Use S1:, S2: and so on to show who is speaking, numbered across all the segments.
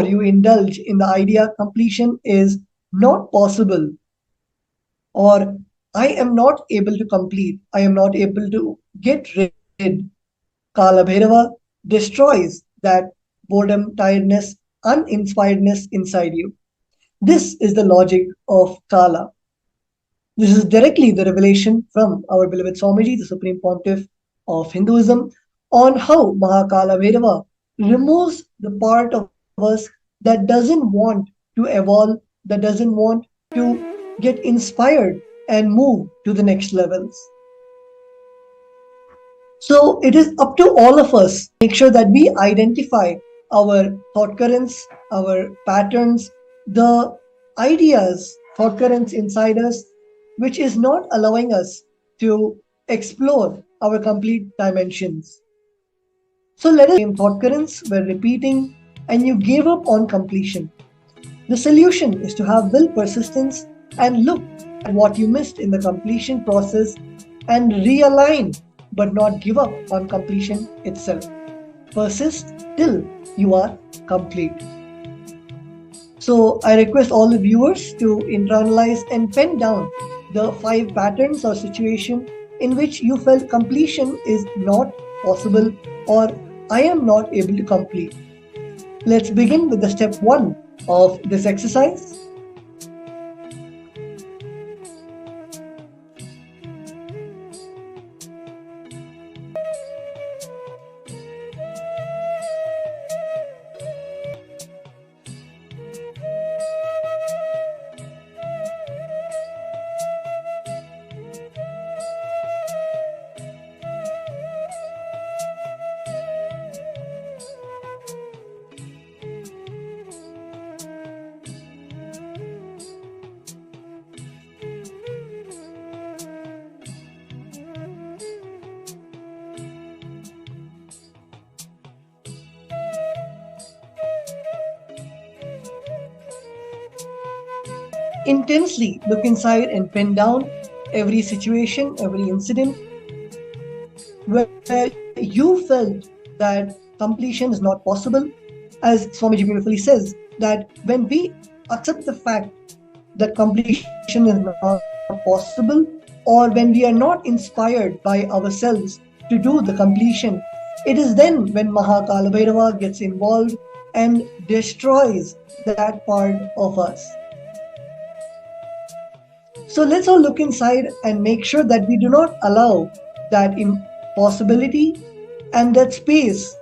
S1: you indulge in the idea completion is not possible, or I am not able to complete, I am not able to get rid, Kala Bhairava destroys that boredom, tiredness, uninspiredness inside you. This is the logic of Kala. This is directly the revelation from our beloved Swamiji, the Supreme Pontiff of Hinduism, on how Mahakala Bhairava removes the part of us that doesn't want to evolve, that doesn't want to get inspired and move to the next levels. So it is up to all of us to make sure that we identify our thought currents, our patterns, the ideas, thought currents inside us, which is not allowing us to explore our complete dimensions. So let us same thought currents were repeating and you gave up on completion. The solution is to have will persistence and look at what you missed in the completion process and realign, but not give up on completion itself. Persist till you are complete. So I request all the viewers to internalize and pen down the 5 patterns or situation in which you felt completion is not possible or I am not able to complete. Let's begin with the step 1 of this exercise. Intensely look inside and pen down every situation, every incident where you felt that completion is not possible. As Swamiji beautifully says, that when we accept the fact that completion is not possible, or when we are not inspired by ourselves to do the completion, it is then when Mahakala Bhairava gets involved and destroys that part of us. So let's all look inside and make sure that we do not allow that impossibility and that space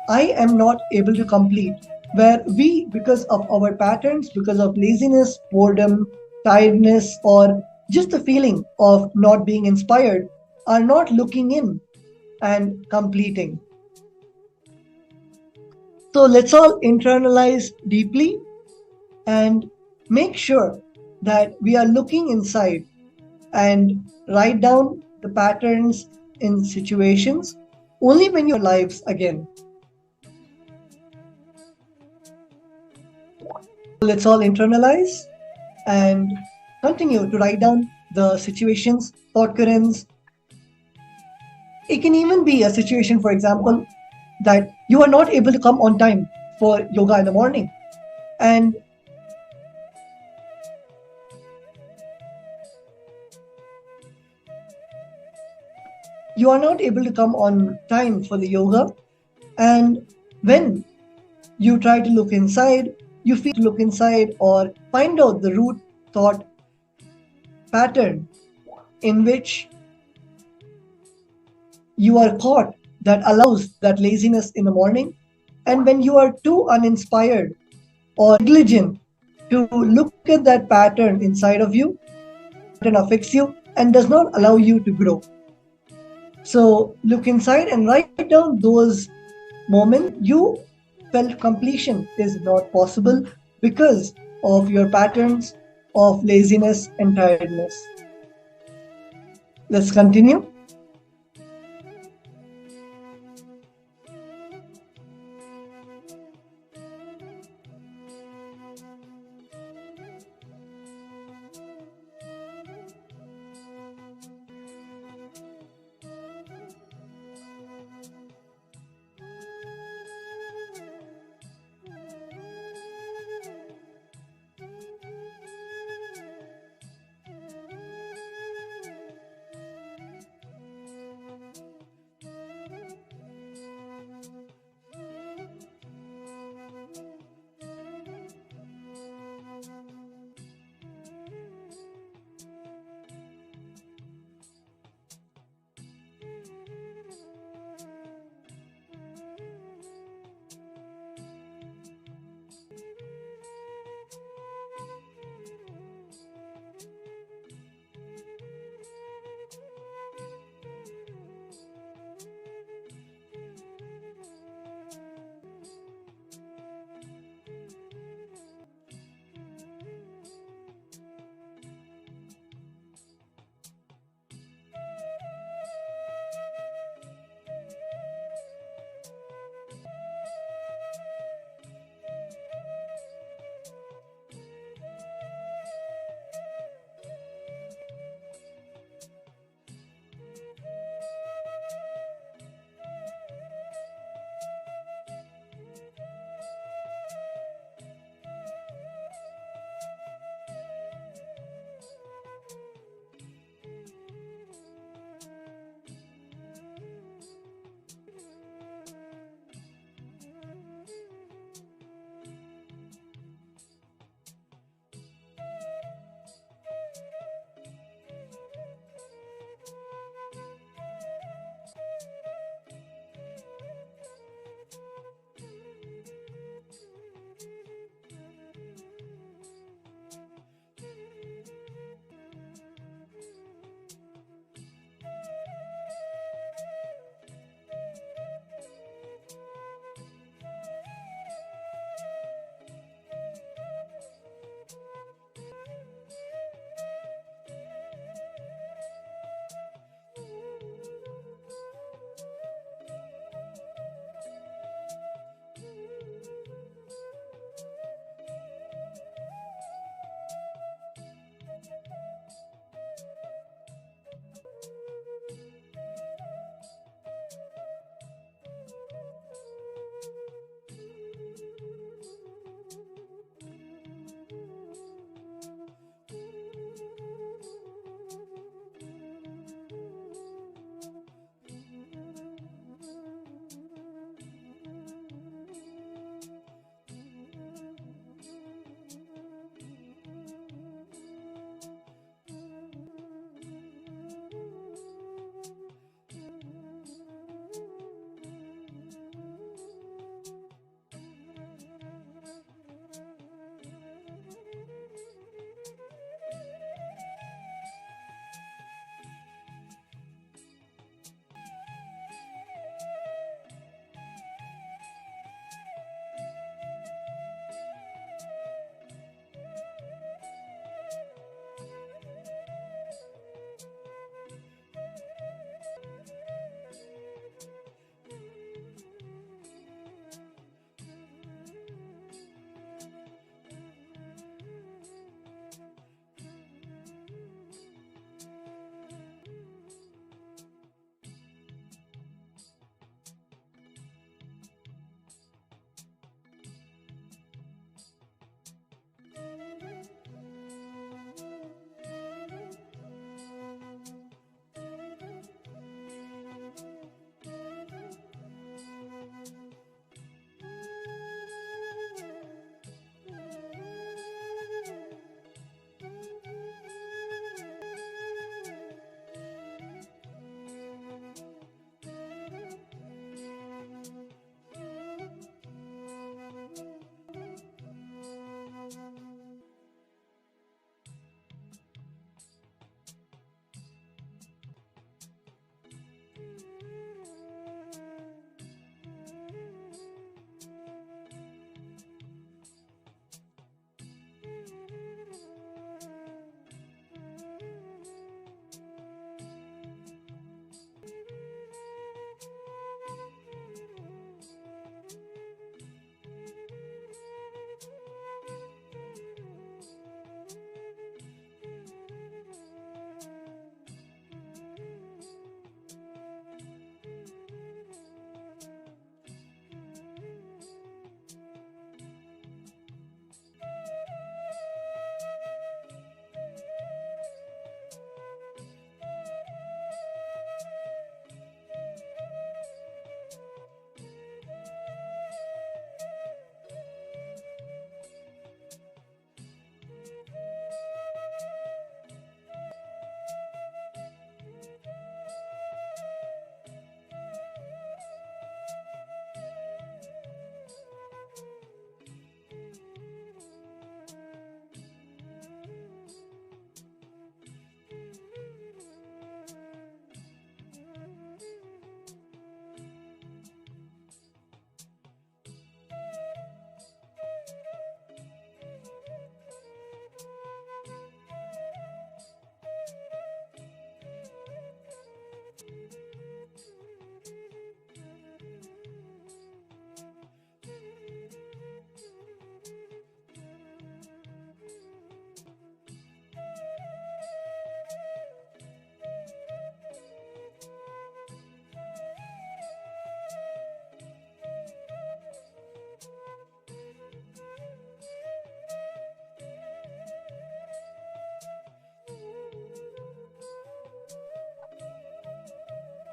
S1: I am not able to complete, where we, because of our patterns, because of laziness, boredom, tiredness, or just the feeling of not being inspired, are not looking in and completing. So let's all internalize deeply and make sure that we are looking inside and write down the patterns in situations only when your lives again. Let's all internalize and continue to write down the situations, thought currents. It can even be a situation, for example, that you are not able to come on time for yoga in the morning, and you are not able to come on time for the yoga, and when you try to look inside, you feel to look inside or find out the root thought pattern in which you are caught that allows that laziness in the morning. And when you are too uninspired or negligent to look at that pattern inside of you, pattern affects you and does not allow you to grow. So look inside and write down those moments you felt completion is not possible because of your patterns of laziness and tiredness. Let's continue.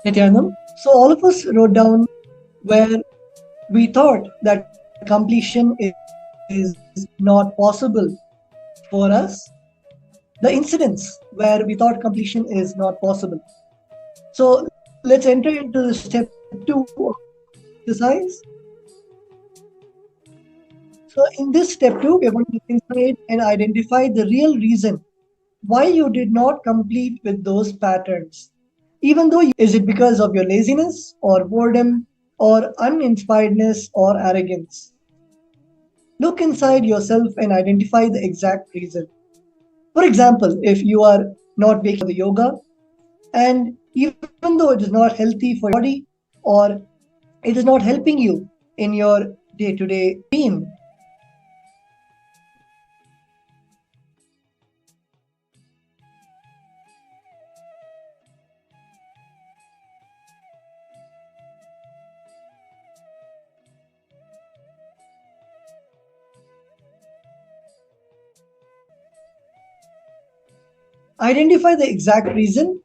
S1: Nityanam. So all of us wrote down where we thought that completion is not possible for us, the incidents where we thought completion is not possible. So let's enter into the step two of this exercise. So in this step two, we're going to look inside and identify the real reason why you did not complete with those patterns. Even though is it because of your laziness or boredom or uninspiredness or arrogance? Look inside yourself and identify the exact reason. For example, if you are not waking up for the yoga, and even though it is not healthy for your body or it is not helping you in your day to day routine, identify the exact reason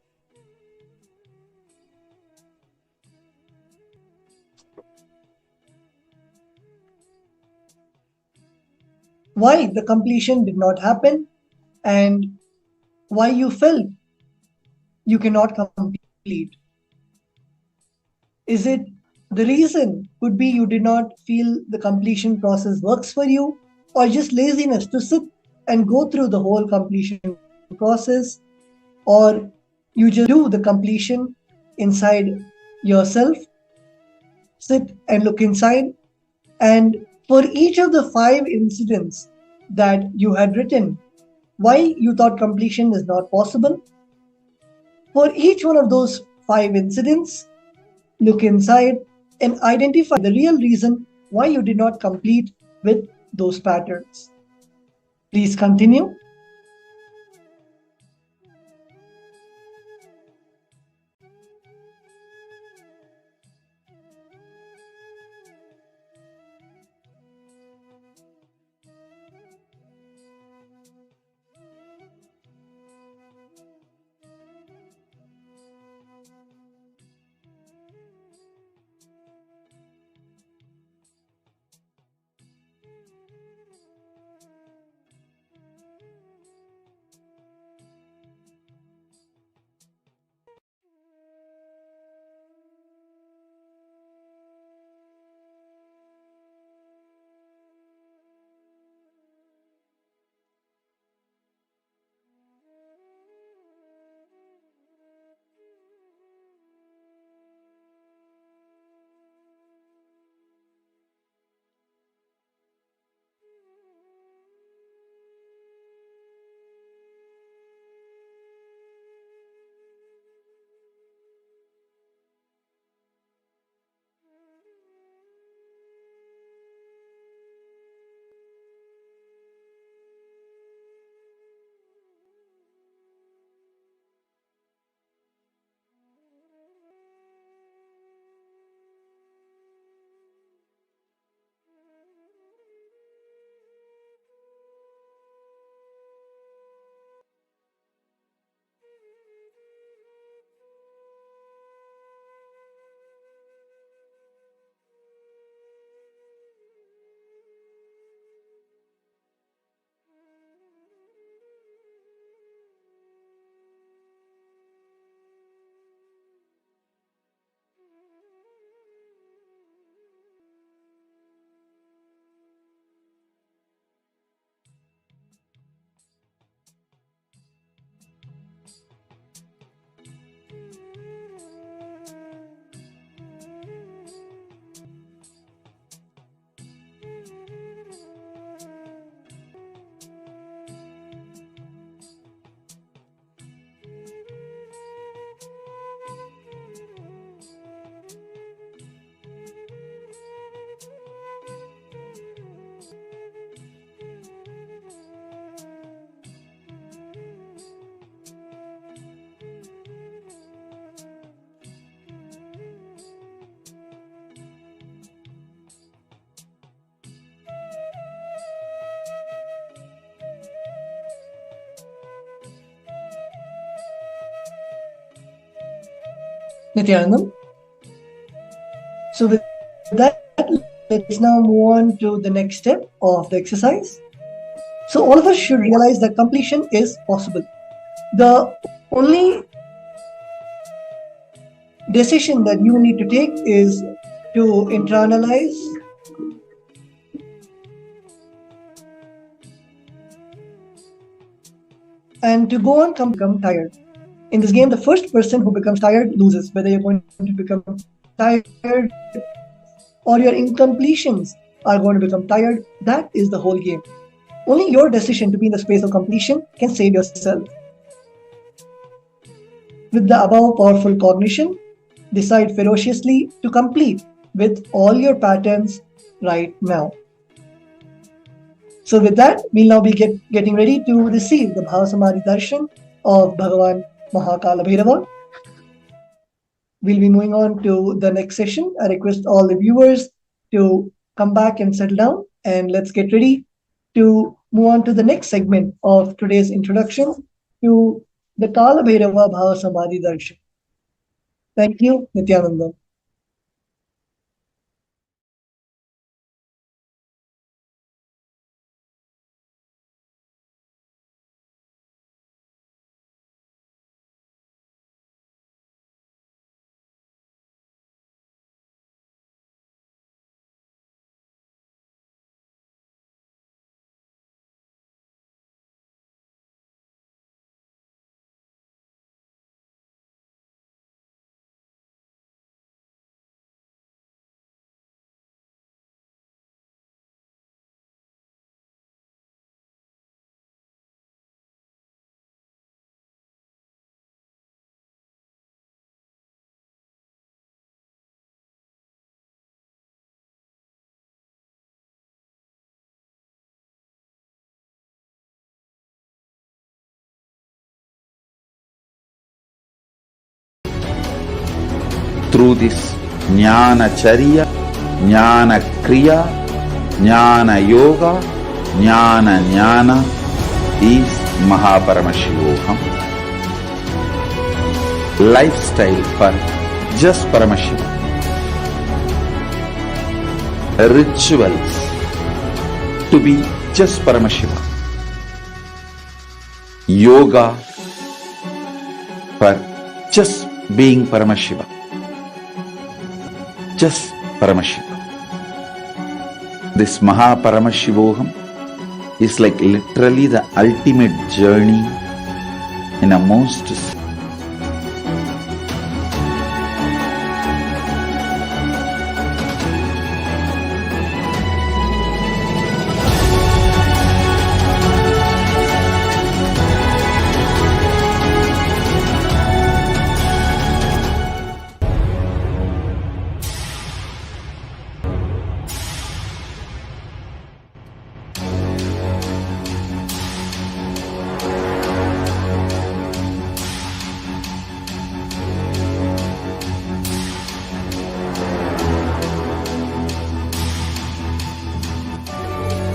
S1: why the completion did not happen and why you felt you cannot complete. Is it the reason could be you did not feel the completion process works for you, or just laziness to sit and go through the whole completion process, or you just do the completion inside yourself, sit and look inside, and for each of the five incidents that you had written, why you thought completion is not possible, for each one of those five incidents, look inside and identify the real reason why you did not complete with those patterns. Please continue. Nithyananda. So with that, let's now move on to the next step of the exercise. So all of us should realize that completion is possible. The only decision that you need to take is to internalize and to go on become tired. In this game, the first person who becomes tired loses, whether you're going to become tired or your incompletions are going to become tired. That is the whole game. Only your decision to be in the space of completion can save yourself. With the above powerful cognition, decide ferociously to complete with all your patterns right now. So with that, we'll now be getting ready to receive the Bhava Samadhi Darshan of Bhagavan Mahakalabhairava. We'll be moving on to the next session. I request all the viewers to come back and settle down, and let's get ready to move on to the next segment of today's introduction to the Kalabhairava Bhava Samadhi Darshan. Thank you, Nithyananda.
S2: Through this Jnana Charya, Jnana Kriya, Jnana Yoga, Jnana Jnana is Mahaparamashivam. Lifestyle for just Paramashivam. Rituals to be just Paramashivam. Yoga for just being Paramashiva. Just Paramashiva. This Mahaparamashivoham is like literally the ultimate journey in a most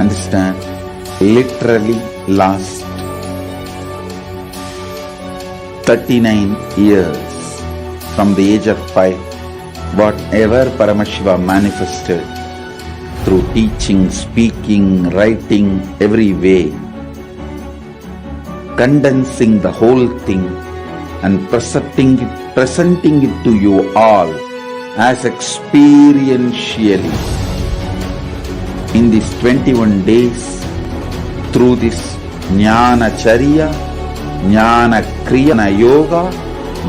S2: understand, literally last 39 years from the age of 5, whatever Paramashiva manifested through teaching, speaking, writing, every way, condensing the whole thing and presenting it to you all as experientially in these 21 days through this Jnana Charya, Jnana Kriya, Jnana Yoga,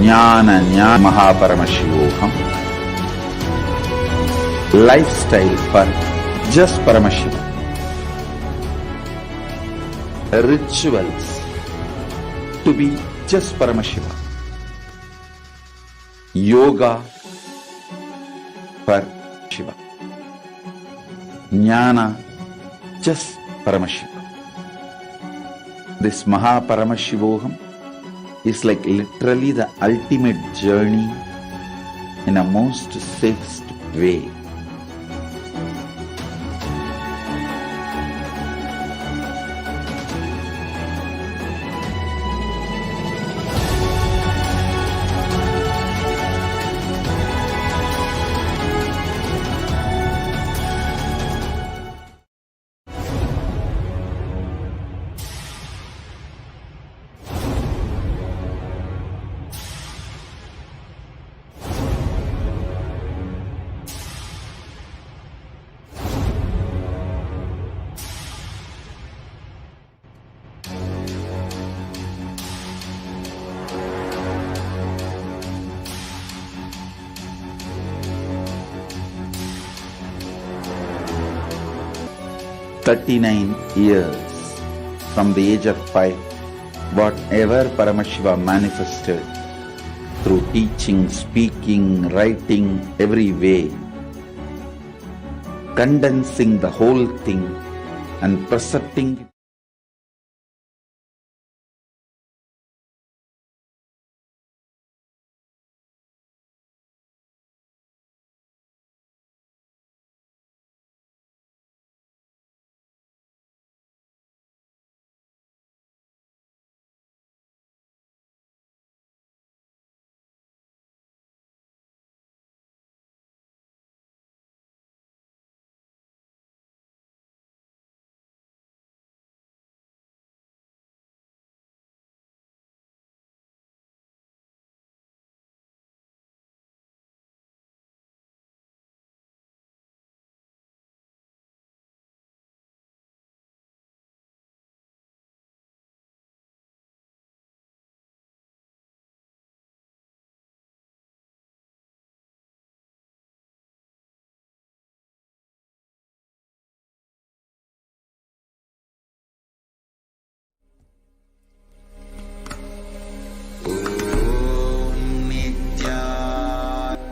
S2: Jnana Jnana Mahaparamashivoham. Lifestyle for just Paramashiva. Rituals to be just Paramashiva. Yoga for Shiva. Jnana just Paramashiva. This Mahaparamashivoham is like literally the ultimate journey in a most safest way. 39 years from the age of 5, whatever Paramashiva manifested through teaching, speaking, writing, every way, condensing the whole thing and presenting it.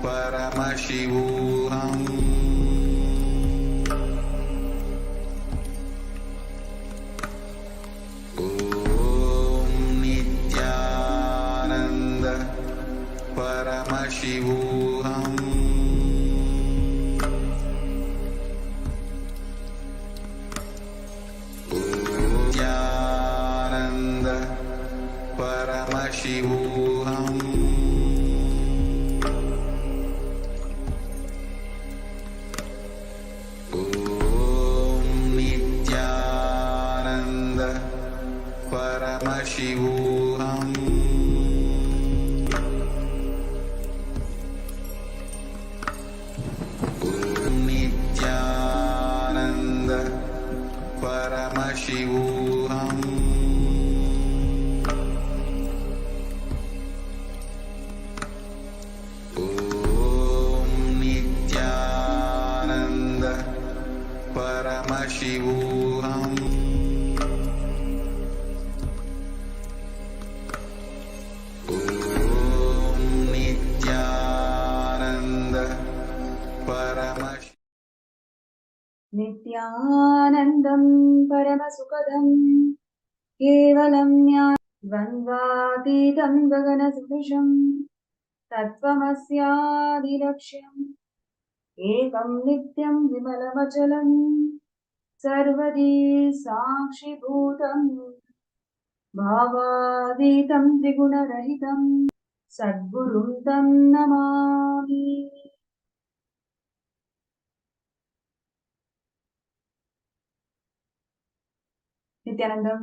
S2: Paramashivam. Om Nithyananda Paramashivam. Nithyananda Paramashivam. Paramashivam. Om Nithyananda Paramashivam. Om Nithyananda Paramashivam.
S3: Nithyanandam Paramasukadam Kevalam Dvandvatitam Gaganasudisham Tattvamasyadilaksham Ekam Nityam Vimalamachalam Sarvadi Sakshi Bhutam Bhavaditam Trigunarahitam Sadgurum Tam Namami. Nithyanandam,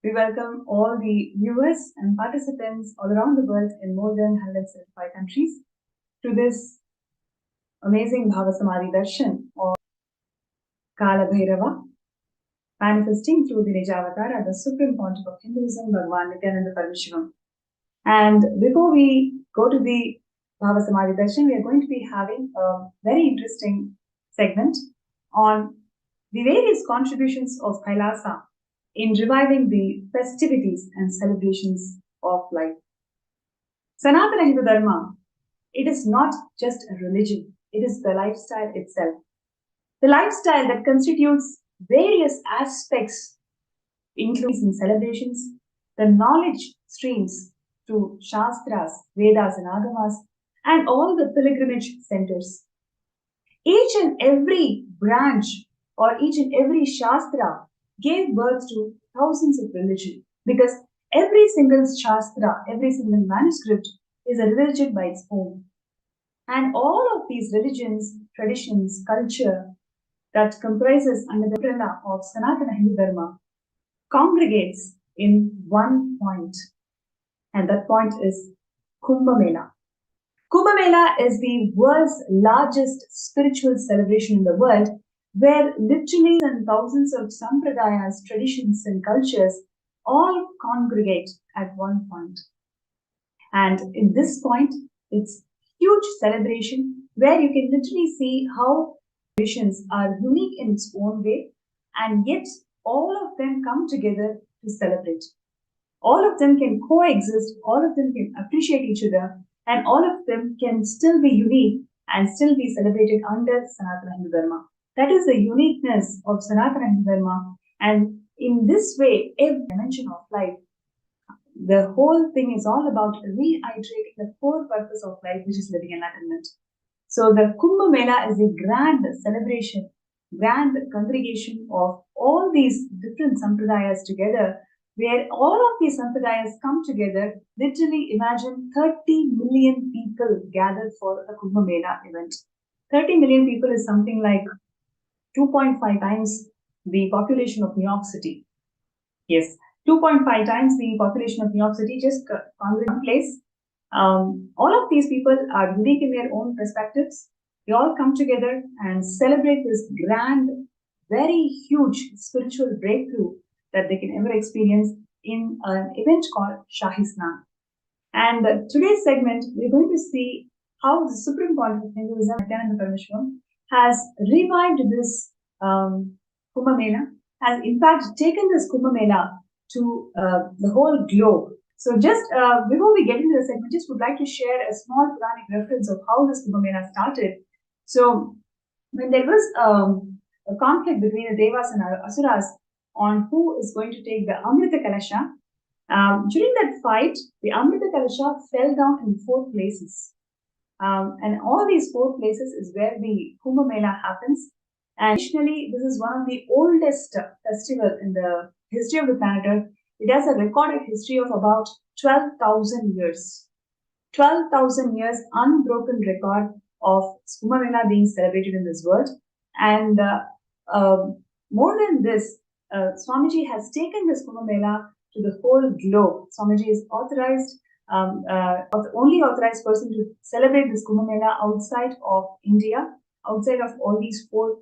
S3: we welcome all the viewers and participants all around the world in more than 175 countries to this amazing Bhava Samadhi Darshan or Kala Bhairava, manifesting through the Nijavatara, the supreme pontiff of Hinduism, Bhagavan Nithyananda Paramashivam. And before we go to the Bhava Samadhi Darshan, we are going to be having a very interesting segment on the various contributions of Kailasa in reviving the festivities and celebrations of life. Sanatana Hindu Dharma, it is not just a religion, it is the lifestyle itself. The lifestyle that constitutes various aspects, including celebrations, the knowledge streams through Shastras, Vedas and Agamas, and all the pilgrimage centers. Each and every branch or each and every Shastra gave birth to thousands of religions, because every single Shastra, every single manuscript is a religion by its own. And all of these religions, traditions, culture that comprises under the umbrella of Sanatana Hindu Dharma congregates in one point, and that point is Kumbh Mela. Kumbh Mela is the world's largest spiritual celebration in the world, where literally thousands of sampradayas, traditions and cultures all congregate at one point. And in this point, it's huge celebration where you can literally see how traditions are unique in its own way, and yet all of them come together to celebrate. All of them can coexist, all of them can appreciate each other, and all of them can still be unique and still be celebrated under Sanatana Hindu Dharma. That is the uniqueness of Sanatana Hindu Dharma, and in this way, every dimension of life, the whole thing is all about reiterating the core purpose of life, which is living enlightenment. So the Kumbh Mela is a grand celebration, grand congregation of all these different sampradayas together, where all of these sampradayas come together. Literally imagine 30 million people gathered for a Kumbh Mela event. 30 million people is something like 2.5 times the population of New York City. Yes, 2.5 times the population of New York City just congregate one place. All of these people are unique in their own perspectives. They all come together and celebrate this grand, very huge spiritual breakthrough that they can ever experience in an event called Shahi Snan. And today's segment, we're going to see how the Supreme Point of Hinduism, Nithyananda Paramashivam, has revived this Kumbh Mela, has in fact taken this Kumbh Mela to the whole globe. So just before we get into the segment, just would like to share a small Puranic reference of how this Kumbh Mela started. So when there was a conflict between the Devas and Asuras on who is going to take the Amrita Kalasha, during that fight, the Amrita Kalasha fell down in 4 places. And all these 4 places is where the Kumbh Mela happens. And additionally, this is one of the oldest festivals in the history of the planet Earth. It has a recorded history of about 12,000 years. 12,000 years unbroken record of Kumbh Mela being celebrated in this world. And more than this, Swamiji has taken this Kumbh Mela to the whole globe. Swamiji is authorized, the only authorized person to celebrate this Kumbh Mela outside of India, outside of all these 4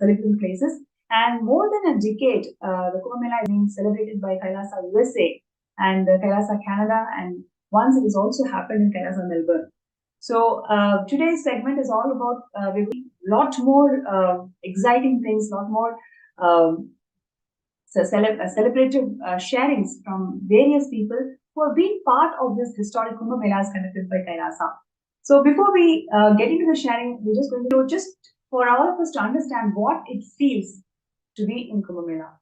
S3: pilgrim places. And more than a decade, the Kumbh Mela is being celebrated by Kailasa USA and Kailasa Canada, and once it has also happened in Kailasa Melbourne. So today's segment is all about a lot more exciting things, a lot more celebrative sharings from various people who have been part of this historic Kumbh Melas conducted by Kailasa. So before we get into the sharing, we're just going to just for all of us to understand what it feels to be in Kumbh Mela.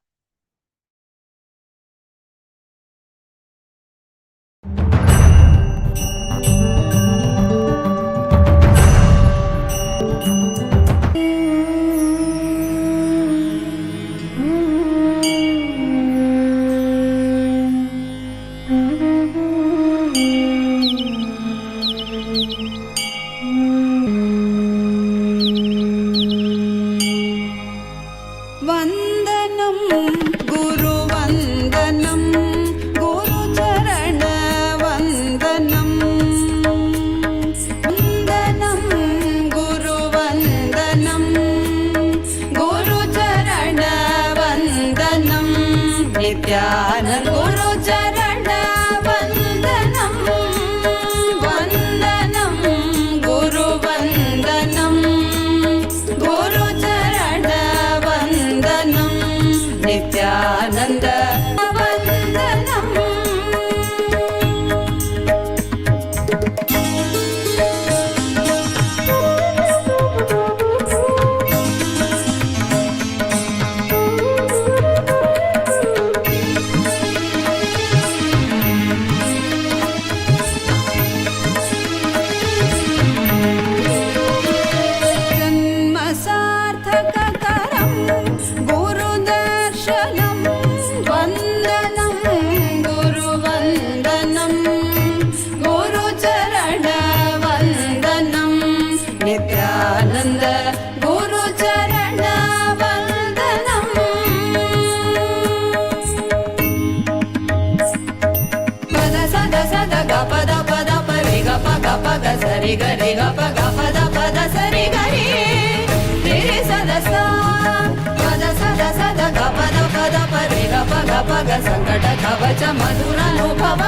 S4: संकट कवच मधुरानुभव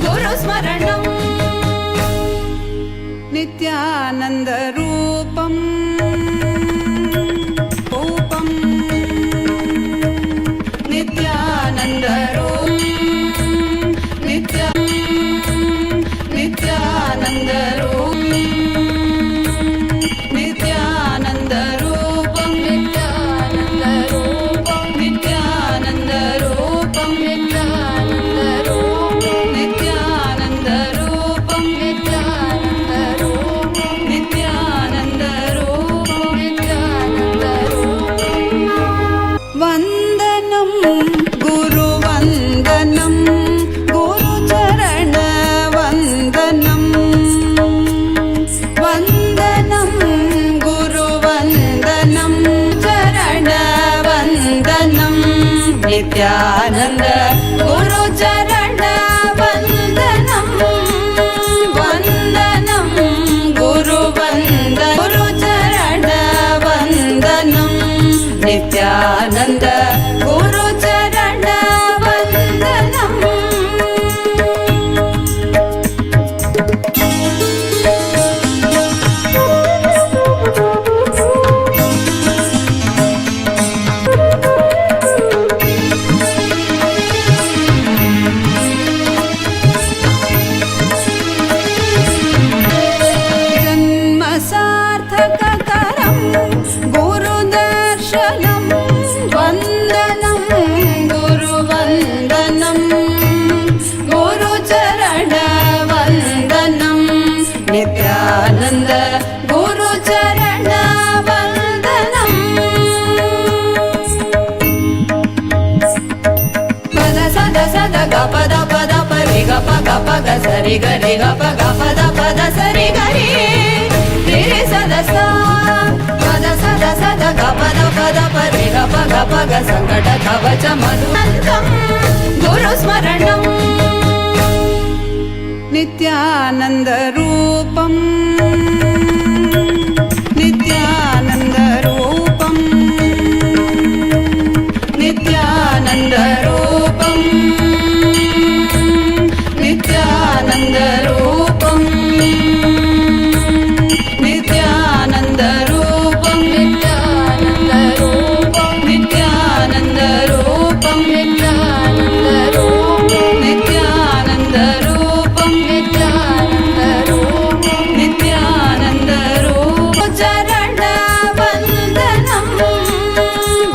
S4: गुरु स्मरणं नित्यानंद रूपं रूपं वन्दनं गुरुवन्दनं गुरुचरणवन्दनं वन्दनं गुरुवन्दनं चरणवन्दनं नित्यानन्द गुरुचरणवन्दनं वन्दनं गुरुचरणवन्दनं नित्यानन्द गुरुचरणवन्दनं जन्मसार्थककरं गुरुदर्शनं वन्दनं गुरुवन्दनं गुरुचरणवन्दनं नित्यानन्द गुरुचरणवन्दनं पद सद सद ग पद पद परि ग प ग प ग सरि ग रि ग प ग पद पद सरि ग रि रि रि सद सा पद सद सद ग पद पद परि ग प ग प ग संकट कवच मधुरं गुरुस्मरणं नित्यानन्दरूपं नित्यानन्दरूपं नित्यानन्दरूपं नित्यानन्दरूपं नित्यानन्दरूपं नित्यानन्दरूपं नित्यानन्दरूपं नित्यानन्दरूपं नित्यानन्दरूपं नित्यानन्दरूपं चरणवन्दनं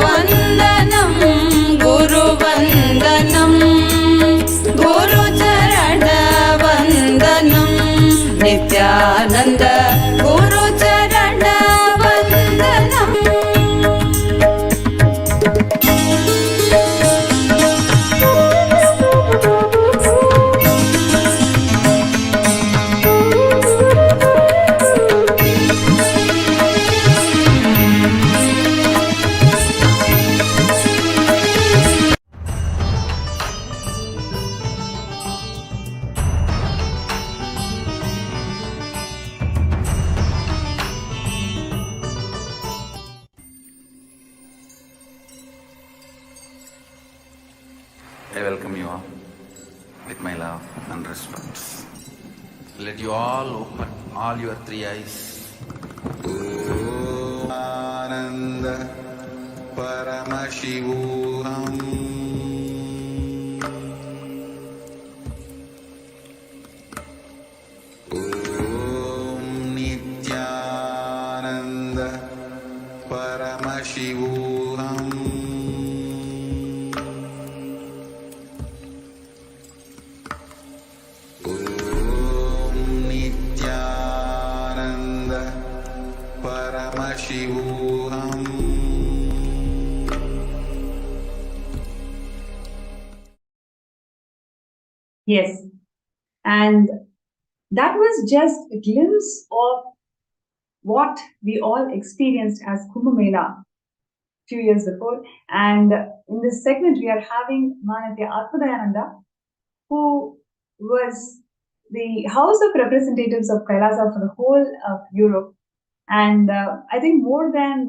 S4: वन्दनं गुरुवन्दनं गुरुचरणवन्दनं Nityanand गुरुचरणवन्दनं
S2: I welcome you all with my love and respect. Let you all open all your three eyes. Ananda Paramashivam. Om Nithyananda Paramashivam. Nithyananda Paramashivam.
S3: Yes, and that was just a glimpse of what we all experienced as Kumbh Mela few years before. And in this segment, we are having Manatya Atmadayananda, who was the House of Representatives of Kailasa for the whole of Europe. And I think more than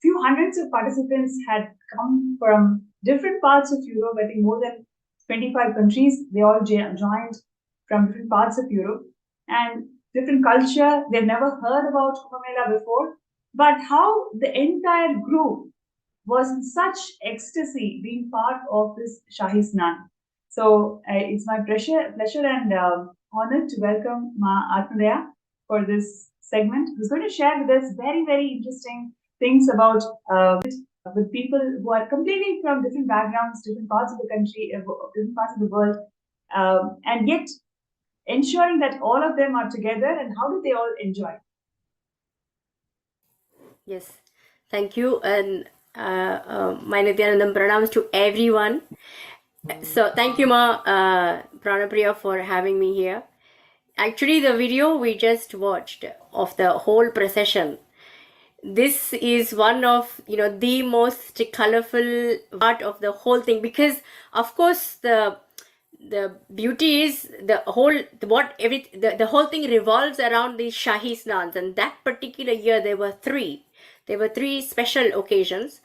S3: few hundreds of participants had come from different parts of Europe. I think more than 25 countries. They all joined from different parts of Europe and different culture. They've never heard about Kumbh Mela before. But how the entire group was in such ecstasy being part of this Shahi Snan. So it's my pleasure and honor to welcome Ma Atmadaya for this segment, who's going to share with us very, very interesting things about with people who are completely from different backgrounds, different parts of the country, different parts of the world, and yet ensuring that all of them are together and how do they all enjoy?
S5: Yes, thank you. And My Nithyanandam pranams to everyone. So thank you, Ma Pranapriya, for having me here. Actually, the video we just watched of the whole procession, this is one of the most colorful part of the whole thing, because of course the beauty is the whole thing revolves around these Shahi Snans, and that particular year there were three special occasions,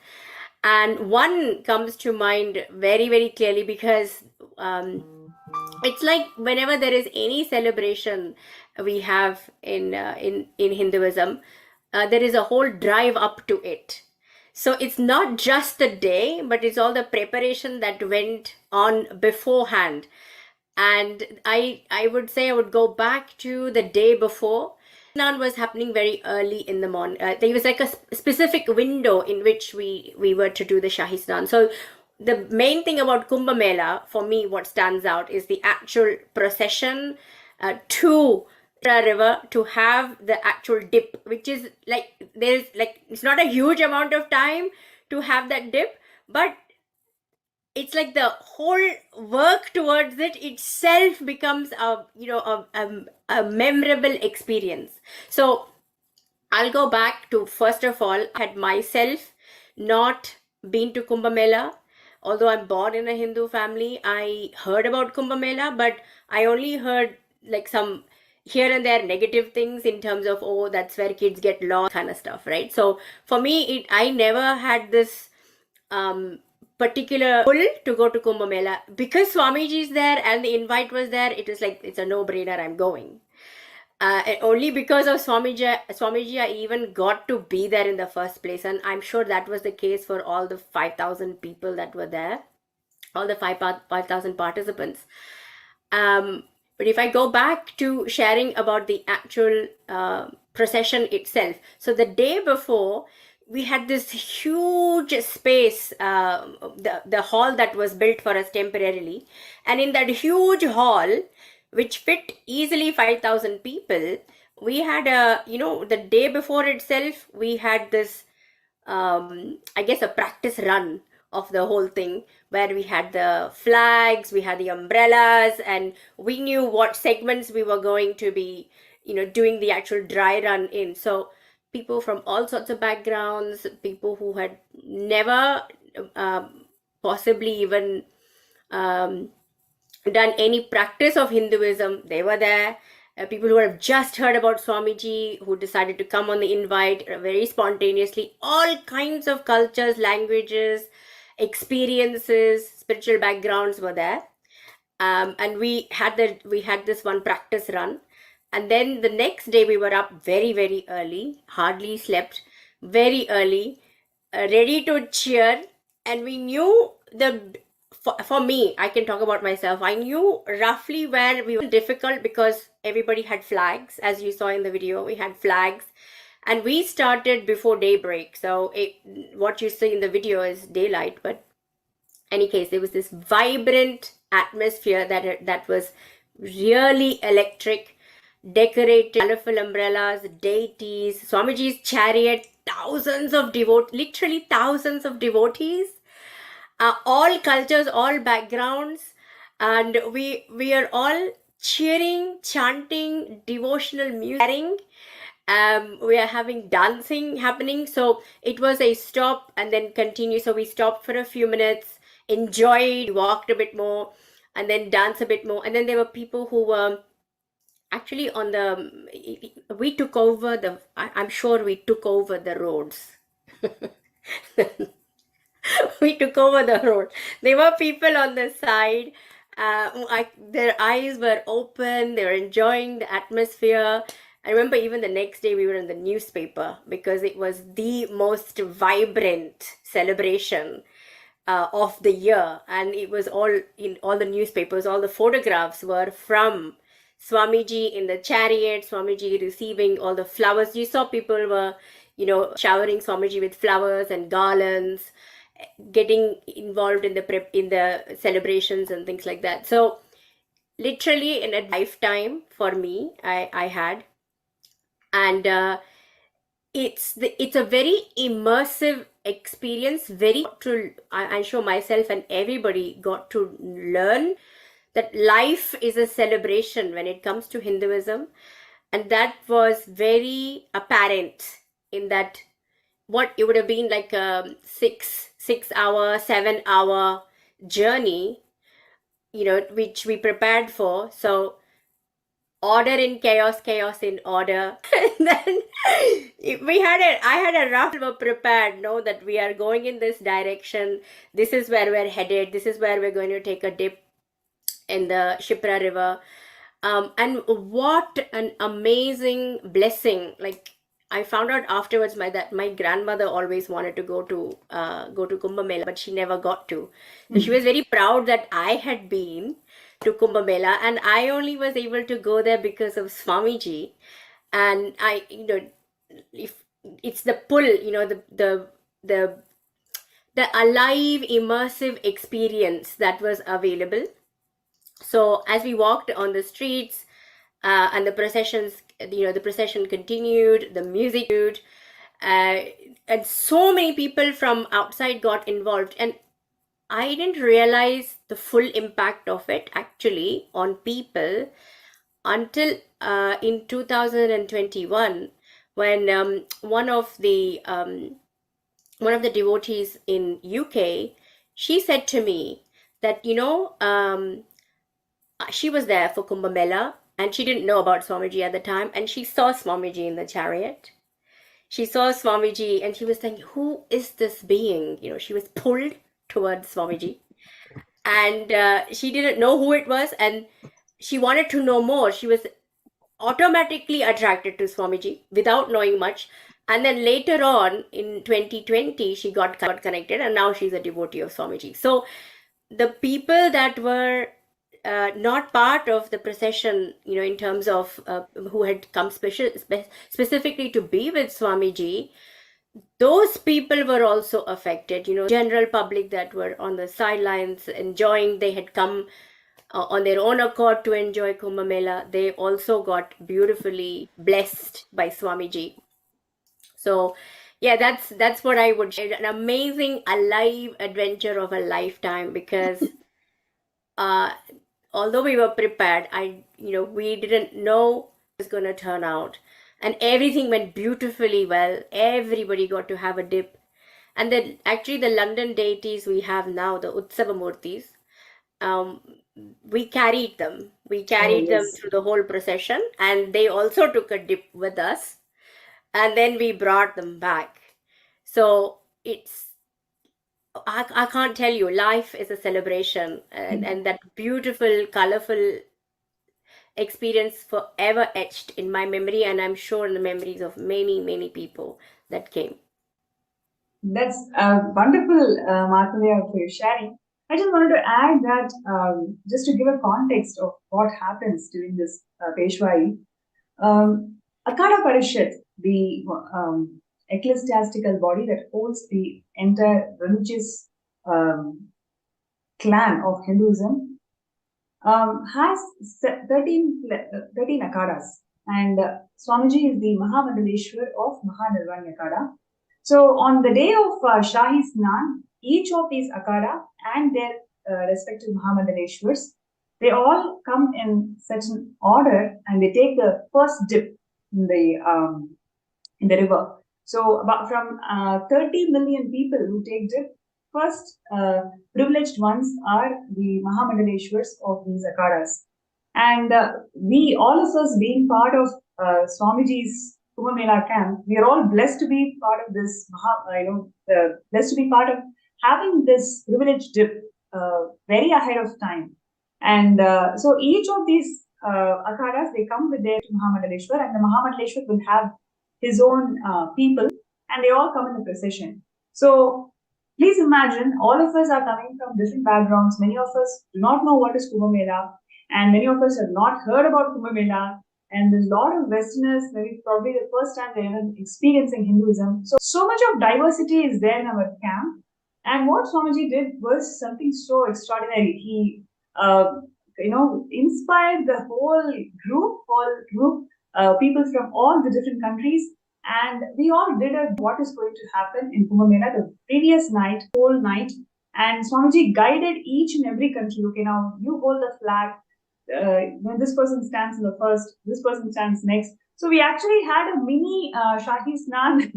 S5: and one comes to mind very, very clearly, because it's like whenever there is any celebration we have in Hinduism, there is a whole drive up to it. So it's not just the day, but it's all the preparation that went on beforehand. And I would say I would go back to the day before. Snan was happening very early in the morning. There was like a specific window in which we were to do the Shahi Snan. So the main thing about Kumbh Mela, for me, what stands out is the actual procession to the river to have the actual dip, which is like, there's like, it's not a huge amount of time to have that dip, but it's like the whole work towards it itself becomes a memorable experience. So I'll go back to, first of all, I had myself not been to Kumbh Mela. Although I'm born in a Hindu family, I heard about Kumbh Mela, but I only heard like some here and there negative things in terms of, oh, that's where kids get lost kind of stuff, right? So for me, I never had this particular pull to go to Kumbh Mela. Because Swamiji is there and the invite was there, it was like, it's a no-brainer, I'm going. And only because of Swamiji, I even got to be there in the first place. And I'm sure that was the case for all the 5,000 people that were there, all the 5,000 participants. But if I go back to sharing about the actual procession itself, so the day before, we had this huge space, the hall that was built for us temporarily. And in that huge hall, which fit easily 5,000 people, we had the day before itself, we had this, I guess, a practice run of the whole thing, where we had the flags, we had the umbrellas, and we knew what segments we were going to be, doing the actual dry run in. So people from all sorts of backgrounds, people who had never possibly even done any practice of Hinduism, they were there. People who have just heard about Swamiji, who decided to come on the invite very spontaneously. All kinds of cultures, languages, experiences, spiritual backgrounds were there. And we had this one practice run. And then the next day we were up very, very early, hardly slept, very early, ready to cheer. And we knew for me, I can talk about myself, I knew roughly where we were. Difficult because everybody had flags. As you saw in the video, we had flags. And we started before daybreak. So what you see in the video is daylight. But any case, there was this vibrant atmosphere that was really electric, decorated, colorful umbrellas, deities, Swamiji's chariot, literally thousands of devotees, all cultures, all backgrounds, and we are all cheering, chanting, devotional music. We are having dancing happening. So it was a stop and then continue. So we stopped for a few minutes, enjoyed, walked a bit more, and then danced a bit more. And then there were people who were actually we took over I'm sure we took over the roads. We took over the road. There were people on the side. Their eyes were open. They were enjoying the atmosphere. I remember even the next day we were in the newspaper because it was the most vibrant celebration of the year. And it was all in all the newspapers. All the photographs were from Swamiji in the chariot, Swamiji receiving all the flowers. You saw people were, showering Swamiji with flowers and garlands, getting involved in the celebrations and things like that. So literally in a lifetime for me, I had. And it's a very immersive experience. I'm sure myself and everybody got to learn that life is a celebration when it comes to Hinduism, and that was very apparent in that what it would have been like a 6 hour 7 hour journey, which we prepared for. So order in chaos, chaos in order. And then I had a rough prepared, that we are going in this direction. This is where we're headed. This is where we're going to take a dip in the Shipra River. And what an amazing blessing. Like, I found out afterwards that my grandmother always wanted to go to Kumbh Mela, but she never got to. So she was very proud that I had been to Kumbh Mela, and I only was able to go there because of Swamiji. And if it's the pull, the alive, immersive experience that was available. So as we walked on the streets, and the procession continued, the music continued, and so many people from outside got involved. And I didn't realize the full impact of it actually on people until in 2021, when one of the devotees in UK, she said to me that she was there for Kumbh Mela and she didn't know about Swamiji at the time, and she saw Swamiji in the chariot. She saw Swamiji and she was thinking, who is this being? She was pulled towards Swamiji, and she didn't know who it was, and she wanted to know more. She was automatically attracted to Swamiji without knowing much. And then later on in 2020, she got connected, and now she's a devotee of Swamiji. So the people that were not part of the procession, in terms of who had come specifically to be with Swamiji, those people were also affected. General public that were on the sidelines enjoying, they had come on their own accord to enjoy Kumbh Mela. They also got beautifully blessed by Swamiji. So yeah, that's what I would share. An amazing, alive adventure of a lifetime, because although we were prepared, we didn't know it was going to turn out. And everything went beautifully well. Everybody got to have a dip. And then actually the London deities we have now, the Utsava Murthys, we carried them. We carried them through the whole procession, and they also took a dip with us. And then we brought them back. So I can't tell you, life is a celebration, and that beautiful, colorful experience forever etched in my memory, and I'm sure in the memories of many, many people that came.
S3: That's wonderful, Mahasadashiva, for your sharing. I just wanted to add that, just to give a context of what happens during this Peshwai, Akhada Parishad, the ecclesiastical body that holds the entire religious clan of Hinduism, has 13 Akhadas, and Swamiji is the Mahamandaleshwar of Mahanirvani Akhada. So on the day of Shahi Snan, each of these Akhada and their respective Mahamandaleshwars, they all come in such an order, and they take the first dip in the river. So about from 30 million people who take dip, first privileged ones are the Mahamandaleshwars of these Akhadas. And we, all of us being part of Swamiji's Kumbh Mela camp, we are all blessed to be part of this, blessed to be part of having this privileged dip very ahead of time. And so each of these Akhadas, they come with their Mahamandaleshwar, and the Mahamandaleshwar will have his own people, and they all come in the procession. So please imagine, all of us are coming from different backgrounds. Many of us do not know what is Kumbh Mela, and many of us have not heard about Kumbh Mela. And there's a lot of Westerners, maybe probably the first time they're even experiencing Hinduism. So much of diversity is there in our camp. And what Swamiji did was something so extraordinary. He, inspired the whole group, people from all the different countries. And we all did what is going to happen in Kumbh Mela the previous night, whole night. And Swamiji guided each and every country. Okay, now you hold the flag. When this person stands in the first, this person stands next. So we actually had a mini Shahi Snan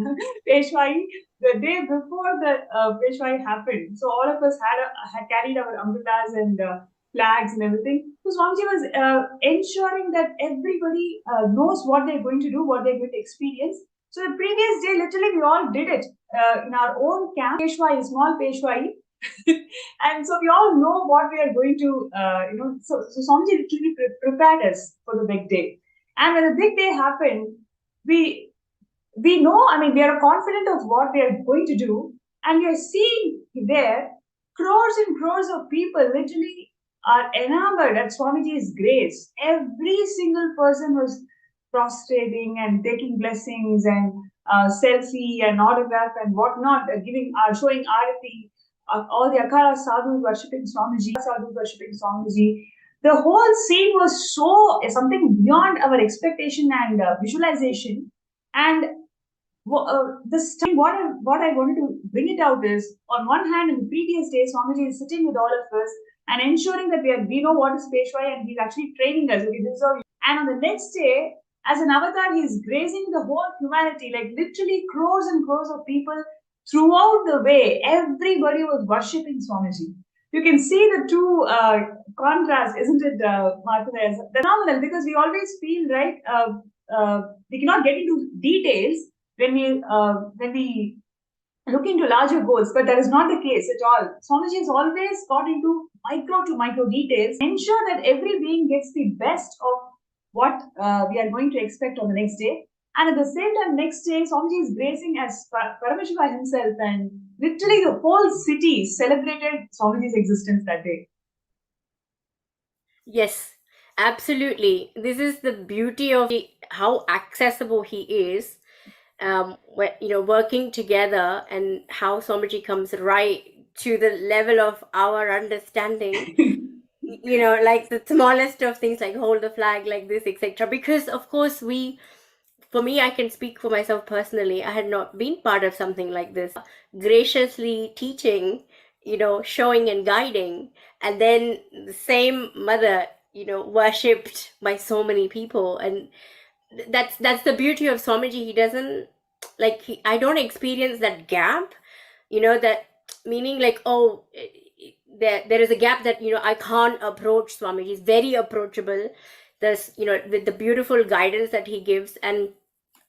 S3: Peshwai the day before the Peshwai happened. So all of us had carried our umbrellas and flags and everything. So Swamiji was ensuring that everybody knows what they're going to do, what they're going to experience. So the previous day, literally, we all did it in our own camp, Peshwai, small Peshwai. And so we all know what we are going to, so Swamiji literally prepared us for the big day. And when the big day happened, we know, I mean, we are confident of what we are going to do. And we are seeing there crores and crores of people literally are enamored at Swamiji's grace. Every single person was prostrating and taking blessings and selfie and autograph and whatnot, showing arati, all the Akara sadhus worshipping Swamiji. The whole scene was so something beyond our expectation and visualization. And what I wanted to bring it out is, on one hand, in the previous day, Swamiji is sitting with all of us and ensuring that we know what is Peshwai, and he's actually training us. Okay, this is how. And on the next day, as an avatar, he's grazing the whole humanity, like literally crores and crores of people throughout the way. Everybody was worshipping Swamiji. You can see the two contrasts, isn't it, Martha? They're phenomenal, because we always feel, right, we cannot get into details when we look into larger goals, but that is not the case at all. Swamiji has always got into micro to micro details, ensure that every being gets the best of what we are going to expect on the next day. And at the same time, next day, Swamiji is gracing as Paramashiva himself, and literally the whole city celebrated Swamiji's existence that day.
S5: Yes, absolutely. This is the beauty of how accessible he is. Working together, and how Swamiji comes right to the level of our understanding. Like the smallest of things, like hold the flag like this, etc. Because of course for me, I can speak for myself personally. I had not been part of something like this. Graciously teaching, showing and guiding, and then the same mother, worshipped by so many people. And that's the beauty of Swamiji. He doesn't I don't experience that gap, that meaning like, oh, there is a gap that I can't approach Swamiji. He's very approachable. There's with the beautiful guidance that he gives. And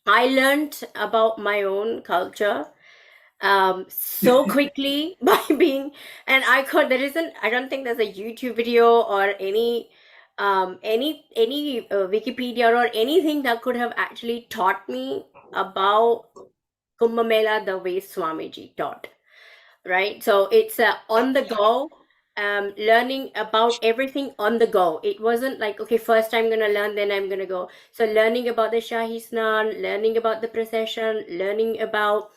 S5: I learned about my own culture so quickly by being, and I don't think there's a YouTube video or any Wikipedia or anything that could have actually taught me about Kumbh Mela the way Swamiji taught, right? So it's on the go, learning about everything on the go. It wasn't like, okay, first I'm going to learn, then I'm going to go. So learning about the Shahi Snan, learning about the procession, learning about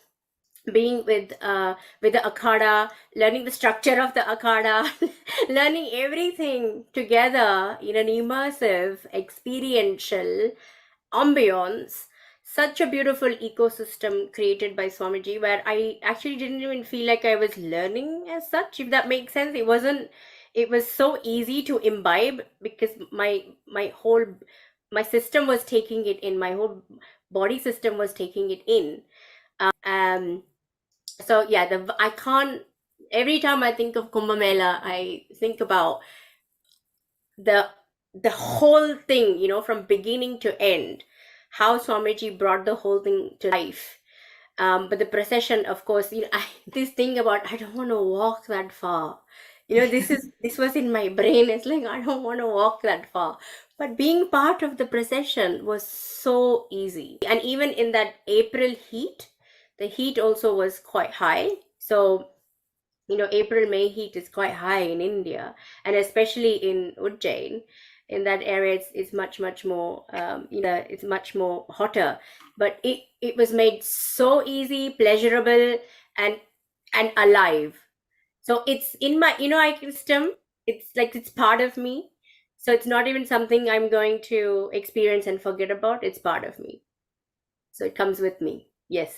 S5: being with the akhada, learning the structure of the akhada, learning everything together in an immersive, experiential ambience. Such a beautiful ecosystem created by Swamiji, where I actually didn't even feel like I was learning as such, if that makes sense. It was so easy to imbibe, because my system was taking it in, my whole body system was taking it in. So yeah, every time I think of Kumbh Mela, I think about the whole thing, from beginning to end, how Swamiji brought the whole thing to life. But the procession, of course, this thing about, I don't want to walk that far. This was in my brain. It's like, I don't want to walk that far. But being part of the procession was so easy. And even in that April heat, the heat also was quite high. So, April-May heat is quite high in India, and especially in Ujjain. In that area, it's much more, it's much more hotter. But it was made so easy, pleasurable, and alive. So it's in my, ecosystem. It's like, it's part of me. So it's not even something I'm going to experience and forget about. It's part of me. So it comes with me. Yes.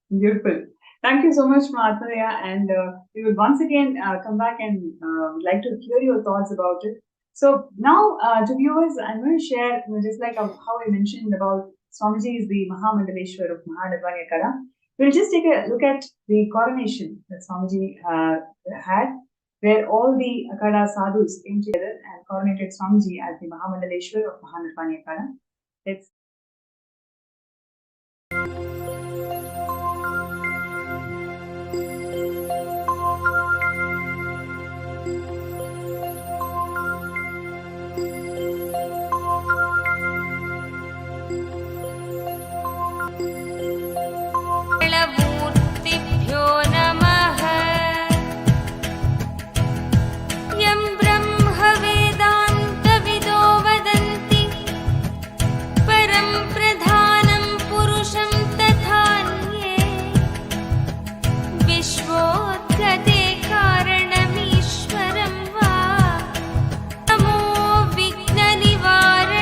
S3: Beautiful. Thank you so much, Mahasadashiva. And we will once again come back and would like to hear your thoughts about it. So now, to viewers, I'm going to share, just like how I mentioned about Swamiji is the Mahamandaleshwar of Mahanirvana Kada. We'll just take a look at the coronation that Swamiji had, where all the Akada sadhus came together and coronated Swamiji as the Mahamandaleshwar of Mahanirvana Kada. Let's
S4: मूर्तिभ्यो नमः। यं ब्रह्मवेदान्तविदो वदन्ति परं प्रधानं पुरुषं तथान्ये विश्वोत्कते कारणमीश्वरं वा नमो विघ्ननिवारणाय।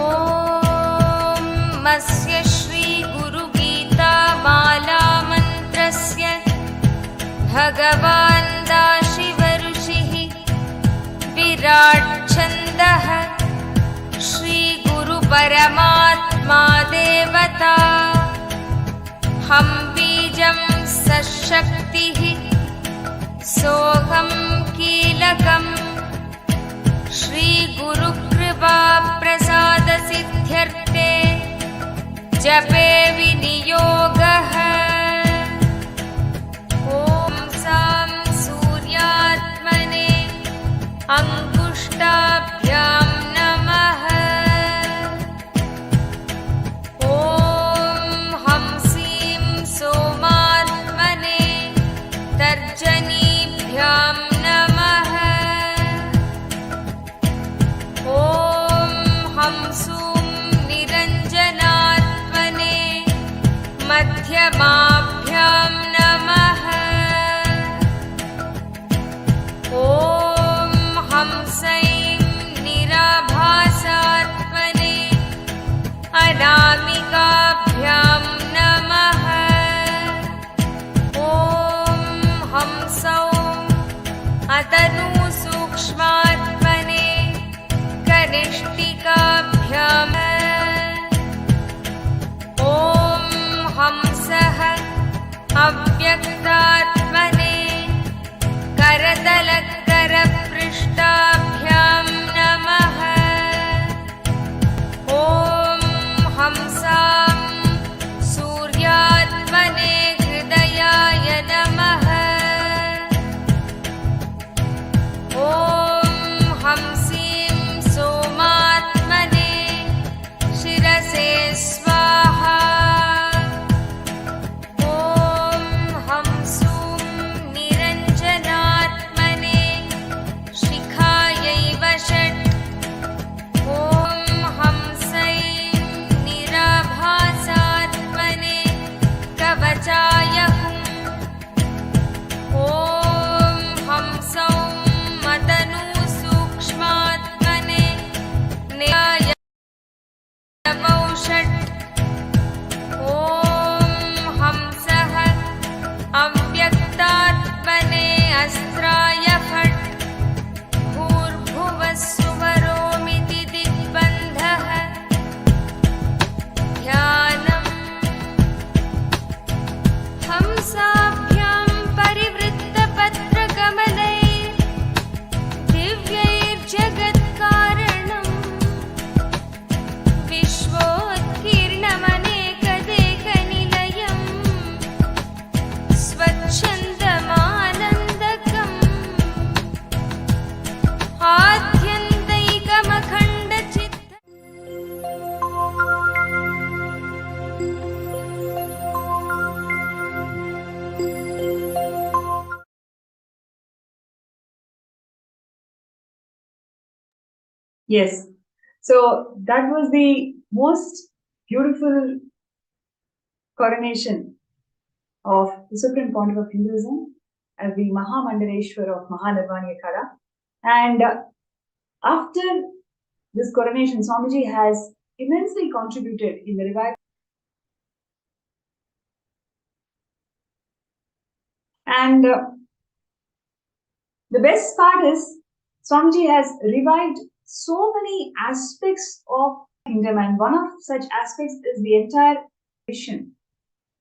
S4: ॐ मस्य श्रीगुरुगीतामालामन्त्रस्य भगवान् दाशिवऋषिः विराट्छन्दः श्रीगुरुपरमात्मा देवता हं बीजं सशक्तिः सोऽहं कीलकम् श्रीगुरुकृपाप्रसादसिद्ध्यर्थे जपे विनियोगः। ॐ सां सूर्यात्मने अङ्गुष्ठाभ्यां नमः। ॐ हंसीं सोमात्मने तर्जनीभ्यां नमः। ॐ हंसूं निरञ्जनात्मने मध्यमाभ्यां नमः। ॐ हंसैं निराभासात्मने अनामिकाभ्यां नमः। ॐ हंसौं अतनुसूक्ष्मात्मने कनिष्ठिकाभ्यां। ॐ हंसः अव्यक्तात्मने करतलकरपृष्ठाभ्यां नमः। ॐ हंसां सूर्यात्मने हृदयाय नमः। ॐ हंसीं सोमात्मने शिरसे स्वाहा। ॐ हंसूं निरञ्जनात्मने शिखायै वषट्। ॐ हंसैं निराभासात्मने कवचाय हुम्। ॐ हंसौं मतनुसूक्ष्मात्मने न्याय वौषट्। ॐ हंसः अव्यक्तात्मने अस्त्राय फट्। भूर्भुवः सुवरोमिति दिग्बन्धः। ध्यानम् हंसाभ्यां परिवृत्तपत्रकमलैः दिव्यैर्जगत्कारणम् विश्वोत्कीर्णमनेकदेकनिलयम् स्वच्छन्दमानन्दकम् आद्यन्तैकमखण्डचित्त।
S3: Yes. So that was the most beautiful coronation of the Supreme Pontiff of Hinduism as the Mahamandaleshwar of Mahanirvana Kada. And after this coronation, Swamiji has immensely contributed in the revival. And the best part is Swamiji has revived so many aspects of kingdom, and one of such aspects is the entire tradition.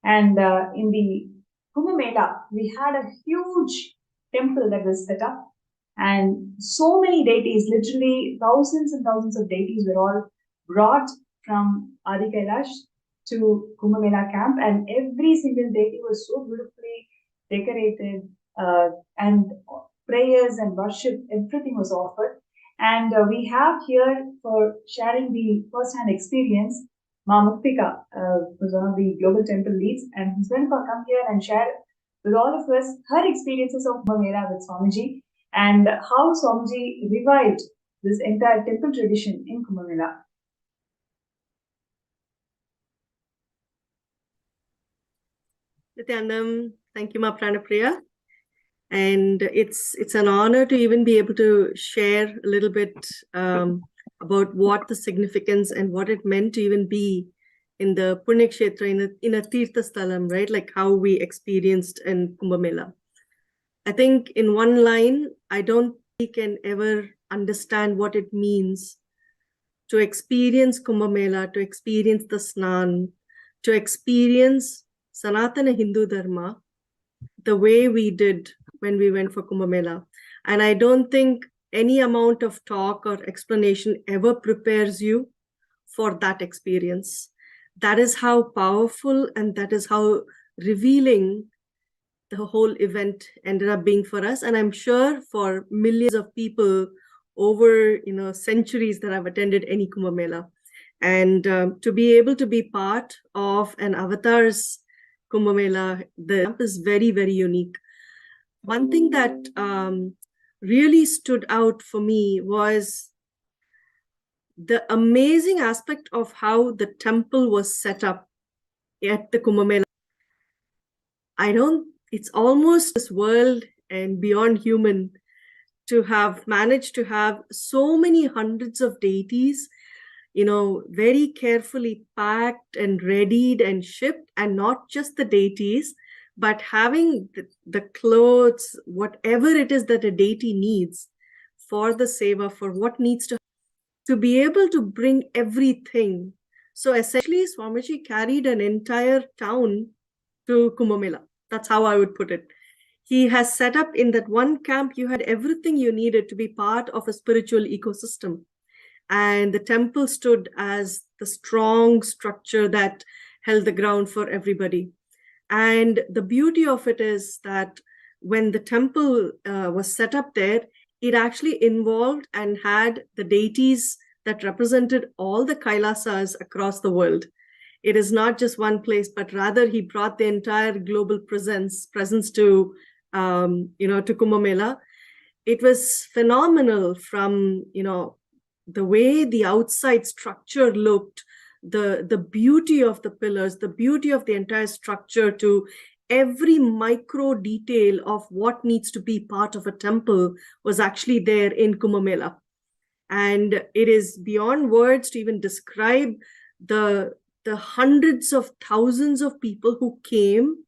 S3: And in the Kumbh Mela, we had a huge temple that was set up, and so many deities, literally thousands and thousands of deities, were all brought from Adi Kailash to Kumbh Mela camp, and every single deity was so beautifully decorated, and prayers and worship, everything was offered. And we have here for sharing the first-hand experience, Ma Muktika, who's one of the global temple leads, and who's going to come here and share with all of us her experiences of Kumbh Mela with Swamiji and how Swamiji revived this entire temple tradition in Kumbh Mela.
S6: Nithyananda, thank you, Ma Pranapriya. And it's an honor to even be able to share a little bit about what the significance and what it meant to even be in the Punya Kshetra, in a Tirtha Sthalam, right? Like how we experienced in Kumbh Mela. I think in one line, I don't think we can ever understand what it means to experience Kumbh Mela, to experience the Snan, to experience Sanatana Hindu Dharma the way we did when we went for Kumbh Mela. And I don't think any amount of talk or explanation ever prepares you for that experience. That is how powerful and that is how revealing the whole event ended up being for us. And I'm sure for millions of people over centuries that have attended any Kumbh Mela. And to be able to be part of an avatar's Kumbh Mela, the camp is very, very unique. One thing that really stood out for me was the amazing aspect of how the temple was set up at the Kumbh Mela. It's almost this world and beyond human to have managed to have so many hundreds of deities, very carefully packed and readied and shipped, and not just the deities, but having the clothes, whatever it is that a deity needs for the seva, for what needs to be able to bring everything. So essentially, Swamiji carried an entire town to Kumbh Mela. That's how I would put it. He has set up in that one camp, you had everything you needed to be part of a spiritual ecosystem. And the temple stood as the strong structure that held the ground for everybody. And the beauty of it is that when the temple was set up there, it actually involved and had the deities that represented all the Kailasas across the world. It is not just one place, but rather he brought the entire global presence to Kumbh Mela. It was phenomenal from, the way the outside structure looked, the beauty of the pillars, the beauty of the entire structure, to every micro detail of what needs to be part of a temple was actually there in Kumbh Mela. And it is beyond words to even describe the hundreds of thousands of people who came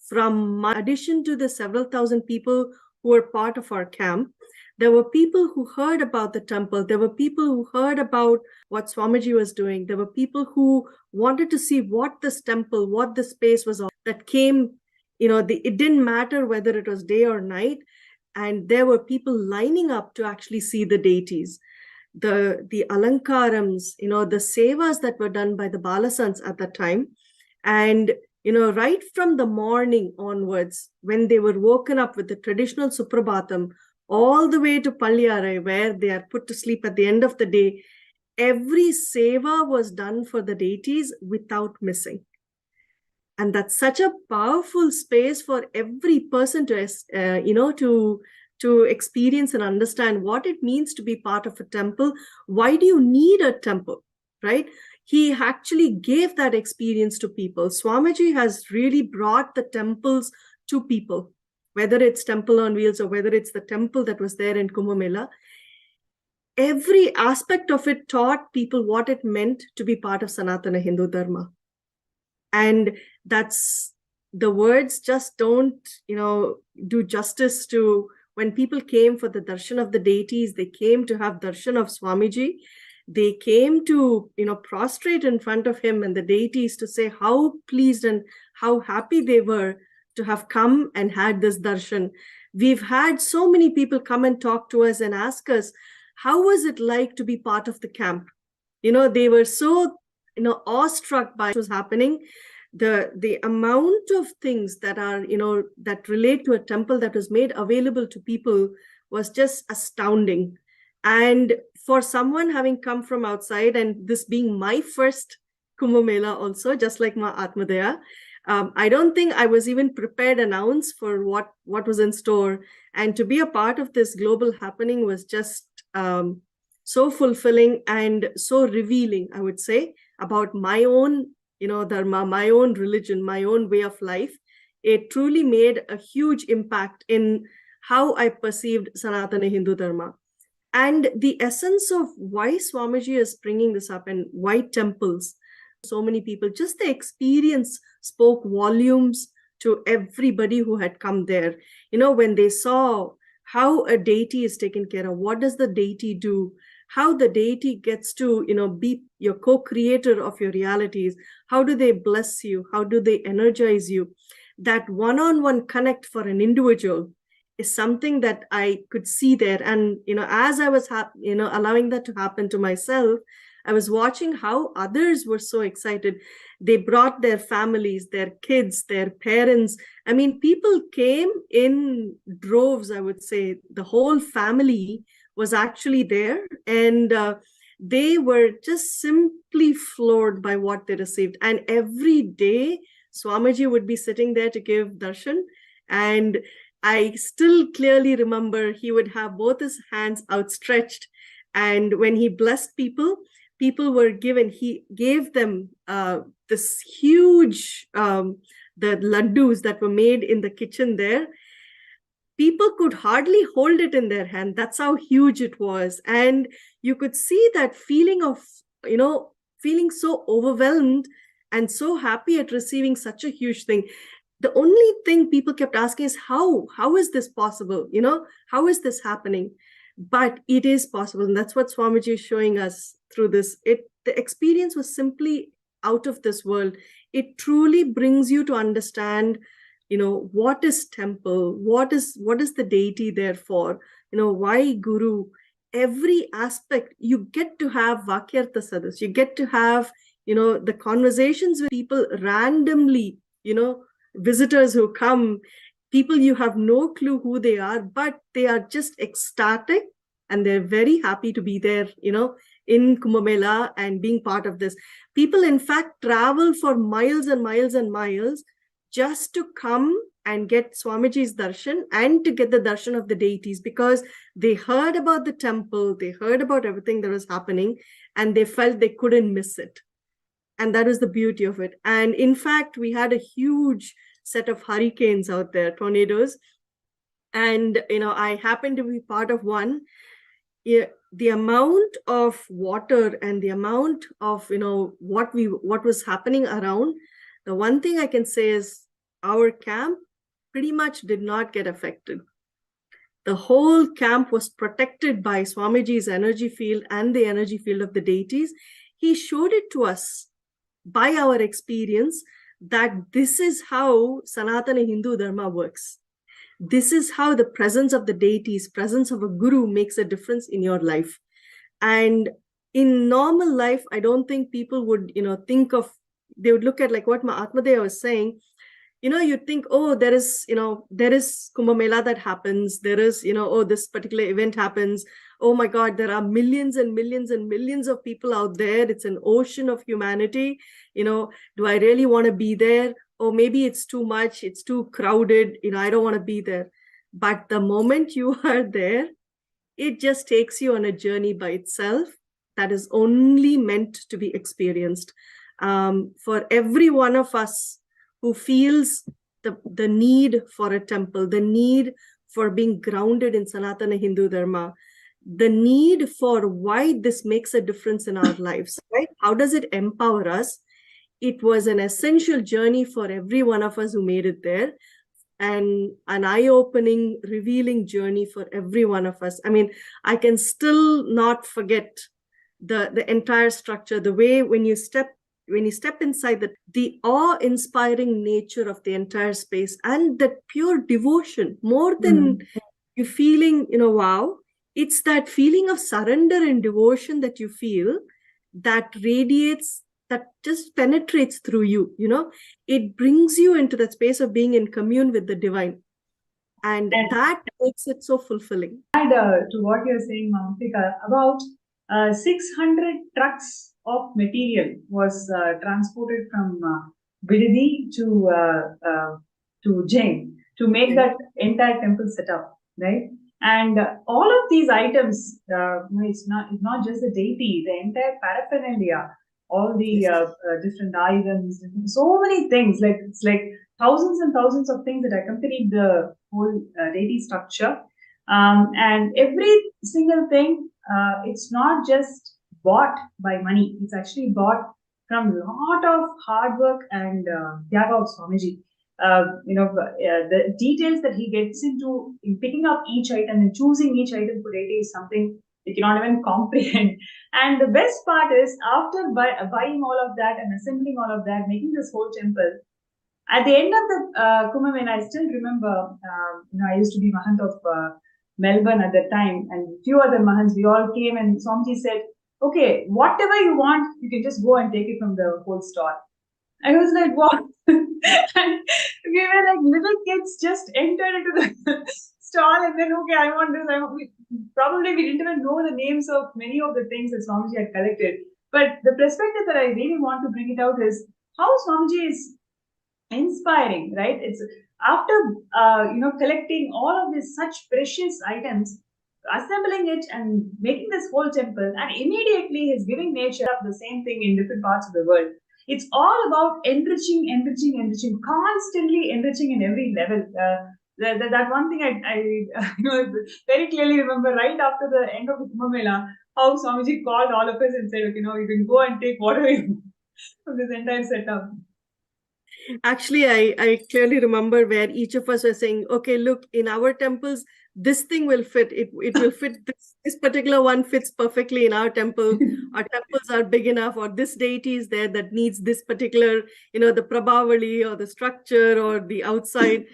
S6: from, in addition to the several thousand people who were part of our camp. There were people who heard about the temple. There were people who heard about what Swamiji was doing. There were people who wanted to see what this temple, what this space was all that came. It didn't matter whether it was day or night. And there were people lining up to actually see the deities. The alankarams, the sevas that were done by the Balasans at that time. And, right from the morning onwards, when they were woken up with the traditional Suprabhatam, all the way to Palyarai, where they are put to sleep at the end of the day, every seva was done for the deities without missing. And that's such a powerful space for every person to experience and understand what it means to be part of a temple. Why do you need a temple, right? He actually gave that experience to people. Swamiji has really brought the temples to people, whether it's Temple on Wheels or whether it's the temple that was there in Kumbh Mela. every aspect of it taught people what it meant to be part of Sanatana Hindu Dharma. And that's, the words just don't, do justice to when people came for the darshan of the deities. They came to have darshan of Swamiji. They came to, prostrate in front of him and the deities to say how pleased and how happy they were to have come and had this darshan. We've had so many people come and talk to us and ask us, how was it like to be part of the camp? They were so, awestruck by what was happening. The amount of things that are, that relate to a temple that was made available to people was just astounding. And for someone having come from outside, and this being my first Kumbh Mela also, just like my Atmadaya, I don't think I was even prepared an ounce for what was in store. And to be a part of this global happening was just so fulfilling and so revealing, I would say, about my own, dharma, my own religion, my own way of life. It truly made a huge impact in how I perceived Sanatana Hindu Dharma. And the essence of why Swamiji is bringing this up and why temples, so many people, just the experience spoke volumes to everybody who had come there. When they saw how a deity is taken care of, what does the deity do, how the deity gets to, be your co-creator of your realities, how do they bless you, how do they energize you, that one-on-one connect for an individual is something that I could see there. And, as I was, allowing that to happen to myself, I was watching how others were so excited. They brought their families, their kids, their parents. I mean, people came in droves, I would say. The whole family was actually there. And they were just simply floored by what they received. And every day, Swamiji would be sitting there to give darshan. And I still clearly remember he would have both his hands outstretched. And when he blessed people, people were given, he gave them this huge, the laddus that were made in the kitchen there. People could hardly hold it in their hand. That's how huge it was. And you could see that feeling of, feeling so overwhelmed and so happy at receiving such a huge thing. The only thing people kept asking is how is this possible? How is this happening? But it is possible. And that's what Swamiji is showing us through this. The experience was simply out of this world. It truly brings you to understand, what is temple? What is the deity there for? Why guru? Every aspect, you get to have Vakyartha Sadhus. You get to have, the conversations with people randomly, visitors who come, people you have no clue who they are, but they are just ecstatic and they're very happy to be there, in Kumbh Mela and being part of this. People, in fact, travel for miles and miles and miles just to come and get Swamiji's darshan and to get the darshan of the deities, because they heard about the temple, they heard about everything that was happening, and they felt they couldn't miss it. And that was the beauty of it. And in fact, we had a huge set of hurricanes out there, tornadoes. And, I happened to be part of one. The amount of water and the amount of, what was happening around, the one thing I can say is our camp pretty much did not get affected. The whole camp was protected by Swamiji's energy field and the energy field of the deities. He showed it to us by our experience that this is how Sanatana Hindu Dharma works. This is how the presence of the deities, presence of a guru makes a difference in your life. And in normal life, I don't think people would, think of, they would look at like what my Atmadaya was saying. You'd think, oh, there is Kumbh Mela that happens. There is, oh, this particular event happens. Oh my God, there are millions and millions and millions of people out there. It's an ocean of humanity. Do I really want to be there? Or maybe it's too much. It's too crowded. I don't want to be there. But the moment you are there, it just takes you on a journey by itself that is only meant to be experienced. For every one of us who feels the need for a temple, the need for being grounded in Sanatana Hindu Dharma, the need for why this makes a difference in our lives, right? How does it empower us? It was an essential journey for every one of us who made it there, and an eye-opening, revealing journey for every one of us. I mean, I can still not forget the entire structure, the way when you step inside, the awe-inspiring nature of the entire space, and that pure devotion, more than you feeling, wow, it's that feeling of surrender and devotion that you feel, that radiates, that just penetrates through you. It brings you into that space of being in commune with the divine, and that makes it so fulfilling.
S3: To what you're saying, Mamtika, about 600 trucks of material was transported from Bidadi to Jain to make that entire temple set up, right? And all of these items, it's not just the deity, the entire paraphernalia, all the different items, so many things. Like it's like thousands and thousands of things that accompanied the whole deity structure. And every single thing, it's not just bought by money. It's actually bought from a lot of hard work and Tyaga of Swamiji. The details that he gets into in picking up each item and choosing each item for deity is something you cannot even comprehend. And the best part is, after buying all of that and assembling all of that, making this whole temple, at the end of the Kumbh Mela, I still remember, I used to be Mahant of Melbourne at that time, and a few other Mahants, we all came, and Swamiji said, okay, whatever you want, you can just go and take it from the whole store. I was like, what? And we were like little kids, just entered into the stall, and then, okay, I want this. Probably we didn't even know the names of many of the things that Swamiji had collected. But the perspective that I really want to bring it out is how Swamiji is inspiring, right? It's after collecting all of these such precious items, assembling it and making this whole temple, and immediately he's giving nature the same thing in different parts of the world. It's all about enriching, constantly enriching in every level. That one thing I very clearly remember, right after the end of the Kumbh Mela, how Swamiji called all of us and said, you can go and take whatever you want from this entire setup.
S6: Actually, I clearly remember where each of us were saying, okay, look, in our temples, this thing will fit. It will fit. This particular one fits perfectly in our temple. Our temples are big enough, or this deity is there that needs this particular, the Prabhavali or the structure or the outside.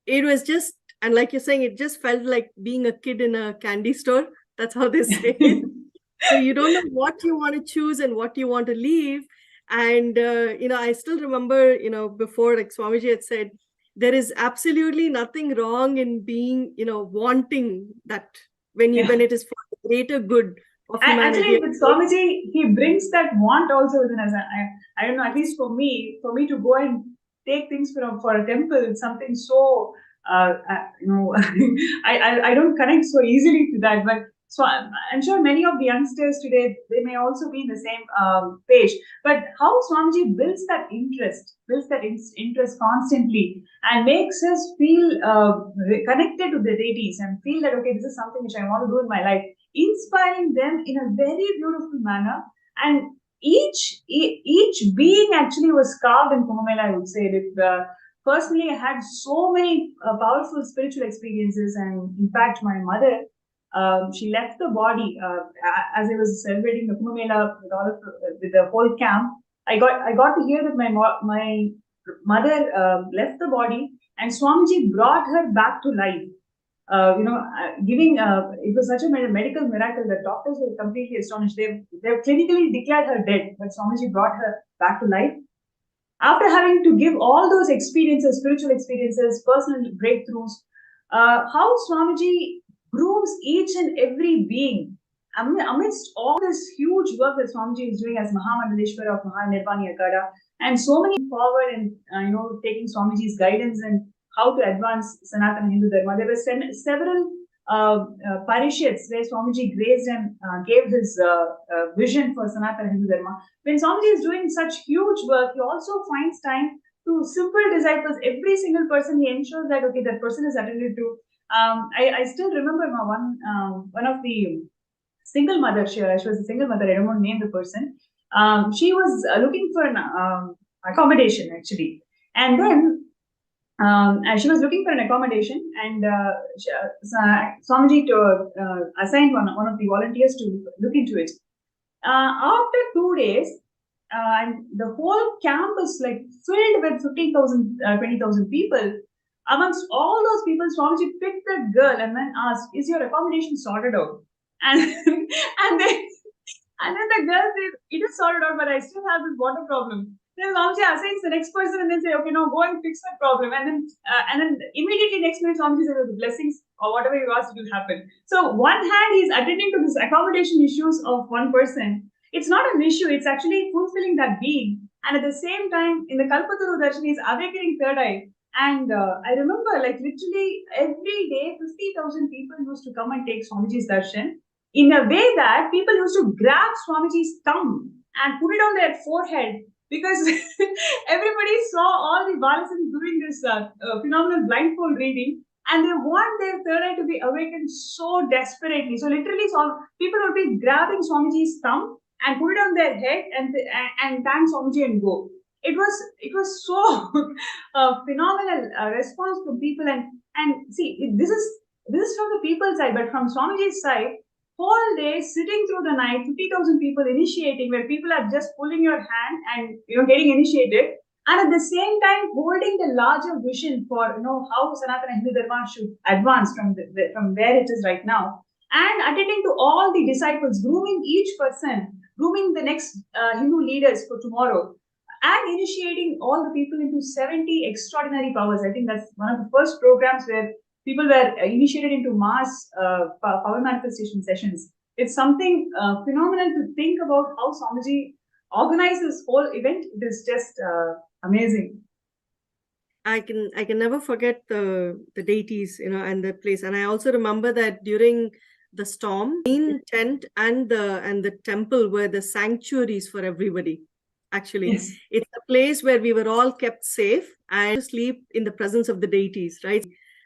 S6: It was just, and like you're saying, it just felt like being a kid in a candy store. That's how they say it. So you don't know what you want to choose and what you want to leave. And, I still remember, before, like Swamiji had said, there is absolutely nothing wrong in being, wanting that when it is for the greater good of humanity.
S3: Actually, with Swamiji, he brings that want also within us. I don't know, at least for me to go and take things for a temple, it's something so, I don't connect so easily to that. But so I'm sure many of the youngsters today, they may also be in the same page. But how Swamiji builds that interest constantly and makes us feel connected to the deities and feel that, okay, this is something which I want to do in my life, inspiring them in a very beautiful manner. And each being actually was carved in Kumbh Mela, I would say. Personally, I had so many powerful spiritual experiences, and in fact, my mother, she left the body as I was celebrating the Kumbh Mela with the whole camp. I got to hear that my mother left the body, and Swamiji brought her back to life. It was such a medical miracle that doctors were completely astonished. They've clinically declared her dead, but Swamiji brought her back to life. After having to give all those experiences, spiritual experiences, personal breakthroughs, how Swamiji grooms each and every being amidst all this huge work that Swamiji is doing as Mahamadaleshwara of Mahanirvani Akada, and so many forward and taking Swamiji's guidance and how to advance Sanatana Hindu Dharma. There were several parishads where Swamiji grazed and gave his vision for Sanatana Hindu Dharma. When Swamiji is doing such huge work, he also finds time to simple disciples. Every single person, he ensures that, okay, that person is attended to. I still remember one of the single mother. She was a single mother. I don't want to name the person. She was looking for an accommodation actually, and then she was looking for an accommodation, and Swamiji assigned one of the volunteers to look into it. After 2 days, and the whole campus like filled with 15,000, 20,000 people. Amongst all those people, Swamiji picked that girl and then asked, "Is your accommodation sorted out?" And and then and then the girl said, "It is sorted out, but I still have this water problem." Then Swamiji assigns the next person and then say, "Okay, now go and fix that problem." And then immediately next minute, Swamiji said, "The blessings or whatever you asked will happen." So one hand he's attending to this accommodation issues of one person. It's not an issue, it's actually fulfilling that being. And at the same time, in the Kalpataru Darshan, he's awakening third eye. And I remember, like, literally every day, 50,000 people used to come and take Swamiji's darshan in a way that people used to grab Swamiji's thumb and put it on their forehead because everybody saw all the Balasans doing this phenomenal blindfold reading, and they want their third eye to be awakened so desperately. So literally, people would be grabbing Swamiji's thumb and put it on their head and thank Swamiji and go. It was so phenomenal response from people, and see, this is from the people's side, but from Swamiji's side, whole day sitting through the night, 50,000 people initiating, where people are just pulling your hand and getting initiated, and at the same time holding the larger vision for how Sanatana Hindu Dharma should advance from where it is right now, and attending to all the disciples, grooming each person, grooming the next Hindu leaders for tomorrow, and initiating all the people into 70 extraordinary powers. I think that's one of the first programs where people were initiated into mass power manifestation sessions. It's something phenomenal to think about how Swamiji organized this whole event. It is just amazing.
S6: I can never forget the deities, and the place. And I also remember that during the storm, the main tent and the temple were the sanctuaries for everybody. Actually,
S3: Yes.
S6: It's a place where we were all kept safe and to sleep in the presence of the deities, right?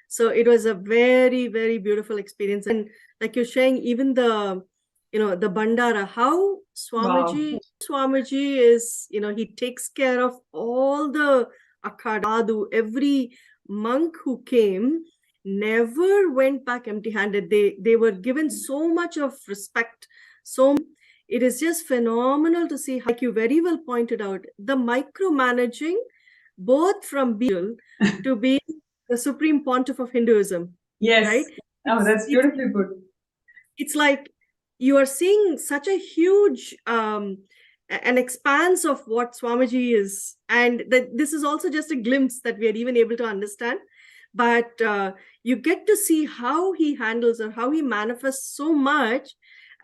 S6: So it was a very, very beautiful experience. And like you're saying, even the Bandara, how Swamiji is, he takes care of all the Akadadu, every monk who came never went back empty-handed. They were given so much of respect. It is just phenomenal to see, like you very well pointed out, the micromanaging, both from being to being the supreme pontiff of Hinduism.
S3: Yes.
S6: Right?
S3: Oh, that's beautifully put.
S6: It's like you are seeing such a huge an expanse of what Swamiji is, and this is also just a glimpse that we are even able to understand. But you get to see how he handles or how he manifests so much,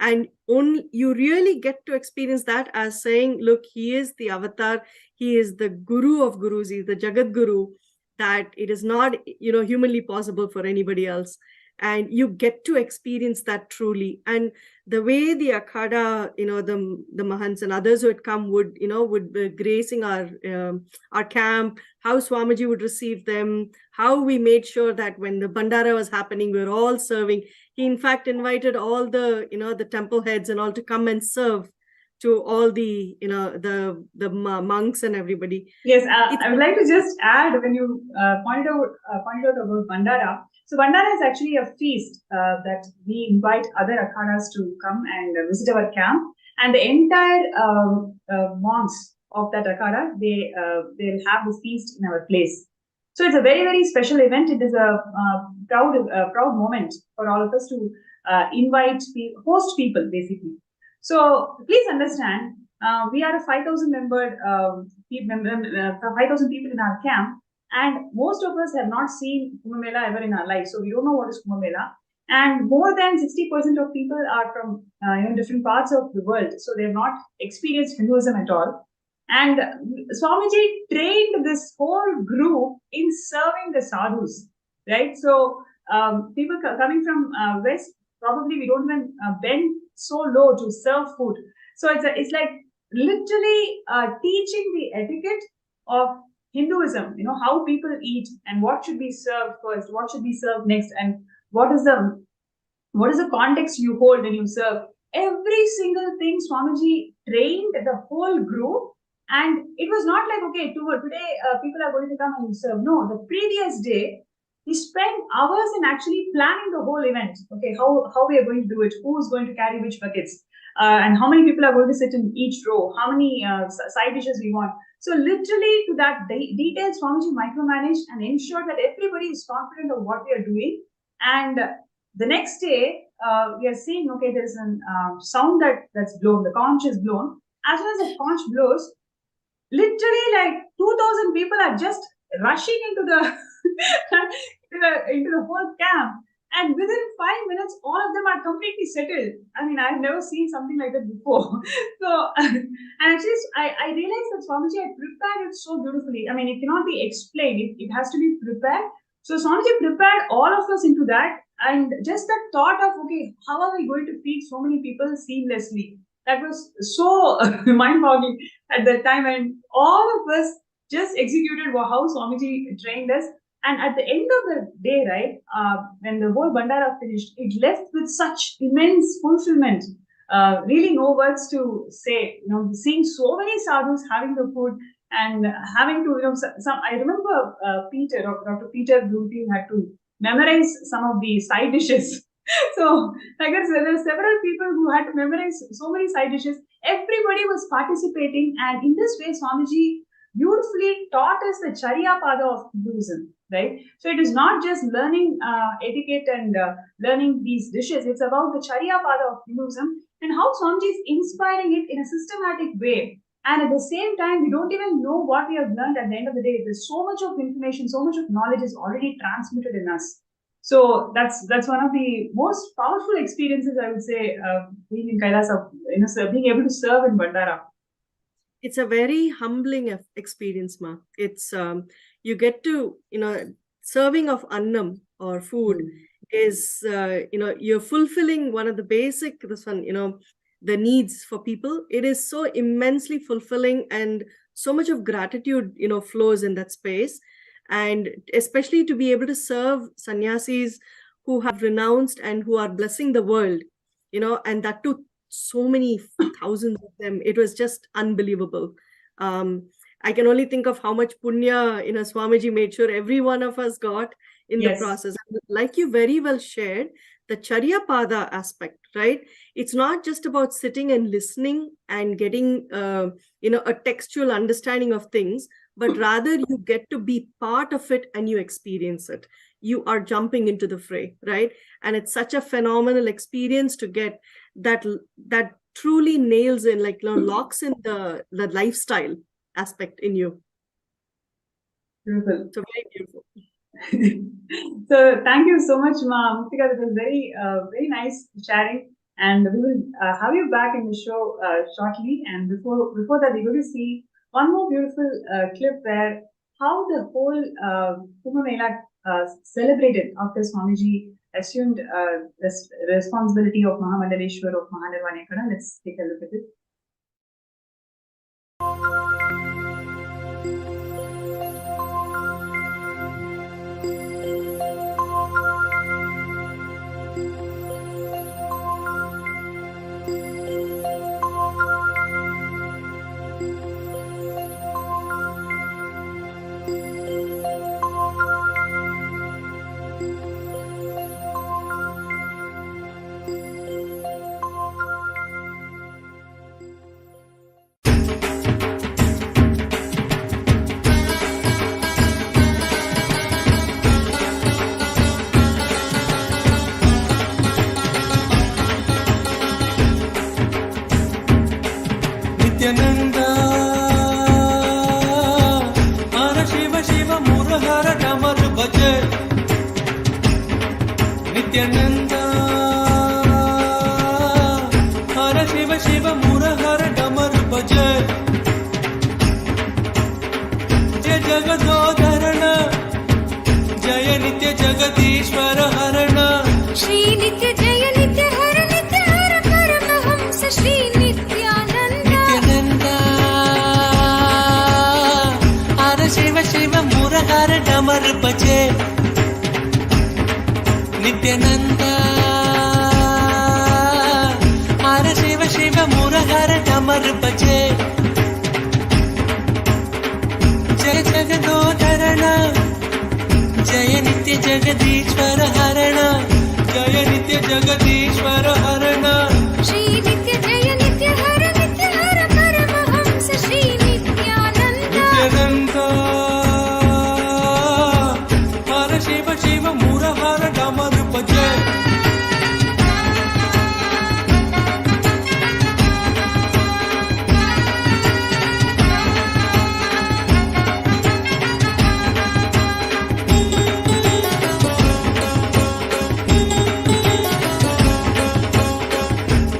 S6: and you really get to experience that as saying, look, he is the avatar, he is the guru of gurus, he's the Jagat Guru, that it is not humanly possible for anybody else. And you get to experience that truly. And the way the Akhada, the Mahants and others who had come would be gracing our camp, how Swamiji would receive them, how we made sure that when the Bandara was happening, we were all serving. He in fact invited all the temple heads and all to come and serve to all the the monks and everybody.
S3: Yes, I would like to just add, when you pointed out about Bandara. So Bandara is actually a feast that we invite other akhadas to come and visit our camp, and the entire monks of that akhada, they'll have this feast in our place. So it's a very, very special event. It is a proud moment for all of us to host people, basically. So please understand, we are a 5,000 people in our camp, and most of us have not seen Kumbh Mela ever in our life, so we don't know what is Kumbh Mela. And more than 60% of people are from different parts of the world, so they have not experienced Hinduism at all. And Swamiji trained this whole group in serving the sadhus, right? So people coming from West, probably we don't even bend so low to serve food. So it's like literally teaching the etiquette of Hinduism, how people eat and what should be served first, what should be served next, and what is the context you hold when you serve. Every single thing Swamiji trained the whole group, and it was not like, okay, today people are going to come and serve. No, the previous day he spent hours in actually planning the whole event. Okay, how we are going to do it, who is going to carry which buckets, and how many people are going to sit in each row, how many side dishes we want. So literally to that detail, Swamiji micromanaged and ensured that everybody is confident of what we are doing. And the next day, we are seeing, okay, there is a sound that's blown, the conch is blown. As soon as the conch blows, literally like 2,000 people are just rushing into the into the whole camp, and within 5 minutes all of them are completely settled. I mean, I've never seen something like that before. So and actually I realized that Swamiji had prepared it so beautifully. I mean, it cannot be explained, it has to be prepared. So Swamiji prepared all of us into that, and just that thought of, okay, how are we going to feed so many people seamlessly, that was so mind-boggling at that time. And all of us just executed how Swamiji trained us. And at the end of the day, right, when the whole Bandara finished, it left with such immense fulfillment. Really no words to say. Seeing so many sadhus having the food and having to, I remember Dr. Peter Bloomfield had to memorize some of the side dishes. So I guess there were several people who had to memorize so many side dishes. Everybody was participating, and in this way, Swamiji beautifully taught us the Charya Pada of Hinduism, right? So it is not just learning etiquette and learning these dishes. It's about the Charya Pada of Hinduism and how Swamiji is inspiring it in a systematic way. And at the same time, we don't even know what we have learned at the end of the day. There's so much of information, so much of knowledge is already transmitted in us. So that's one of the most powerful experiences, I would say, being in Kailasa, being able to serve in Bandara.
S6: It's a very humbling experience, Ma. It's you get to, serving of annam or food is, you're fulfilling one of the basic, the needs for people. It is so immensely fulfilling, and so much of gratitude, flows in that space. And especially to be able to serve sannyasis who have renounced and who are blessing the world, and that too, so many thousands of them. It was just unbelievable. I can only think of how much punya, Swamiji made sure every one of us got in the process. Like you very well shared, the Charya Pada aspect, right? It's not just about sitting and listening and getting, a textual understanding of things, but rather you get to be part of it and you experience it. You are jumping into the fray, right? And it's such a phenomenal experience to get that truly nails in, locks in the lifestyle aspect in you.
S3: Beautiful.
S6: So very beautiful.
S3: So thank you so much, Ma Murthy. It was very, very nice sharing, and we will have you back in the show shortly. And before that, we're going to see one more beautiful clip where how the whole Kumbh Mela celebrated after Swamiji assumed responsibility of Mahamadaleshwar of Mahanirvanekana. Let's take a look at it.
S7: Nithyananda, Hara Shiva Shiva Murhara Damaru Bhaja. Nithyananda, Hara Shiva Shiva Murhara Damaru Bhaja. Jai Jagadodharana, Jaya Nitya Jagadishwara Harana.
S4: Shri Nitya Jaya Nitya Hara Nitya Hara Paramahamsa Shri Nithyananda.
S7: Nithyananda, Hara Shiva बचे नित्यानंदा हर शिव शिव मुरहर डमर बजे जय जगदोधरण जय नित्य जगदीश्वर हरण जय नित्य जगदीश्वर हरण
S4: श्री नित्य जय नित्य हर परमहंस श्री नित्यानंद
S7: नित्यानंदा हर शिव शिव मुरहर डमर बजे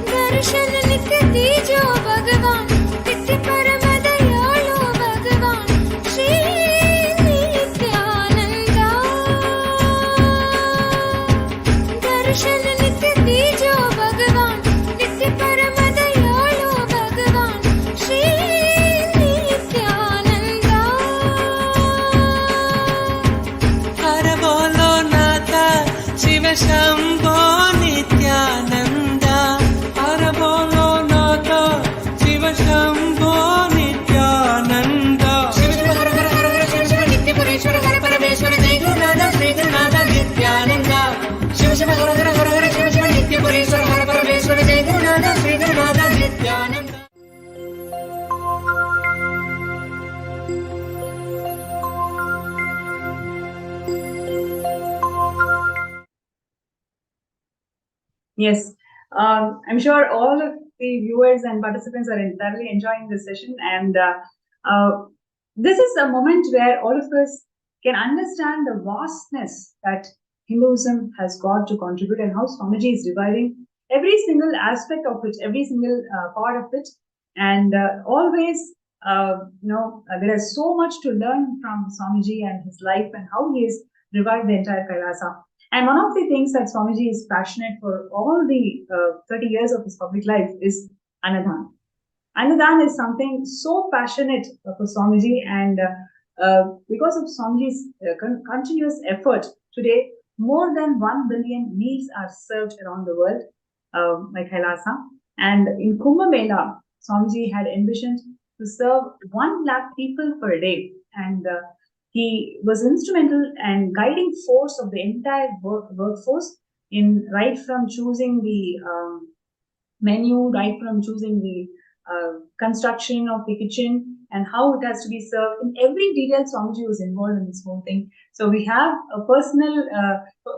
S4: दर्शन नित्य दीजो भगवान नित्य परम दयालु भगवान श्री नित्यानंदा दर्शन नित्य दीजो भगवान नित्य परम दयालु भगवान श्री नित्यानंदा
S7: हर बोलो नाथा शिव शंभो नित्यानंदा हर बोलो नाथा शिव शंभो नित्यानंदा शिव शिव हर हर हर हर शिव शिव नित्य परेश्वर हर परमेश्वर जय गुरुनाथ श्री गुरुनाथ नित्यानंदा शिव शिव हर हर हर हर शिव शिव नित्य परेश्वर हर परमेश्वर जय Gurunath Shri Gurunath Nityananda
S3: Yes, I'm sure all of the viewers and participants are thoroughly enjoying this session, and this is a moment where all of us can understand the vastness that Hinduism has got to contribute and how Swamiji is reviving every single aspect of it, every single part of it, and always, there is so much to learn from Swamiji and his life and how he has revived the entire Kailasa. And one of the things that Swamiji is passionate for all the 30 years of his public life is Annadan. Annadan is something so passionate for Swamiji, and because of Swamiji's continuous effort, today more than 1 billion meals are served around the world by Kailasa. And in Kumbh Mela, Swamiji had envisioned to serve 1 lakh people per day. And he was instrumental and guiding force of the entire workforce in right from choosing the menu, right from choosing the construction of the kitchen and how it has to be served. In every detail, Swamiji was involved in this whole thing. So we have a personal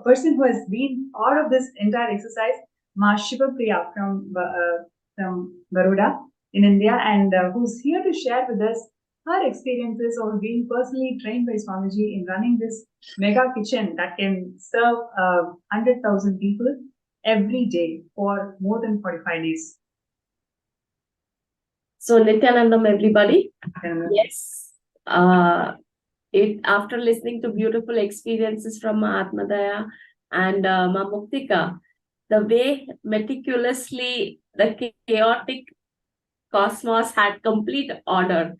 S3: person who has been part of this entire exercise, Mahasadashiva from Baroda in India, and who's here to share with us her experiences of being personally trained by Swamiji in running this mega kitchen that can serve 100,000 people every day for more than 45 days.
S8: So Nithyanandam, everybody.
S3: And,
S8: Yes. After listening to beautiful experiences from Mahatmadaya and Ma Muktika, the way meticulously the chaotic cosmos had complete order,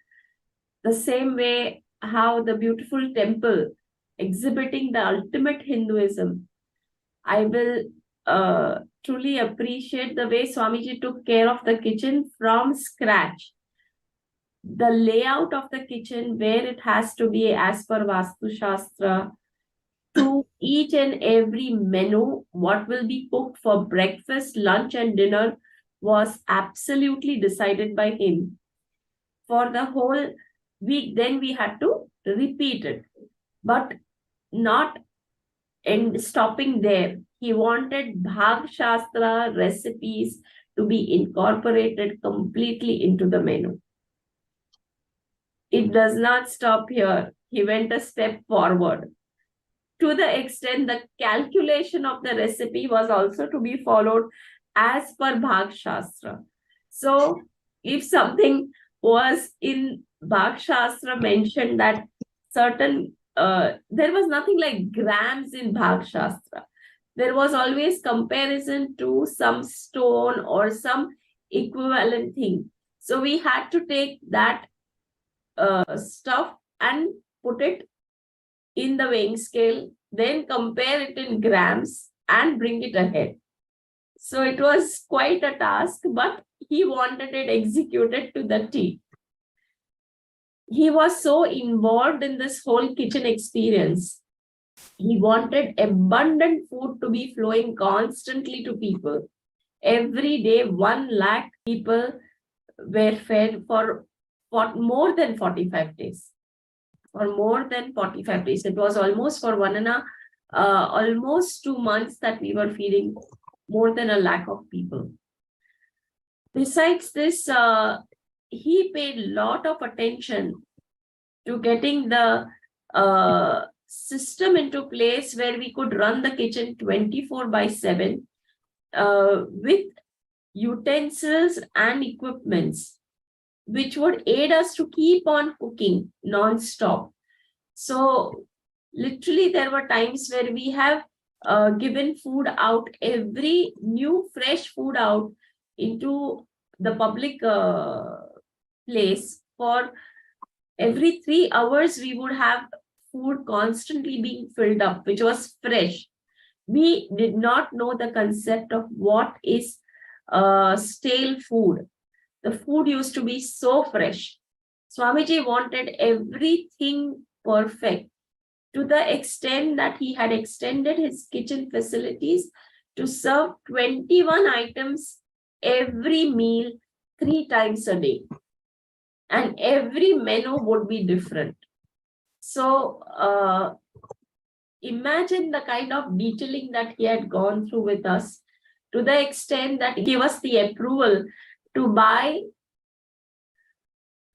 S8: the same way how the beautiful temple exhibiting the ultimate Hinduism, I will truly appreciate the way Swamiji took care of the kitchen from scratch. The layout of the kitchen, where it has to be as per Vastu Shastra, to each and every menu, what will be cooked for breakfast, lunch and dinner was absolutely decided by him. For the whole week, then we had to repeat it, but not stopping there. He wanted Bhag Shastra recipes to be incorporated completely into the menu. It does not stop here. He went a step forward. To the extent the calculation of the recipe was also to be followed as per Bhag Shastra. So if something was in Bhag Shastra mentioned that certain, there was nothing like grams in Bhag Shastra. There was always comparison to some stone or some equivalent thing. So we had to take that stuff and put it in the weighing scale, then compare it in grams and bring it ahead. So it was quite a task, but he wanted it executed to the T. He was so involved in this whole kitchen experience. He wanted abundant food to be flowing constantly to people. Every day, 1 lakh people were fed for more than 45 days. For more than 45 days. It was almost for almost 2 months that we were feeding more than 1 lakh of people. Besides this, he paid a lot of attention to getting the system into place where we could run the kitchen 24/7 with utensils and equipments which would aid us to keep on cooking non-stop. So literally there were times where we have given food out, every new fresh food out into the public place. For every 3 hours we would have food constantly being filled up, which was fresh. We did not know the concept of what is stale food. The food used to be so fresh. Swamiji wanted everything perfect, to the extent that he had extended his kitchen facilities to serve 21 items every meal 3 times a day. And every menu would be different. So imagine the kind of detailing that he had gone through with us, to the extent that he gave us the approval to buy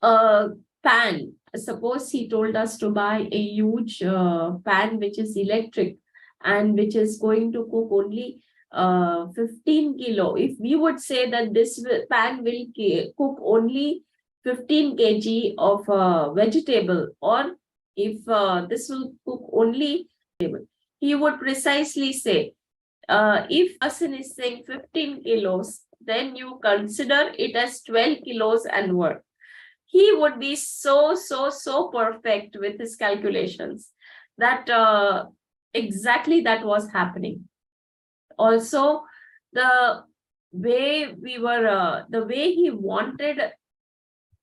S8: a pan. Suppose he told us to buy a huge pan which is electric and which is going to cook only 15 kilo. If we would say that this pan will cook only 15 kg of vegetable, or if this will cook only vegetable, he would precisely say, if a person is saying 15 kilos, then you consider it as 12 kilos and more. He would be so perfect with his calculations that exactly that was happening. Also, the way we were, the way he wanted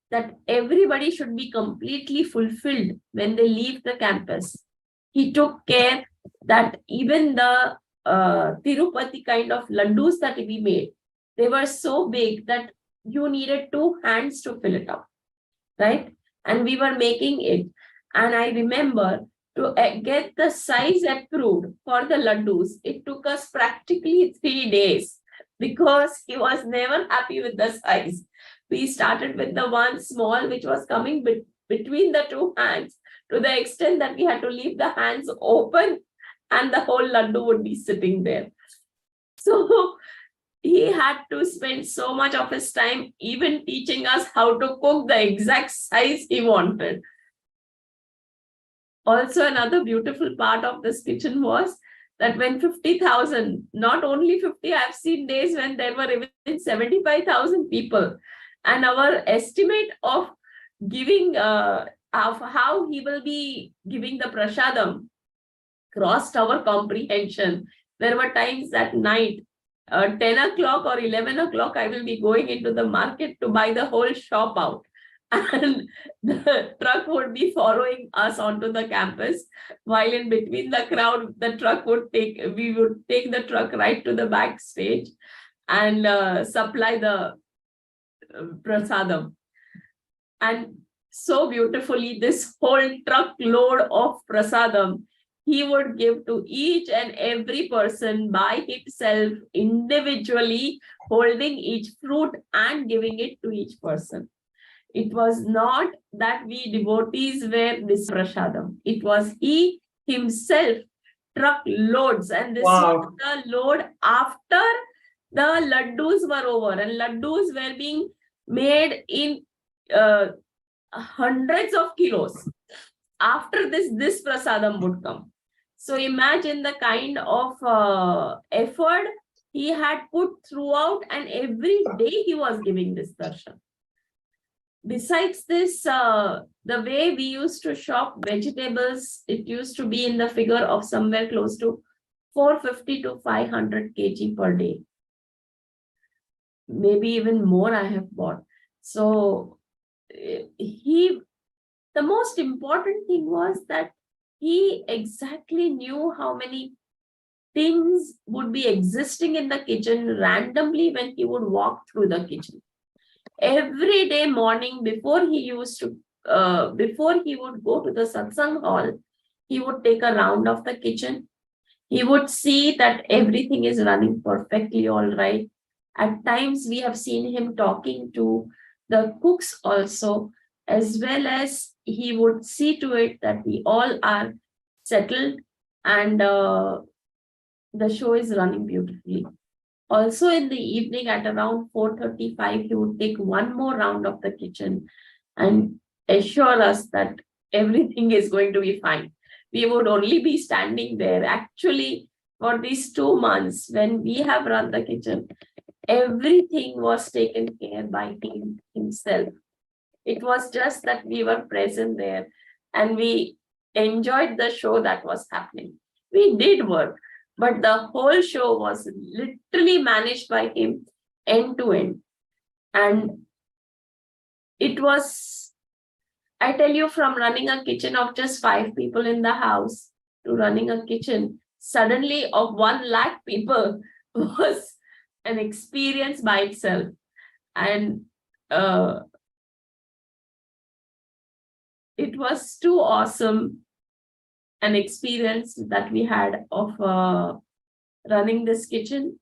S8: that everybody should be completely fulfilled when they leave the campus. He took care that even the Tirupati kind of laddus that we made, they were so big that you needed 2 hands to fill it up, right? And we were making it. And I remember to get the size approved for the laddus, it took us practically 3 days because he was never happy with the size. We started with the one small which was coming between the 2 hands, to the extent that we had to leave the hands open and the whole laddu would be sitting there. So he had to spend so much of his time even teaching us how to cook the exact size he wanted. Also, another beautiful part of this kitchen was that when 50,000, not only 50, I've seen days when there were even 75,000 people. And our estimate of giving, of how he will be giving the prasadam crossed our comprehension. There were times at night, 10 o'clock or 11 o'clock, I will be going into the market to buy the whole shop out. And the truck would be following us onto the campus, while in between the crowd, the truck would we would take the truck right to the backstage and supply the prasadam. And so beautifully, this whole truckload of prasadam he would give to each and every person by himself, individually, holding each fruit and giving it to each person. It was not that we devotees were this prasadam. It was he himself, truckloads, and this was the load after the laddus were over, and laddus were being made in hundreds of kilos. After this prasadam would come. So imagine the kind of effort he had put throughout, and every day he was giving this darshan. besides this, the way we used to shop vegetables, it used to be in the figure of somewhere close to 450 to 500 kg per day. Maybe even more I have bought. So the most important thing was that he exactly knew how many things would be existing in the kitchen randomly when he would walk through the kitchen. Every day morning before he would go to the satsang hall, he would take a round of the kitchen. He would see that everything is running perfectly all right. At times we have seen him talking to the cooks also, as well as he would see to it that we all are settled and the show is running beautifully. Also in the evening at around 4:35, he would take one more round of the kitchen and assure us that everything is going to be fine. We would only be standing there. Actually, for these 2 months, when we have run the kitchen, everything was taken care by him himself. It was just that we were present there and we enjoyed the show that was happening. We did work, but the whole show was literally managed by him end to end. And it was, I tell you, from running a kitchen of just 5 people in the house to running a kitchen suddenly of 1 lakh people was an experience by itself. And it was too awesome an experience that we had of running this kitchen.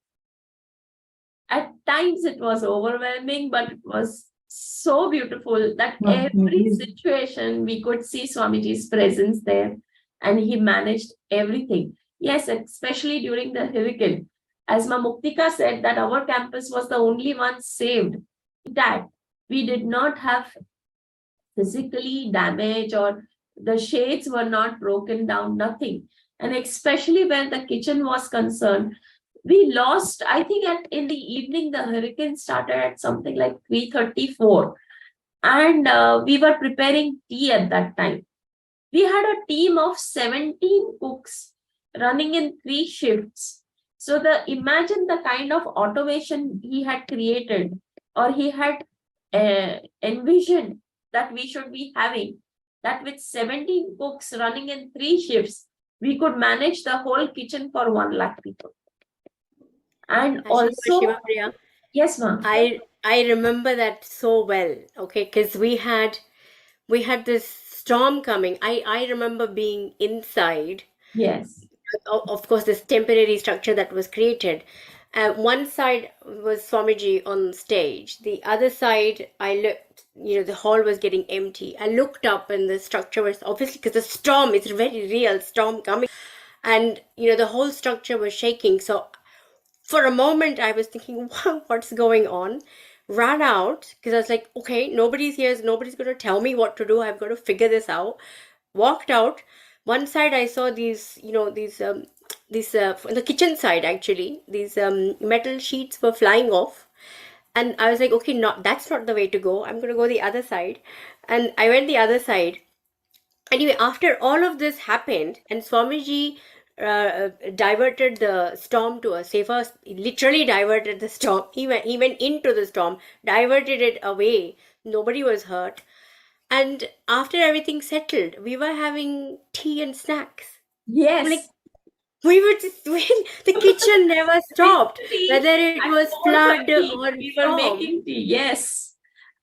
S8: At times it was overwhelming, but it was so beautiful that every situation we could see Swamiji's presence there, and he managed everything. Yes, especially during the hurricane. As Ma Muktika said, that our campus was the only one saved. That we did not have physically damage or the shades were not broken down, nothing. And especially when the kitchen was concerned, we lost, I think in the evening, the hurricane started at something like 3:34. And we were preparing tea at that time. We had a team of 17 cooks running in 3 shifts. So imagine the kind of automation he had created, or he had envisioned that we should be having, that with 17 cooks running in 3 shifts, we could manage the whole kitchen for 1 lakh people. And also,
S5: Shiva Priya,
S8: yes, ma'am.
S5: I remember that so well. Okay, because we had this storm coming. I remember being inside.
S8: Yes.
S5: Of course, this temporary structure that was created. One side was Swamiji on stage. The other side, I looked, the hall was getting empty. I looked up and the structure was obviously, because the storm, it's a very real storm coming. And, the whole structure was shaking. So for a moment, I was thinking, wow, what's going on? Ran out because I was like, okay, nobody's here. Nobody's going to tell me what to do. I've got to figure this out. Walked out. One side, I saw these, on the kitchen side, actually, these metal sheets were flying off. And I was like, okay, that's not the way to go. I'm going to go the other side. And I went the other side. Anyway, after all of this happened, and Swamiji diverted the storm to a safer, literally diverted the storm. He went into the storm, diverted it away. Nobody was hurt. And after everything settled, we were having tea and snacks.
S8: Yes.
S5: Like, we were just, the kitchen never stopped, whether it was flood or
S8: we were making tea. Yes.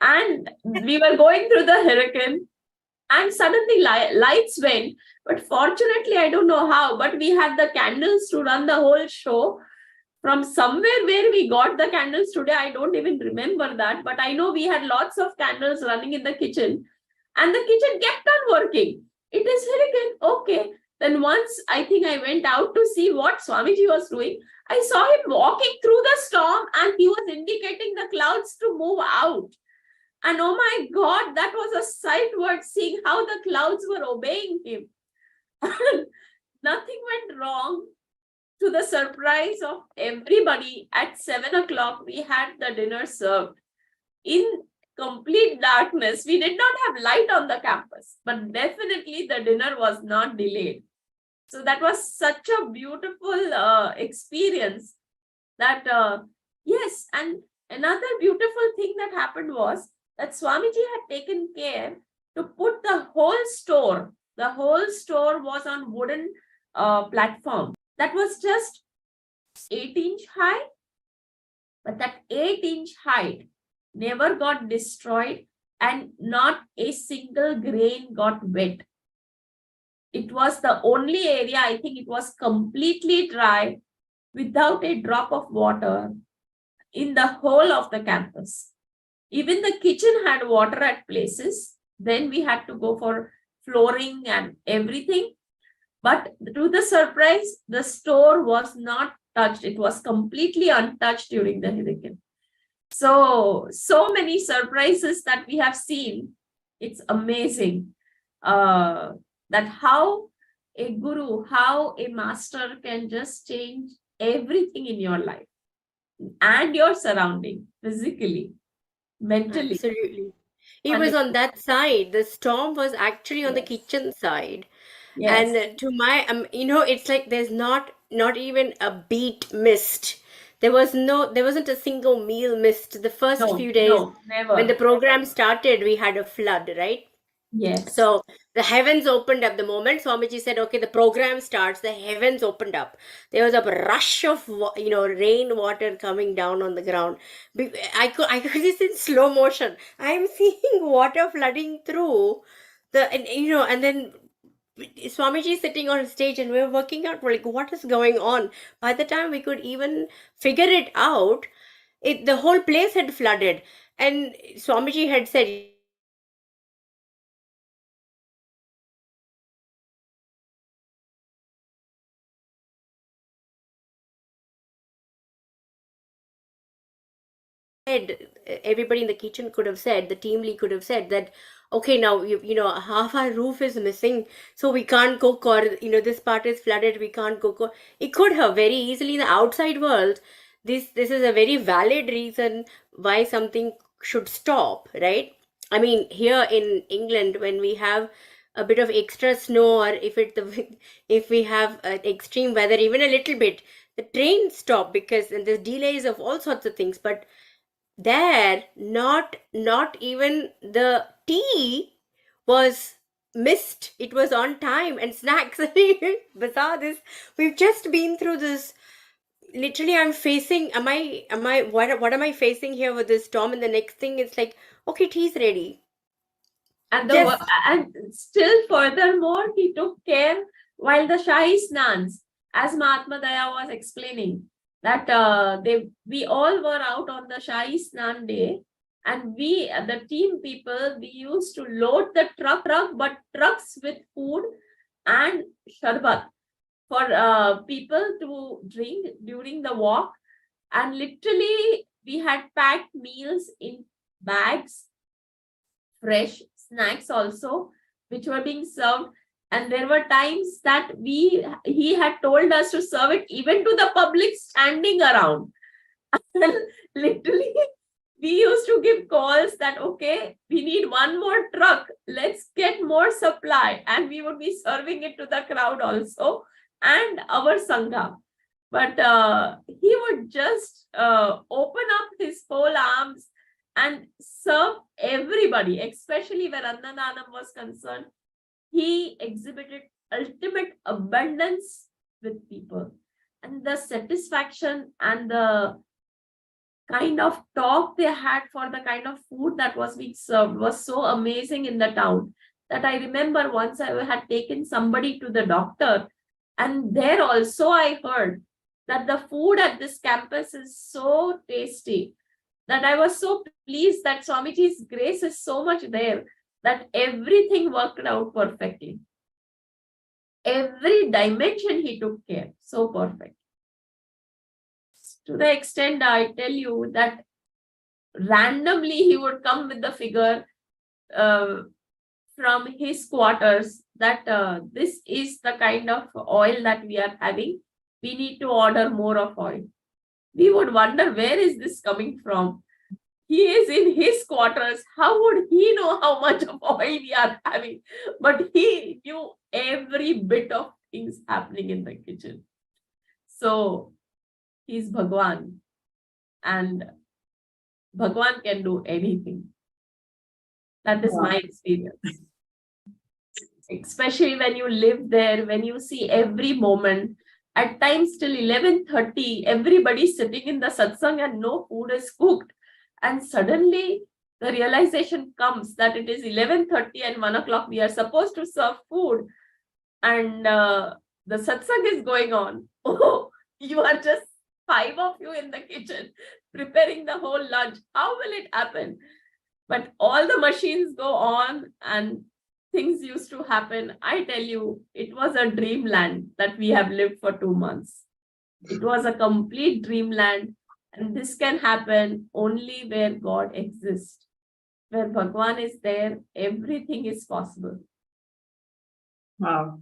S8: And we were going through the hurricane, and suddenly lights went. But fortunately, I don't know how, but we had the candles to run the whole show. From somewhere where we got the candles today, I don't even remember that, but I know we had lots of candles running in the kitchen, and the kitchen kept on working. It is hurricane. Okay. Then once I think I went out to see what Swamiji was doing. I saw him walking through the storm, and he was indicating the clouds to move out. And oh my God, that was a sight worth seeing, how the clouds were obeying him. Nothing went wrong. To the surprise of everybody, at 7 o'clock, we had the dinner served. In complete darkness. We did not have light on the campus, but definitely the dinner was not delayed. So that was such a beautiful experience that, yes. And another beautiful thing that happened was that Swamiji had taken care to put the whole store was on wooden platform that was just 8-inch high, but that 8-inch height never got destroyed and not a single grain got wet. It was the only area, I think it was completely dry without a drop of water in the whole of the campus. Even the kitchen had water at places. Then we had to go for flooring and everything. But to the surprise, the store was not touched. It was completely untouched during the hurricane. So many surprises that we have seen. It's amazing that how a guru, how a master can just change everything in your life and your surrounding, physically, mentally.
S5: Absolutely. He was on that side. The storm was actually on the
S8: Yes.
S5: kitchen side.
S8: Yes.
S5: And to my, it's like there's not even a beat missed. There wasn't a single meal missed. The first
S8: No,
S5: few days
S8: no, never.
S5: when the program started, we had a flood, right?
S8: Yes.
S5: So the heavens opened up the moment Swamiji said, okay, the program starts, the heavens opened up. There was a rush of, rain water coming down on the ground. I could see this in slow motion. I'm seeing water flooding through and then Swamiji is sitting on stage and we're working out, we're like, what is going on? By the time we could even figure it out, the whole place had flooded. And Swamiji had said, everybody in the kitchen could have said, the team lead could have said that, okay, now half our roof is missing, so we can't cook, or this part is flooded, we can't cook. It could have very easily in the outside world. This is a very valid reason why something should stop, right? I mean, here in England, when we have a bit of extra snow, or if we have extreme weather, even a little bit, the trains stop because and there's delays of all sorts of things. But there, not even the tea was missed. It was on time, and snacks. Bizarre. We've just been through this. Literally, I'm facing. What am I facing here with this storm? And the next thing is like, okay, tea's ready.
S8: And still furthermore, he took care while the Shahi Snans, as Mahatma Daya was explaining, that we all were out on the Shahi Snan day, and we, the team people, we used to load the trucks with food and sharbat for people to drink during the walk. And literally, we had packed meals in bags, fresh snacks also, which were being served. And there were times that he had told us to serve it even to the public standing around. Literally, we used to give calls that, okay, we need one more truck, let's get more supply. And we would be serving it to the crowd also and our Sangha. But he would just open up his whole arms and serve everybody, especially where Annadhanam was concerned. He exhibited ultimate abundance with people, and the satisfaction and the kind of talk they had for the kind of food that was being served was so amazing in the town that I remember once I had taken somebody to the doctor, and there also I heard that the food at this campus is so tasty that I was so pleased that Swamiji's grace is so much there that everything worked out perfectly. Every dimension he took care, so perfect. To the extent I tell you that randomly he would come with the figure from his quarters that this is the kind of oil that we are having. We need to order more of oil. We would wonder, where is this coming from? He is in his quarters. How would he know how much of oil we are having? But he knew every bit of things happening in the kitchen. So he's Bhagwan, and Bhagwan can do anything. That is my experience. Especially when you live there, when you see every moment. At times till 11:30, everybody's sitting in the satsang and no food is cooked. And suddenly the realization comes that it is 11:30 and 1 o'clock. We are supposed to serve food. And the satsang is going on. Oh, you are just 5 of you in the kitchen preparing the whole lunch. How will it happen? But all the machines go on and things used to happen. I tell you, it was a dreamland that we have lived for 2 months. It was a complete dreamland. And this can happen only where God exists. Where Bhagwan is there, everything is possible.
S3: Wow.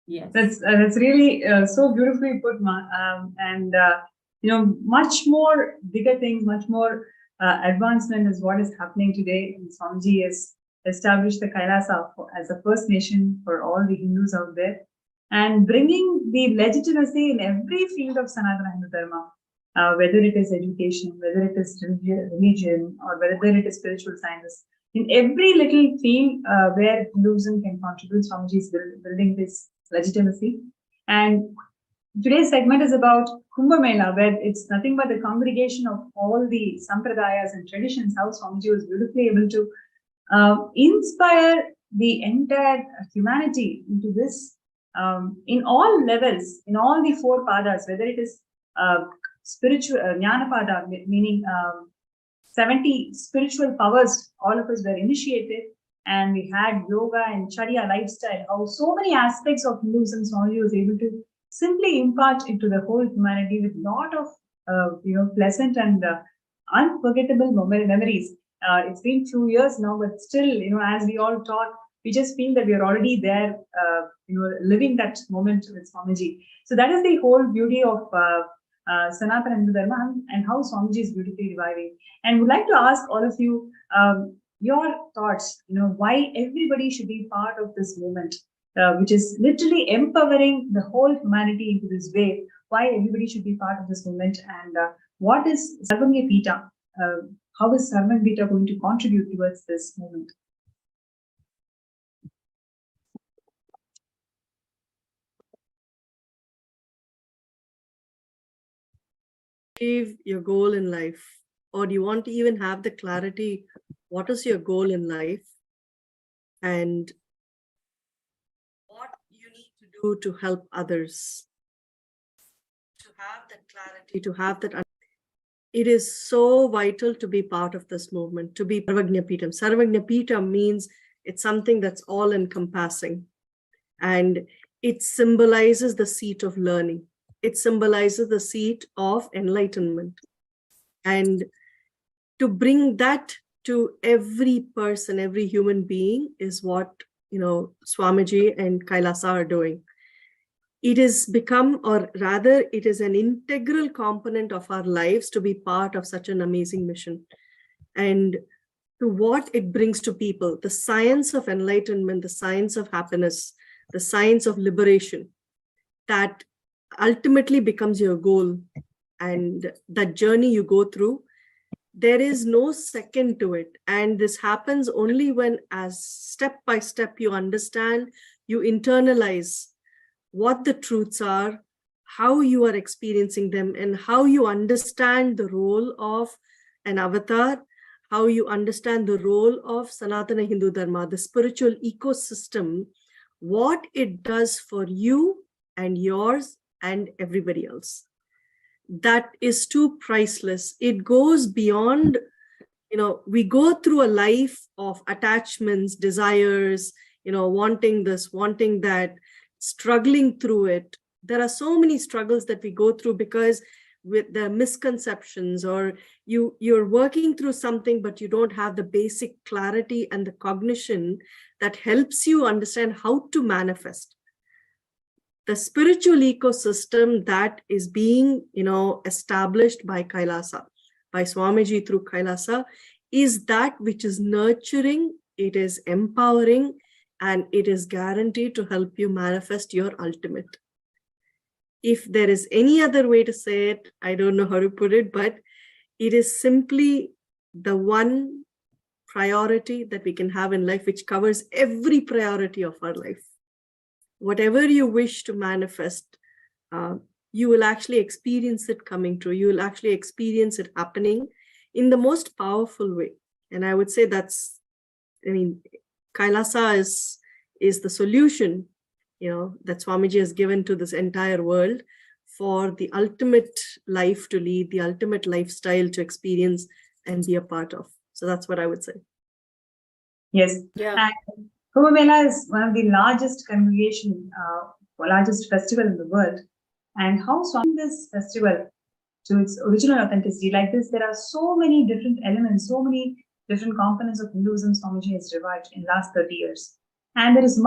S8: Yes.
S3: That's really so beautifully put, Ma. Much more bigger things, much more advancement is what is happening today. And Swamiji has established the Kailasa as a First Nation for all the Hindus out there, and bringing the legitimacy in every field of Sanatana Hindu Dharma, whether it is education, whether it is religion, or whether it is spiritual sciences. In every little field where Hinduism can contribute, Swamiji is building this legitimacy. And today's segment is about Kumbh Mela, where it's nothing but the congregation of all the sampradayas and traditions, how Swamiji was beautifully able to inspire the entire humanity into this in all levels, in all the 4 padas, whether it is spiritual Jnana Pada, meaning 70 spiritual powers, all of us were initiated, and we had yoga and Charya lifestyle, how so many aspects of Hinduism Swamiji was able to simply impart into the whole humanity with lot of pleasant and unforgettable memories. It's been 2 years now, but still, as we all talk, we just feel that we are already there, living that moment with Swamiji. So that is the whole beauty of Sanatana Hindu Dharma and how Swamiji is beautifully reviving. And would like to ask all of you your thoughts, why everybody should be part of this movement, which is literally empowering the whole humanity into this way. Why everybody should be part of this movement, and what is Sarvamya Pita? How is Sarvamya Pita going to contribute towards this movement?
S6: Achieve your goal in life, or do you want to even have the clarity, what is your goal in life and what you need to do to help others, to have that clarity, to have that. It is so vital to be part of this movement, to be Sarvagnapitam. Sarvagnapitam means it's something that's all encompassing, and it symbolizes the seat of learning. It symbolizes the seat of enlightenment. And to bring that to every person, every human being is what, Swamiji and Kailasa are doing. It has become, or rather, it is an integral component of our lives to be part of such an amazing mission. And to what it brings to people, the science of enlightenment, the science of happiness, the science of liberation, that ultimately becomes your goal, and that journey you go through, there is no second to it. And this happens only when, as step by step, you understand, you internalize what the truths are, how you are experiencing them, and how you understand the role of an avatar, how you understand the role of Sanatana Hindu Dharma, the spiritual ecosystem, what it does for you and yours and everybody else. That is too priceless. It goes beyond, we go through a life of attachments, desires, wanting this, wanting that, struggling through it. There are so many struggles that we go through because with the misconceptions, or you're working through something, but you don't have the basic clarity and the cognition that helps you understand how to manifest. The spiritual ecosystem that is being, established by Kailasa, by Swamiji through Kailasa is that which is nurturing, it is empowering, and it is guaranteed to help you manifest your ultimate. If there is any other way to say it, I don't know how to put it, but it is simply the one priority that we can have in life, which covers every priority of our life. Whatever you wish to manifest, you will actually experience it coming true. You will actually experience it happening in the most powerful way. And I would say that's, Kailasa is the solution, that Swamiji has given to this entire world for the ultimate life to lead, the ultimate lifestyle to experience and be a part of. So that's what I would say.
S3: Yes.
S5: Yeah.
S3: And Kumbh Mela is one of the largest largest festival in the world. And how strong this festival to its original authenticity, like this, there are so many different elements, so many different components of Hinduism Swamiji has revived in last 30 years. And there is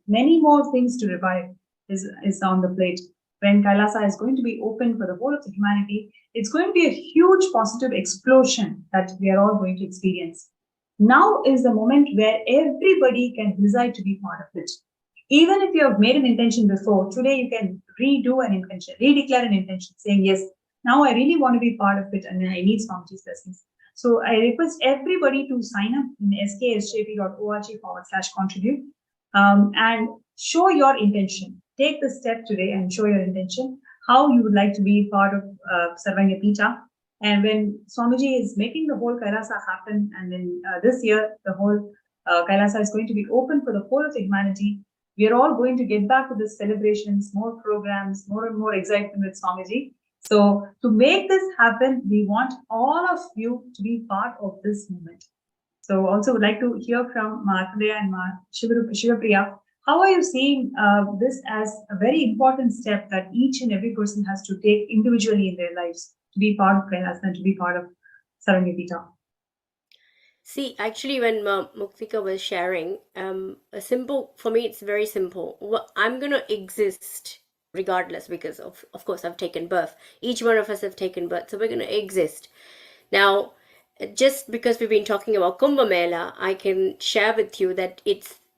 S3: many more things to revive is on the plate. When Kailasa is going to be open for the whole of the humanity, it's going to be a huge positive explosion that we are all going to experience. Now is the moment where everybody can decide to be part of it. Even if you have made an intention before, today you can redo an intention, redeclare an intention, saying, yes, now I really want to be part of it and I need Swamiji's blessings. So I request everybody to sign up in sksjp.org/contribute and show your intention. Take the step today and show your intention, how you would like to be part of Sarvanyapita. And when Swamiji is making the whole Kailasa happen, and then this year, the whole Kailasa is going to be open for the whole of the humanity, we are all going to get back to the celebrations, more programs, more and more excitement with Swamiji. So to make this happen, we want all of you to be part of this movement. So also would like to hear from Mahasadashiva and Shivapriya. How are you seeing this as a very important step that each and every person has to take individually in their lives to be part of Kailasa and to be part of Sarvanyapita?
S5: See, actually, when Muktika was sharing, for me, it's very simple. I'm going to exist regardless because, of course, I've taken birth. Each one of us have taken birth, so we're going to exist. Now, just because we've been talking about Kumbh Mela, I can share with you that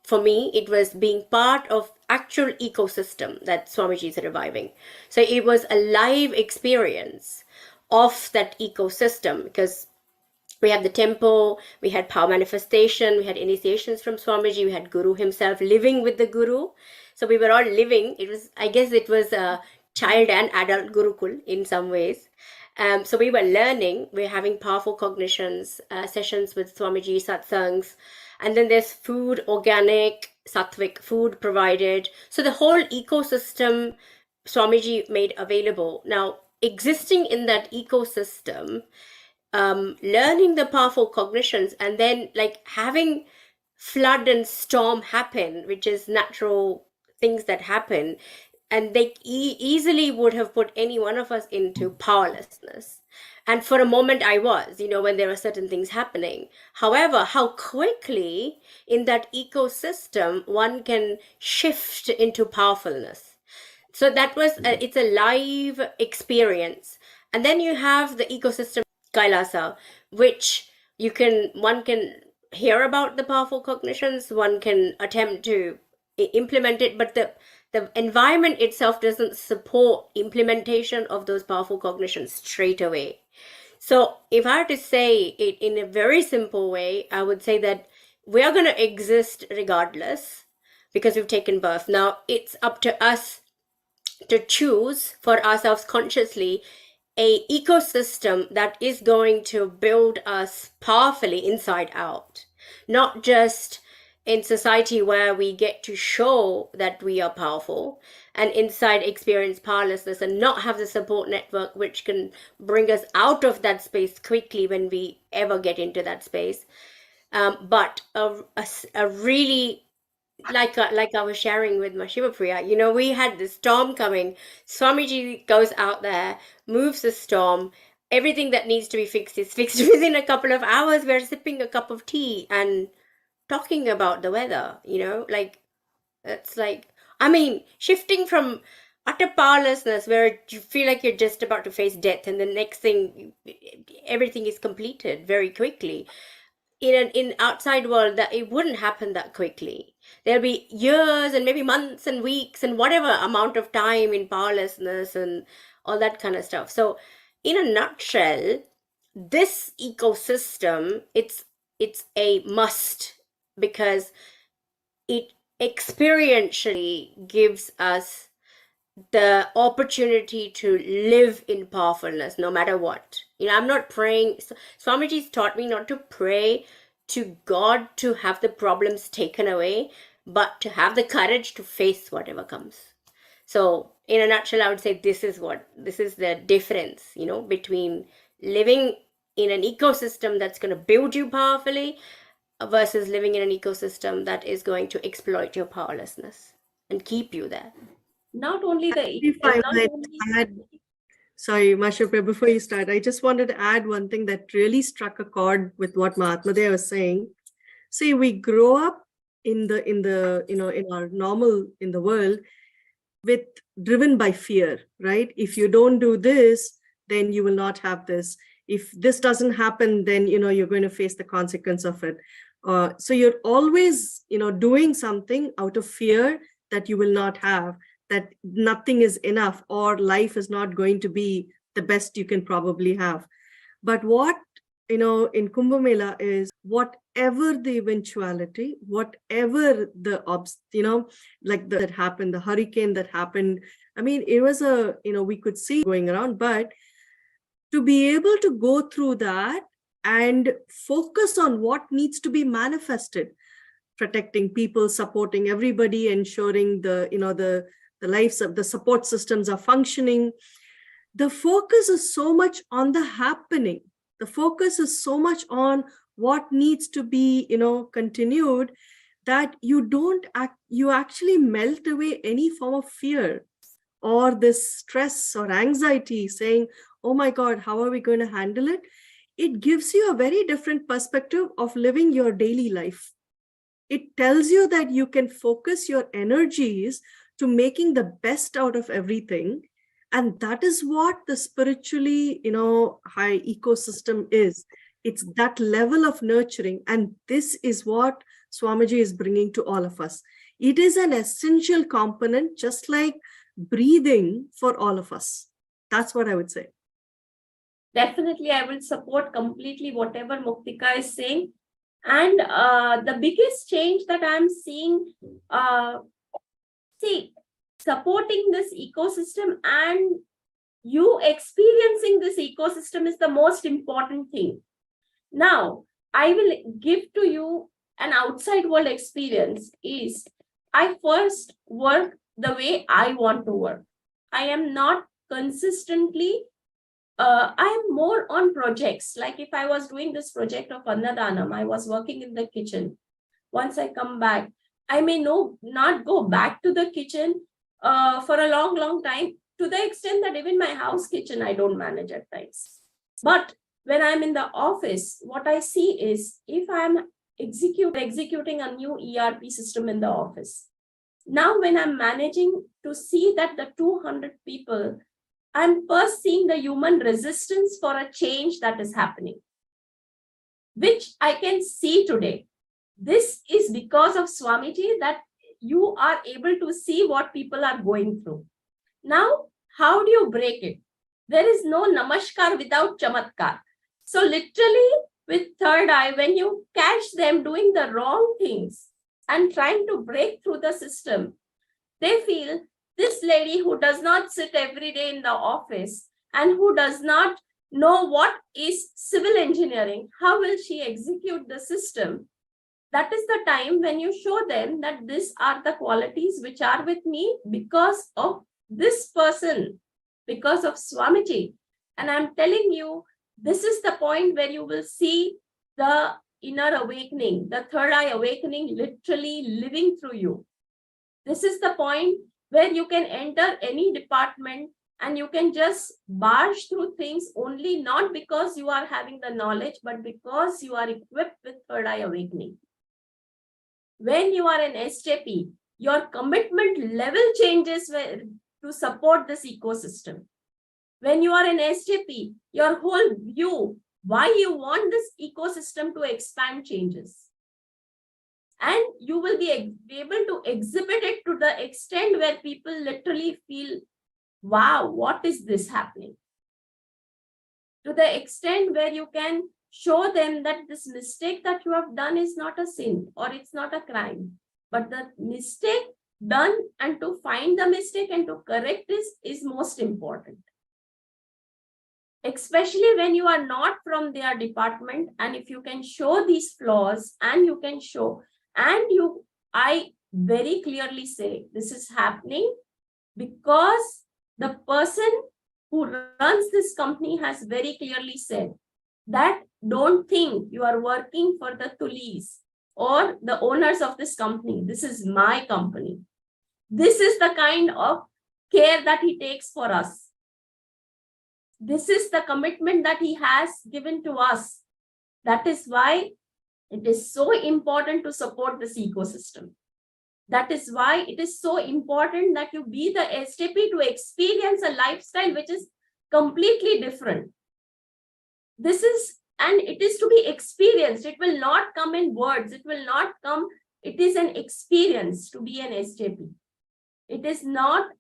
S5: for me, it was being part of actual ecosystem that Swamiji is reviving. So it was a live experience of that ecosystem, because we had the temple, we had power manifestation, we had initiations from Swamiji, we had Guru himself living with the Guru. So we were all living. I guess it was a child and adult Gurukul in some ways. So we were learning, we're having powerful cognitions, sessions with Swamiji, satsangs, and then there's food, organic, sattvic food provided. So the whole ecosystem Swamiji made available. Now, existing in that ecosystem, learning the powerful cognitions, and then like having flood and storm happen, which is natural things that happen, and they easily would have put any one of us into powerlessness. And for a moment I was, when there are certain things happening. However, how quickly in that ecosystem one can shift into powerfulness. So that was, it's a live experience. And then you have the ecosystem Kailasa, which one can hear about the powerful cognitions, one can attempt to implement it, but the environment itself doesn't support implementation of those powerful cognitions straight away. So if I had to say it in a very simple way, I would say that we are going to exist regardless because we've taken birth. Now it's up to us to choose for ourselves consciously a ecosystem that is going to build us powerfully inside out, not just in society where we get to show that we are powerful and inside experience powerlessness and not have the support network which can bring us out of that space quickly when we ever get into that space. But a really, like I was sharing with my Shivapriya, we had the storm coming. Swamiji goes out there, moves the storm. Everything that needs to be fixed is fixed within a couple of hours. We're sipping a cup of tea and talking about the weather, it's like, shifting from utter powerlessness where you feel like you're just about to face death, and the next thing, everything is completed very quickly. In outside world, that it wouldn't happen that quickly. There'll be years and maybe months and weeks and whatever amount of time in powerlessness and all that kind of stuff. So in a nutshell, this ecosystem, it's a must, because it experientially gives us the opportunity to live in powerfulness no matter what. I'm not praying. Swamiji's taught me not to pray to God to have the problems taken away, but to have the courage to face whatever comes. So in a nutshell, I would say this is the difference, between living in an ecosystem that's going to build you powerfully versus living in an ecosystem that is going to exploit your powerlessness and keep you there.
S8: Not only the
S6: If I might add, sorry, Mashupra, before you start, I just wanted to add one thing that really struck a chord with what Mahatma was saying. See, we grow up in our normal, in the world, with driven by fear, right? If you don't do this, then you will not have this. If this doesn't happen, then you're going to face the consequence of it. So you're always doing something out of fear that you will not have, that nothing is enough, or life is not going to be the best you can probably have. But what in Kumbh Mela is, whatever the eventuality, whatever the that happened, the hurricane that happened, I mean, it was we could see going around, but to be able to go through that and focus on what needs to be manifested, protecting people, supporting everybody, ensuring the lives of the support systems are functioning. The focus is so much on the happening. The focus is so much on what needs to be, continued, that you actually melt away any form of fear or this stress or anxiety, saying, oh my God, how are we going to handle it? It gives you a very different perspective of living your daily life. It tells you that you can focus your energies to making the best out of everything. And that is what the spiritually, high ecosystem is. It's that level of nurturing. And this is what Swamiji is bringing to all of us. It is an essential component, just like breathing, for all of us. That's what I would say.
S8: Definitely, I will support completely whatever Muktika is saying. And the biggest change that I'm seeing, supporting this ecosystem and you experiencing this ecosystem is the most important thing. Now, I will give to you an outside world experience. Is I first work the way I want to work. I am not consistently, I'm more on projects. Like if I was doing this project of Annadanam, I was working in the kitchen. Once I come back, I may not go back to the kitchen for a long, long time, to the extent that even my house kitchen, I don't manage at times. But when I'm in the office, what I see is, if I'm executing a new ERP system in the office, now when I'm managing to see that the 200 people, I'm first seeing the human resistance for a change that is happening, which I can see today. This is because of Swamiji, that you are able to see what people are going through. Now, how do you break it? There is no namaskar without chamatkar. So literally with third eye, when you catch them doing the wrong things and trying to break through the system, they feel, this lady who does not sit every day in the office and who does not know what is civil engineering, how will she execute the system? That is the time when you show them that these are the qualities which are with me because of this person, because of Swamiji. And I'm telling you, this is the point where you will see the inner awakening, the third eye awakening literally living through you. This is the point where you can enter any department and you can just barge through things only not because you are having the knowledge, but because you are equipped with third eye awakening. When you are an SJP, your commitment level changes to support this ecosystem. When you are an SJP, your whole view, why you want this ecosystem to expand changes. And you will be able to exhibit it to the extent where people literally feel, wow, what is this happening? To the extent where you can show them that this mistake that you have done is not a sin or it's not a crime, but the mistake done and to find the mistake and to correct this is most important. Especially when you are not from their department, and if you can show these flaws and you can show, and I very clearly say this is happening because the person who runs this company has very clearly said that don't think you are working for the Tulis or the owners of this company. This is my company. This is the kind of care that he takes for us. This is the commitment that he has given to us. That is why it is so important to support this ecosystem. That is why it is so important that you be the SJP to experience a lifestyle which is completely different. This is, and it is to be experienced. It will not come in words. It will not come. It is an experience to be an SJP. It is not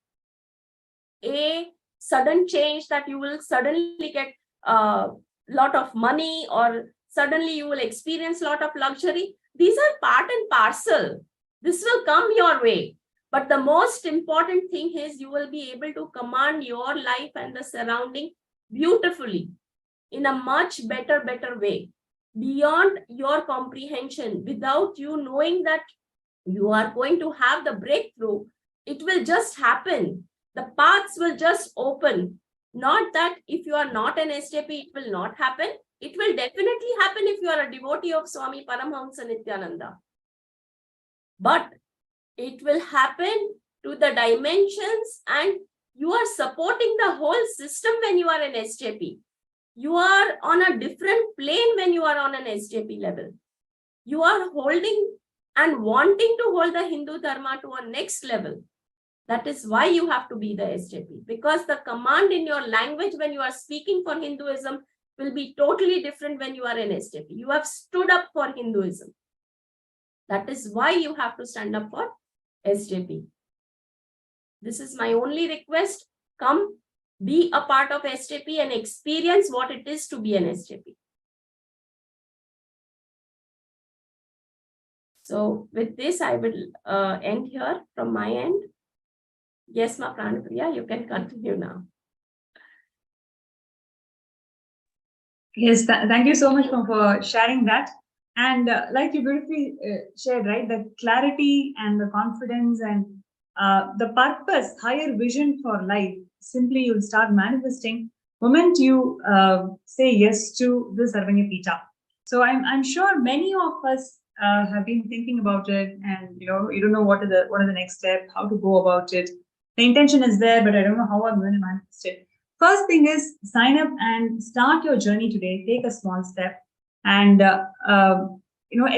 S8: a sudden change that you will suddenly get a lot of money or suddenly you will experience a lot of luxury. These are part and parcel. This will come your way. But the most important thing is you will be able to command your life and the surrounding beautifully in a much better way, beyond your comprehension, without you knowing that you are going to have the breakthrough. It will just happen. The paths will just open. Not that if you are not an SJP, it will not happen. It will definitely happen if you are a devotee of Swami Paramahamsa Nithyananda. But it will happen to the dimensions, and you are supporting the whole system when you are an SJP. You are on a different plane when you are on an SJP level. You are holding and wanting to hold the Hindu Dharma to a next level. That is why you have to be the SJP, because the command in your language when you are speaking for Hinduism will be totally different when you are an SJP. You have stood up for Hinduism. That is why you have to stand up for SJP. This is my only request. Come, be a part of SJP and experience what it is to be an SJP. So with this, I will end here from my end. Yes, Ma Pranapriya, you can continue now.
S3: Yes, thank you so much for sharing that. And like you beautifully shared, right, the clarity and the confidence and the purpose, higher vision for life, simply you'll start manifesting moment you say yes to the Sarvanya Pita. So I'm sure many of us have been thinking about it, and you don't know what are the next step, how to go about it. The intention is there, but I don't know how I'm going to manifest it. First thing is sign up and start your journey today. Take a small step, and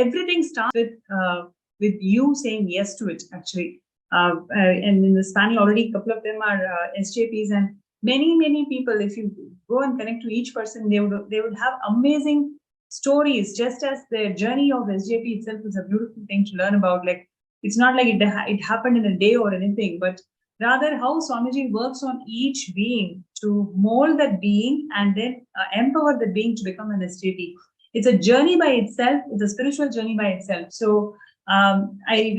S3: everything starts with you saying yes to it. Actually, and in this panel already, a couple of them are SJPs, and many people. If you go and connect to each person, they would have amazing stories. Just as their journey of SJP itself is a beautiful thing to learn about. Like it's not like it happened in a day or anything, but rather how Swamiji works on each being to mold that being and then empower the being to become an SJP. It's a journey by itself. It's a spiritual journey by itself. So I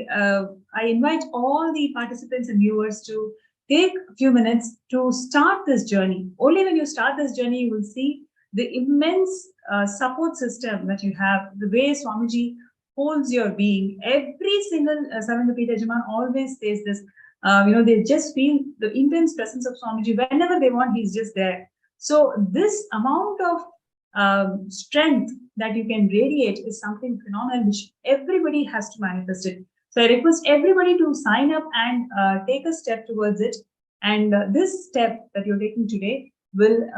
S3: invite all the participants and viewers to take a few minutes to start this journey. Only when you start this journey, you will see the immense support system that you have, the way Swamiji holds your being. Every single Sarvanya Jaman always says this. They just feel the intense presence of Swamiji. Whenever they want, he's just there. So this amount of strength that you can radiate is something phenomenal, which everybody has to manifest it. So I request everybody to sign up and take a step towards it. And this step that you're taking today will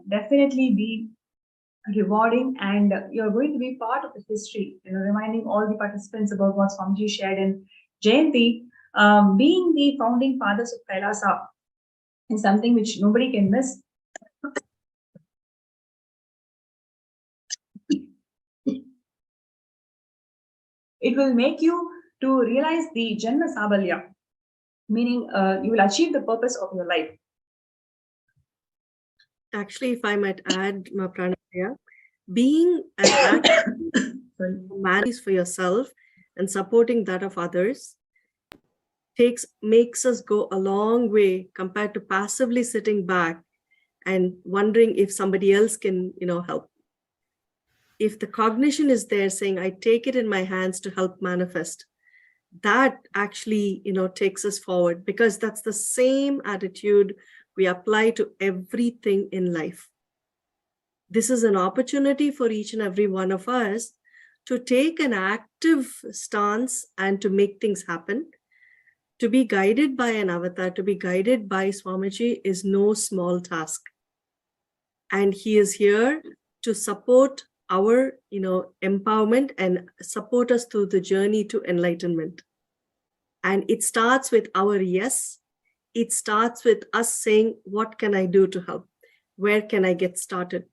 S3: definitely be rewarding, and you're going to be part of the history, reminding all the participants about what Swamiji shared in Jayanti. Being the founding fathers of Kailasa, is something which nobody can miss. It will make you to realize the Janma Sabalya, meaning you will achieve the purpose of your life.
S6: Actually, if I might add, Pranapriya, being an active man for yourself and supporting that of others makes us go a long way compared to passively sitting back and wondering if somebody else can, help. If the cognition is there saying, I take it in my hands to help manifest, that actually, takes us forward, because that's the same attitude we apply to everything in life. This is an opportunity for each and every one of us to take an active stance and to make things happen. To be guided by an avatar, to be guided by Swamiji is no small task. And he is here to support our, empowerment and support us through the journey to enlightenment. And it starts with our yes. It starts with us saying, what can I do to help? Where can I get started?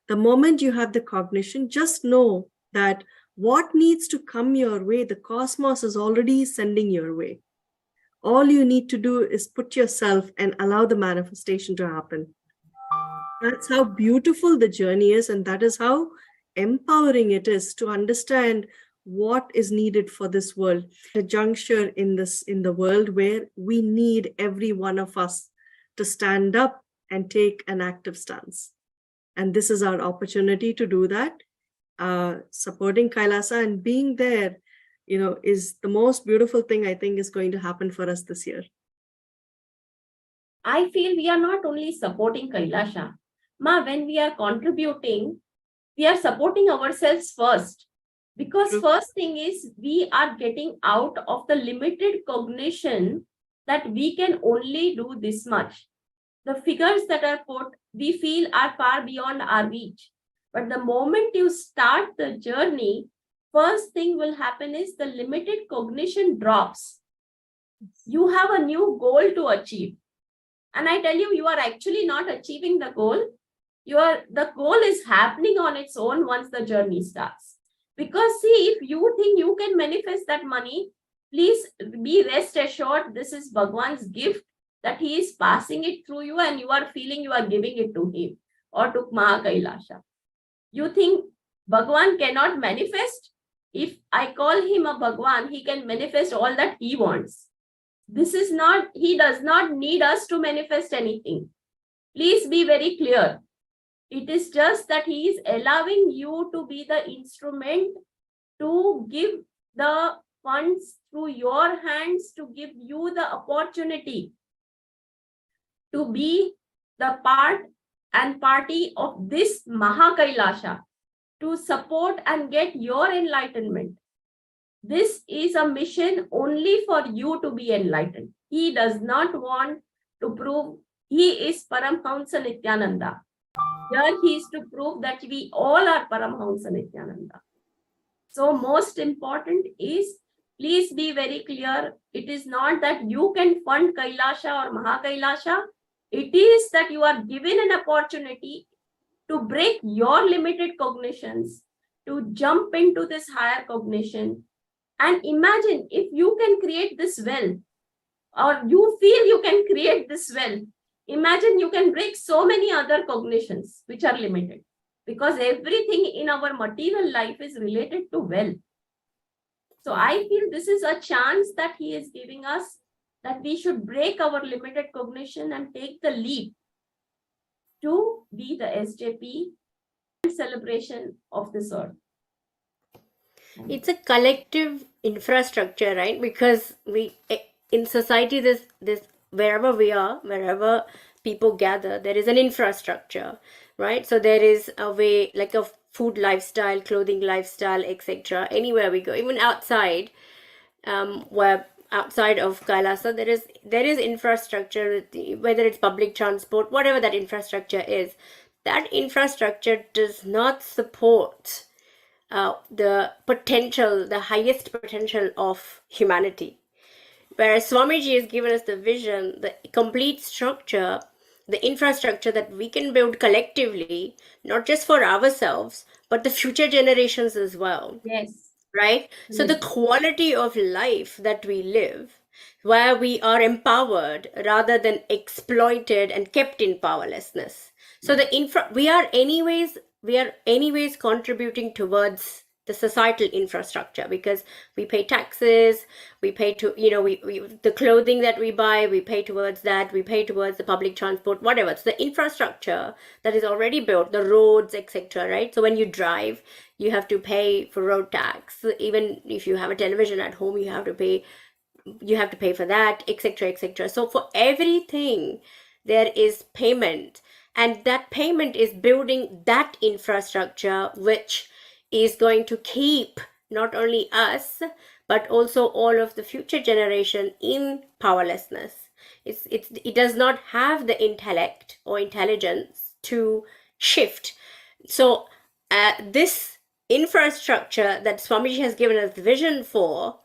S6: The moment you have the cognition, just know that what needs to come your way, the cosmos is already sending your way. All you need to do is put yourself and allow the manifestation to happen. That's how beautiful the journey is, and that is how empowering it is to understand what is needed for this world. A juncture in the world where we need every one of us to stand up and take an active stance. And this is our opportunity to do that. Supporting Kailasa and being there, is the most beautiful thing I think is going to happen for us this year.
S8: I feel we are not only supporting Kailasha. Ma, when we are contributing, we are supporting ourselves first. Because first thing is, we are getting out of the limited cognition that we can only do this much. The figures that are put, we feel are far beyond our reach. But the moment you start the journey, first thing will happen is the limited cognition drops. You have a new goal to achieve. And I tell you, you are actually not achieving the goal. The goal is happening on its own once the journey starts. Because see, if you think you can manifest that money, please be rest assured, this is Bhagwan's gift that he is passing it through you and you are feeling you are giving it to him or to Mahakailasha. You think Bhagwan cannot manifest? If I call him a Bhagwan, he can manifest all that he wants. He does not need us to manifest anything. Please be very clear. It is just that he is allowing you to be the instrument to give the funds through your hands, to give you the opportunity to be the part and party of this Mahakailasha, to support and get your enlightenment. This is a mission only for you to be enlightened. He does not want to prove he is Paramhamsa Nithyananda. Here he is to prove that we all are Paramhamsa Nithyananda. So most important is, please be very clear, it is not that you can fund Kailasha or Mahakailasha. It is that you are given an opportunity to break your limited cognitions, to jump into this higher cognition. And imagine if you can create this well, or you feel you can create this well, imagine you can break so many other cognitions which are limited, because everything in our material life is related to wealth. So I feel this is a chance that he is giving us, that we should break our limited cognition and take the leap to be the SJP and celebration of this earth.
S5: It's a collective infrastructure, right? Because in society, this wherever we are, wherever people gather, there is an infrastructure, right? So there is a way, like a food lifestyle, clothing lifestyle, etc. Anywhere we go, even outside, where outside of Kailasa, there is infrastructure, whether it's public transport, whatever that infrastructure is. That infrastructure does not support the potential, the highest potential of humanity. Whereas Swamiji has given us the vision, the complete structure, the infrastructure that we can build collectively, not just for ourselves, but the future generations as well.
S8: Yes.
S5: Right? So the quality of life that we live, where we are empowered rather than exploited and kept in powerlessness. So we are anyways contributing towards the societal infrastructure, because we pay taxes, we pay to, the clothing that we buy, we pay towards that, we pay towards the public transport, whatever. It's the infrastructure that is already built, the roads, etc. Right? So when you drive, you have to pay for road tax. Even if you have a television at home, you have to pay for that, etc., etc. So for everything there is payment, and that payment is building that infrastructure which is going to keep not only us but also all of the future generation in powerlessness. It does not have the intellect or intelligence to shift. So this infrastructure that Swamiji has given us the vision for,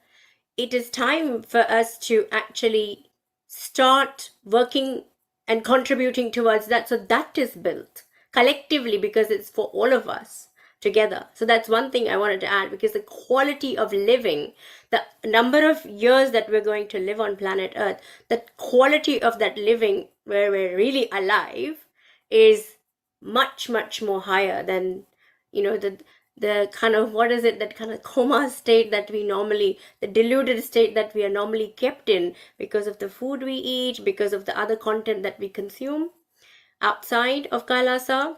S5: it is time for us to actually start working and contributing towards that, so that is built collectively, because it's for all of us together. So that's one thing I wanted to add, because the quality of living, the number of years that we're going to live on planet Earth, the quality of that living where we're really alive is much, much more higher than, the kind of, what is it, that kind of coma state that we normally, the deluded state that we are normally kept in because of the food we eat, because of the other content that we consume outside of Kailasa,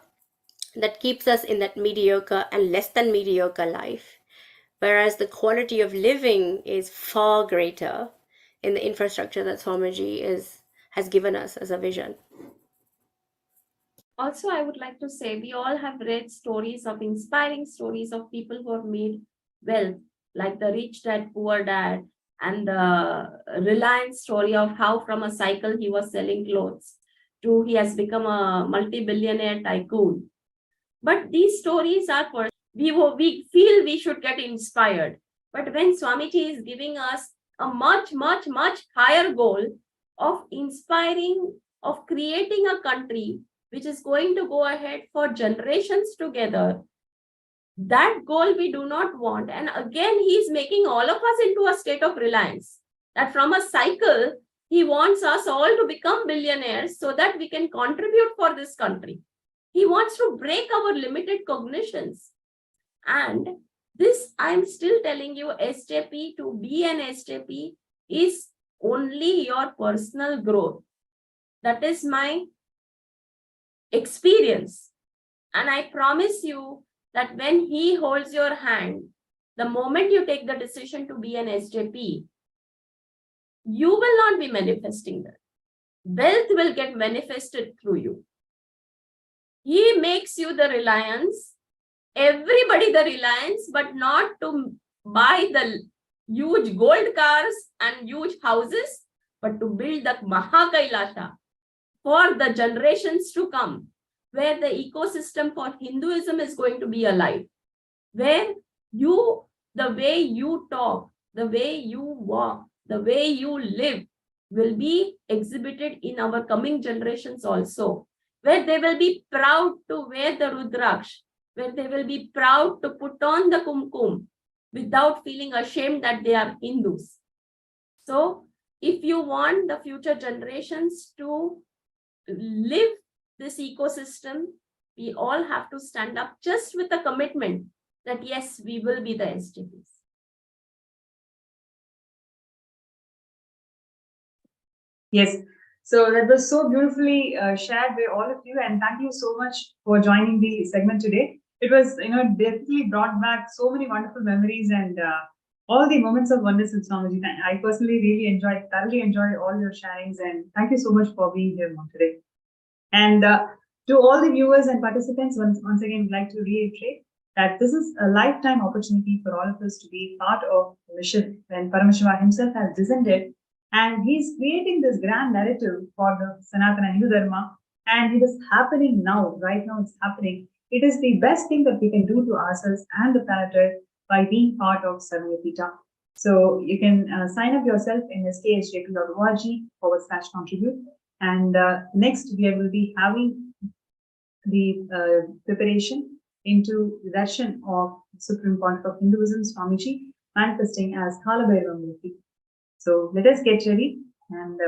S5: that keeps us in that mediocre and less than mediocre life. Whereas the quality of living is far greater in the infrastructure that Swamiji has given us as a vision.
S8: Also, I would like to say, we all have read stories of inspiring stories of people who have made wealth, like the rich dad, poor dad, and the Reliance story of how from a cycle he was selling clothes to he has become a multi-billionaire tycoon. But these stories are for, we feel we should get inspired. But when Swamiji is giving us a much, much, much higher goal of inspiring, of creating a country which is going to go ahead for generations together, that goal we do not want. And again, he is making all of us into a state of reliance, that from a cycle, he wants us all to become billionaires so that we can contribute for this country. He wants to break our limited cognitions. And this, I'm still telling you, SJP, to be an SJP is only your personal growth. That is my experience. And I promise you that when he holds your hand, the moment you take the decision to be an SJP, you will not be manifesting that. Wealth will get manifested through you. He makes you the reliance, everybody the reliance, but not to buy the huge gold cars and huge houses, but to build the Mahakailasha for the generations to come, where the ecosystem for Hinduism is going to be alive, where you, the way you talk, the way you walk, the way you live will be exhibited in our coming generations also, where they will be proud to wear the Rudraksh, where they will be proud to put on the Kumkum without feeling ashamed that they are Hindus. So if you want the future generations to live this ecosystem, we all have to stand up just with a commitment that yes, we will be the SJPs.
S3: Yes, so that was so beautifully shared by all of you, and thank you so much for joining the segment today. It was, definitely brought back so many wonderful memories and all the moments of oneness in Swamiji. I personally really thoroughly enjoyed all your sharings, and thank you so much for being here today. And to all the viewers and participants, once again, I'd like to reiterate that this is a lifetime opportunity for all of us to be part of the mission when Paramashivam himself has descended, and he's creating this grand narrative for the Sanatana Hindu Dharma, and it is happening now. Right now it's happening. It is the best thing that we can do to ourselves and the planet Earth by being part of Sarvapita. So you can sign up yourself in skshjp.org/contribute. And next we will be having the preparation into the Darshan of Supreme Pontiff of Hinduism, Swamiji, manifesting as Kalabhairava Murthy. So let us get ready and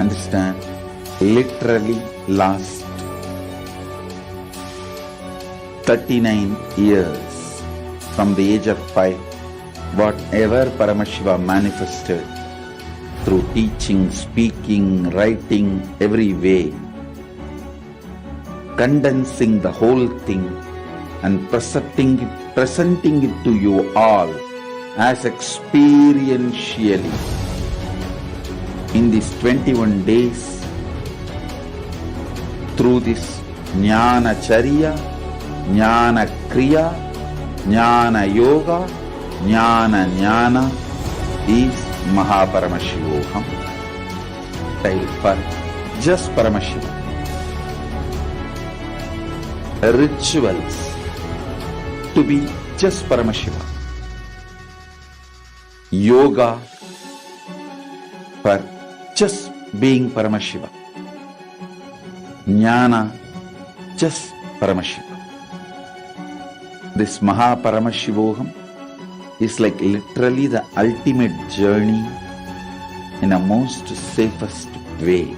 S2: understand, literally last 39 years from the age of 5, whatever Paramashiva manifested through teaching, speaking, writing, every way, condensing the whole thing and presenting it to you all as experientially in these 21 days through this Jnana Charya, Jnana Kriya, Jnana Yoga, Jnana Jnana is Mahaparamashivoham. Style for just Paramashiva. Rituals to be just Paramashiva. Yoga for just being Paramashiva. Jnana, just Paramashiva. This Mahaparamashivoham is like literally the ultimate journey in a most safest way.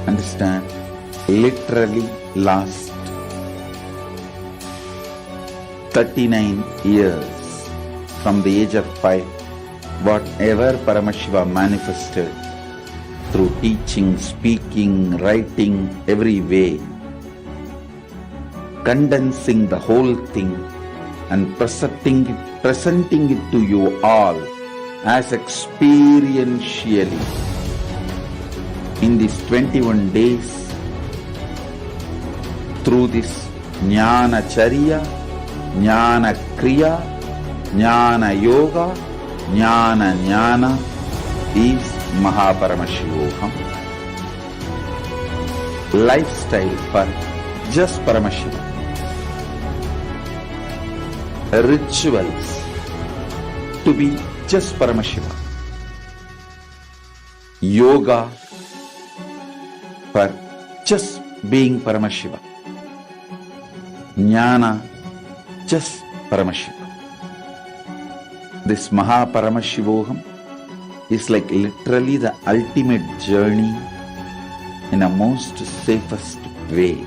S2: Understand, literally last 39 years from the age of 5, whatever Paramashiva manifested through teaching, speaking, writing, every way, condensing the whole thing and presenting it to you all as experientially in these 21 days through this Jnana Charya, Jnana Kriya, Jnana Yoga, Jnana Jnana is Mahaparamashivoham. Lifestyle for just Paramashiva. Rituals to be just Paramashiva. Yoga for just being Paramashiva. Jnana, just Paramashiva. This Mahaparamashivoham is like literally the ultimate journey in a most safest way.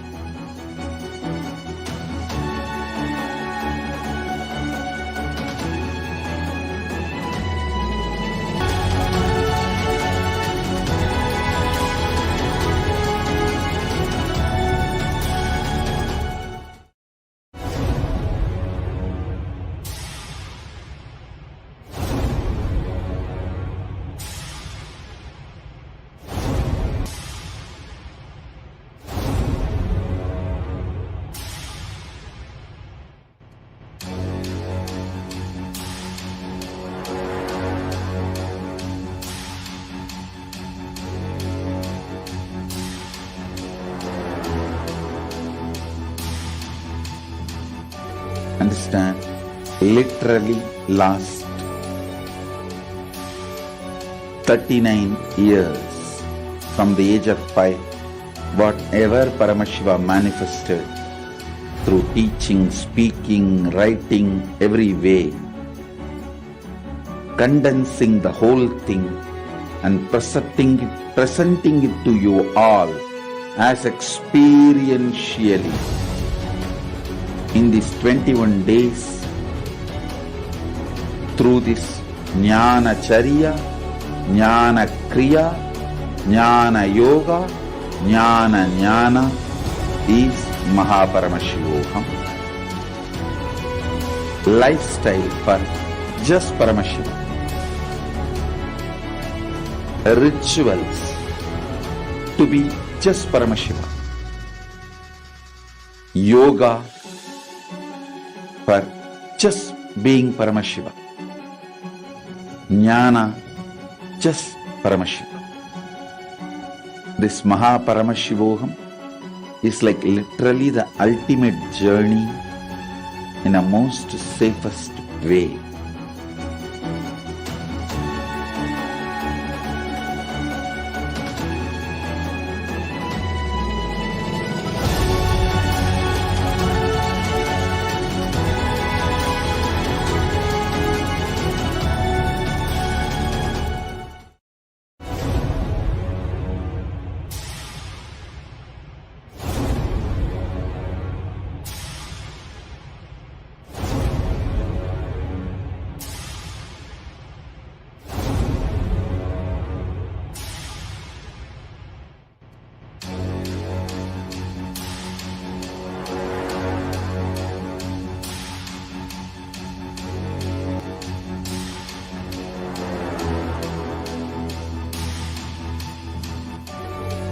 S2: Understand? Literally last 39 years from the age of 5, whatever Paramashiva manifested through teaching, speaking, writing, every way, condensing the whole thing and presenting it to you all as experientially in these 21 days through this Jnana Charya, Jnana Kriya, Jnana Yoga, Jnana Jnana is Paramashivam. Lifestyle for just Paramashiva. Rituals to be just Paramashiva. Yoga for just being Paramashiva. Jnana just Paramashiva. This Paramashivoham is like literally the ultimate journey in a most safest way.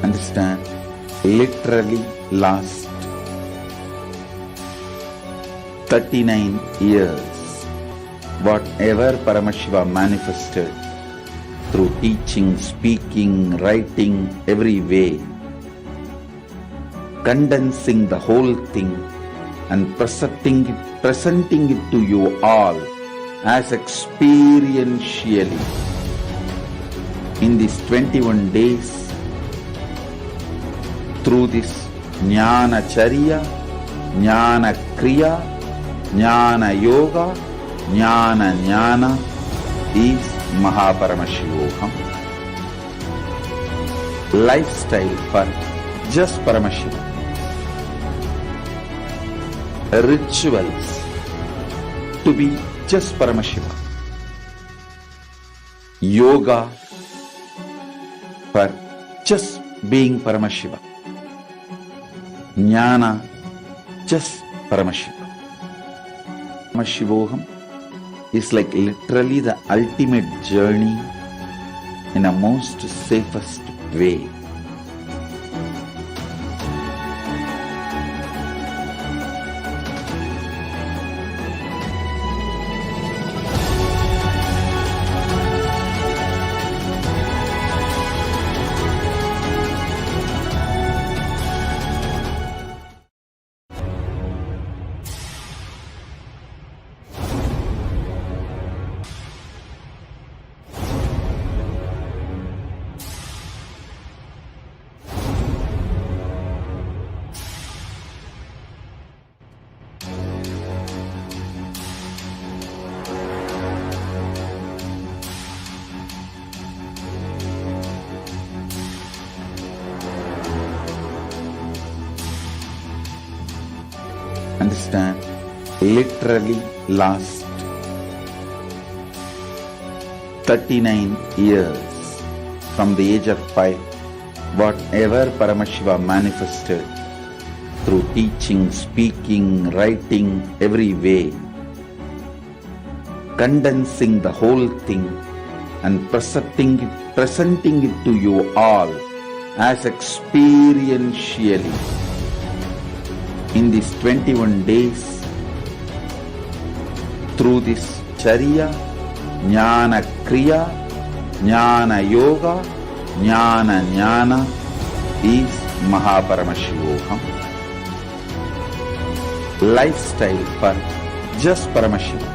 S2: Understand? Literally last 39 years, whatever Paramashiva manifested through teaching, speaking, writing, every way, condensing the whole thing and presenting it to you all as experientially in these 21 days through this Jnana Charya, Jnana Kriya, Jnana Yoga, Jnana Jnana is Paramashivam. Lifestyle for just Paramashiva. Rituals to be just Paramashiva. Yoga for just being Paramashiva. Jnana just Paramashiva. Paramashivoham is like literally the ultimate journey in a most safest way. Understand? Literally last 39 years from the age of 5, whatever Paramashiva manifested through teaching, speaking, writing, every way, condensing the whole thing and presenting it to you all as experientially in these 21 days through this Charya, Jnana Kriya, Jnana Yoga, Jnana Jnana is Paramashivam. Lifestyle for just Paramashivam.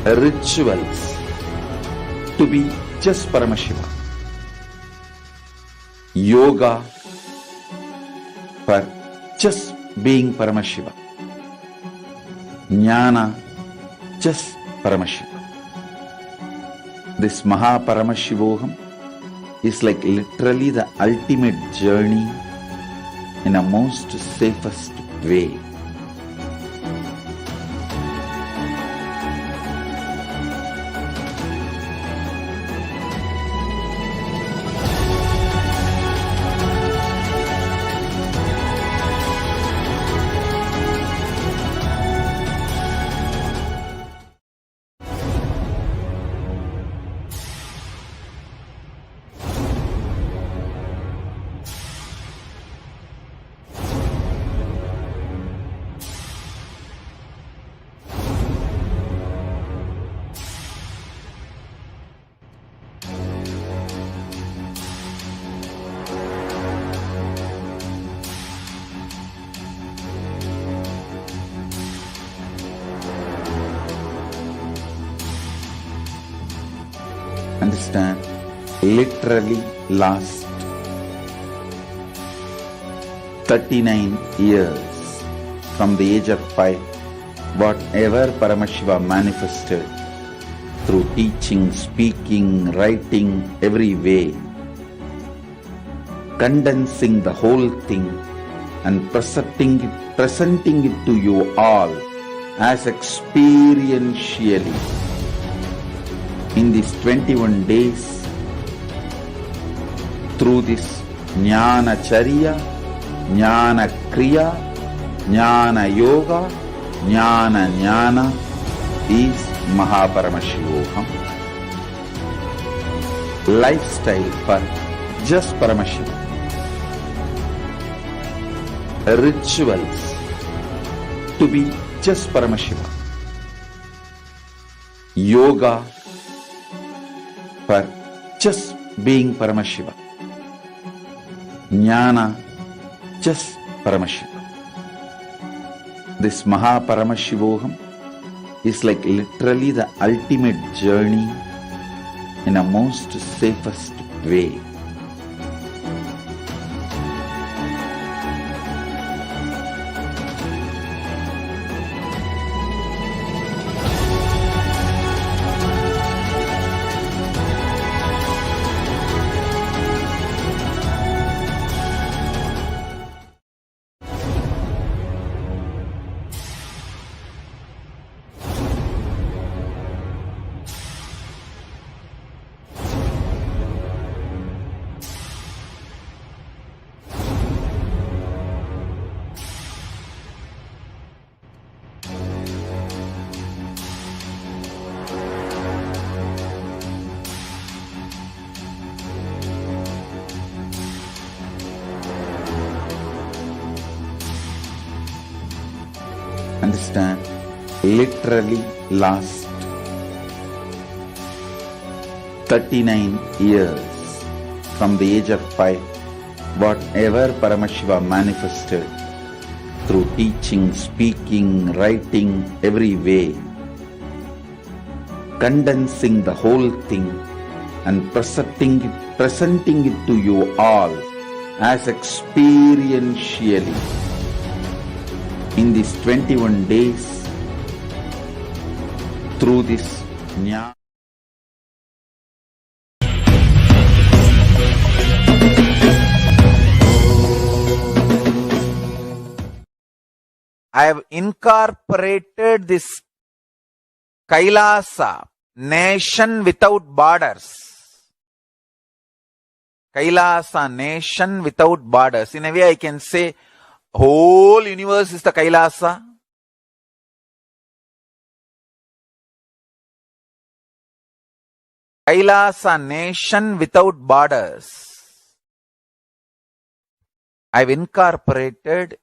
S2: Rituals to be just Paramashivam. Yoga for just being Paramashivam. Jnana just Paramashivam. This Paramashivoham is like literally the ultimate journey in a most safest way. Understand, literally last 39 years from the age of 5, whatever Paramashiva manifested through teaching, speaking, writing, every way, condensing the whole thing and presenting it to you all as experientially in these 21 days through this Jnana Charya, Jnana Kriya, Jnana Yoga, Jnana is Paramashivoham. Lifestyle for just Paramashivam. Rituals to be just Paramashivam. Yoga for just being Paramashivam. Jnana just Paramashivam. This Paramashivoham is like literally the ultimate journey in a most safest way. Understand, literally last 39 years from the age of 5, whatever Paramashiva manifested through teaching, speaking, writing, every way, condensing the whole thing and presenting it to you all as experientially in these 21 days through this Jnana.
S9: I have incorporated this Kailasa, nation without borders. Kailasa, nation without borders. In a way I can say whole universe is the Kailasa. Kailasa, nation without borders. I've incorporated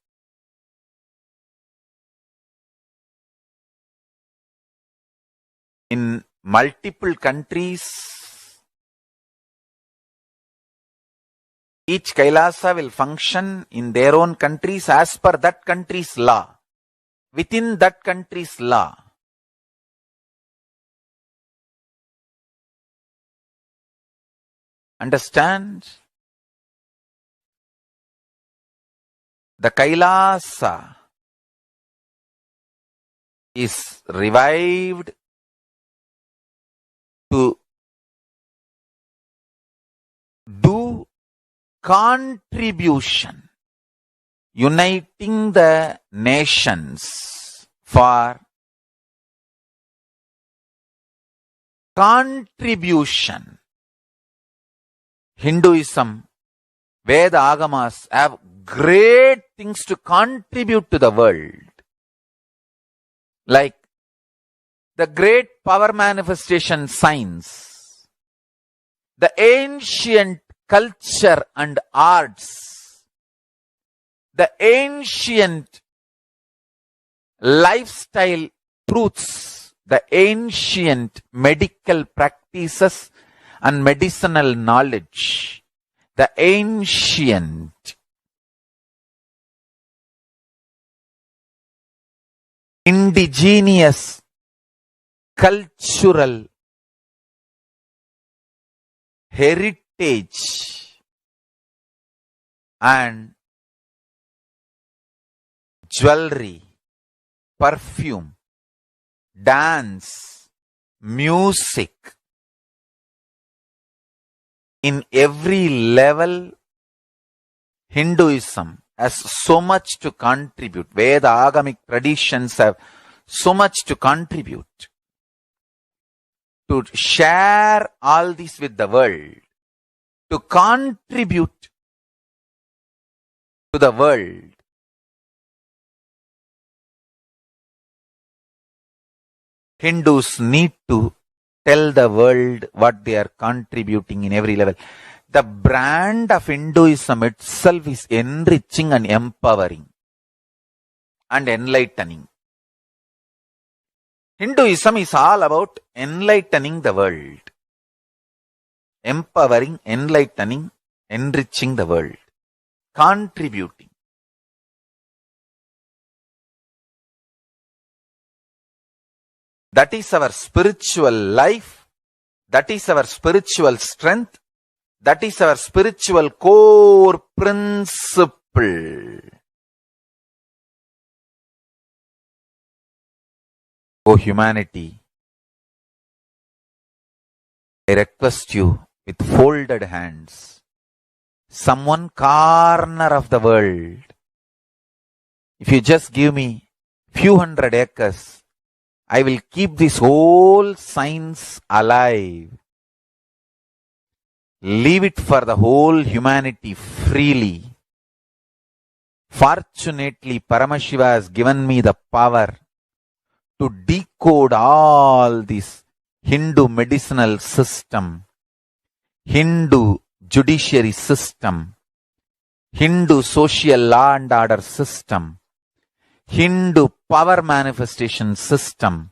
S9: in multiple countries. Each Kailasa will function in their own countries as per that country's law. within that country's law. Understand? The Kailasa is revived to do contribution, uniting the nations for contribution. Hinduism, Veda Agamas have great things to contribute to the world. Like the great power manifestation science, the ancient culture and arts, the ancient lifestyle truths, the ancient medical practices and medicinal knowledge, the ancient indigenous cultural heritage and jewelry, perfume, dance, music. In every level, Hinduism has so much to contribute. Veda Agamic traditions have so much to contribute. To share all this with the world, to contribute to the world. Hindus need to tell the world what they are contributing in every level. The brand of Hinduism itself is enriching and empowering and enlightening. Hinduism is all about enlightening the world. Empowering, enlightening, enriching the world. Contributing. That is our spiritual life. That is our spiritual strength. That is our spiritual core principle. O humanity, I request you with folded hands, some one corner of the world, if you just give me few hundred acres, I will keep this whole science alive. Leave it for the whole humanity freely. Fortunately, Paramashiva has given me the power to decode all this Hindu medicinal system, Hindu judiciary system, Hindu social law and order system, Hindu power manifestation system,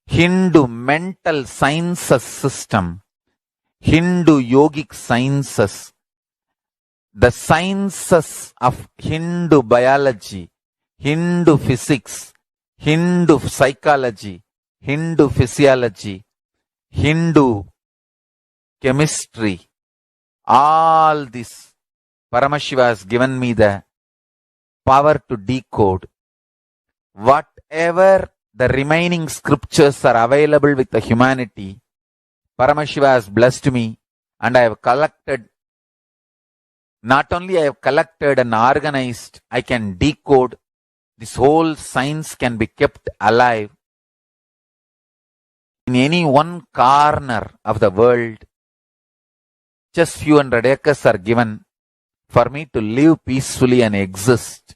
S9: Hindu mental sciences system, Hindu yogic sciences, the sciences of Hindu biology, Hindu physics, Hindu psychology, Hindu physiology, Hindu chemistry, all this Paramashiva has given me the power to decode. Whatever the remaining scriptures are available with the humanity, Paramashiva has blessed me, and I have collected, not only I have collected and organized, I can decode. This whole science can be kept alive in any one corner of the world. Just few hundred acres are given for me to live peacefully and exist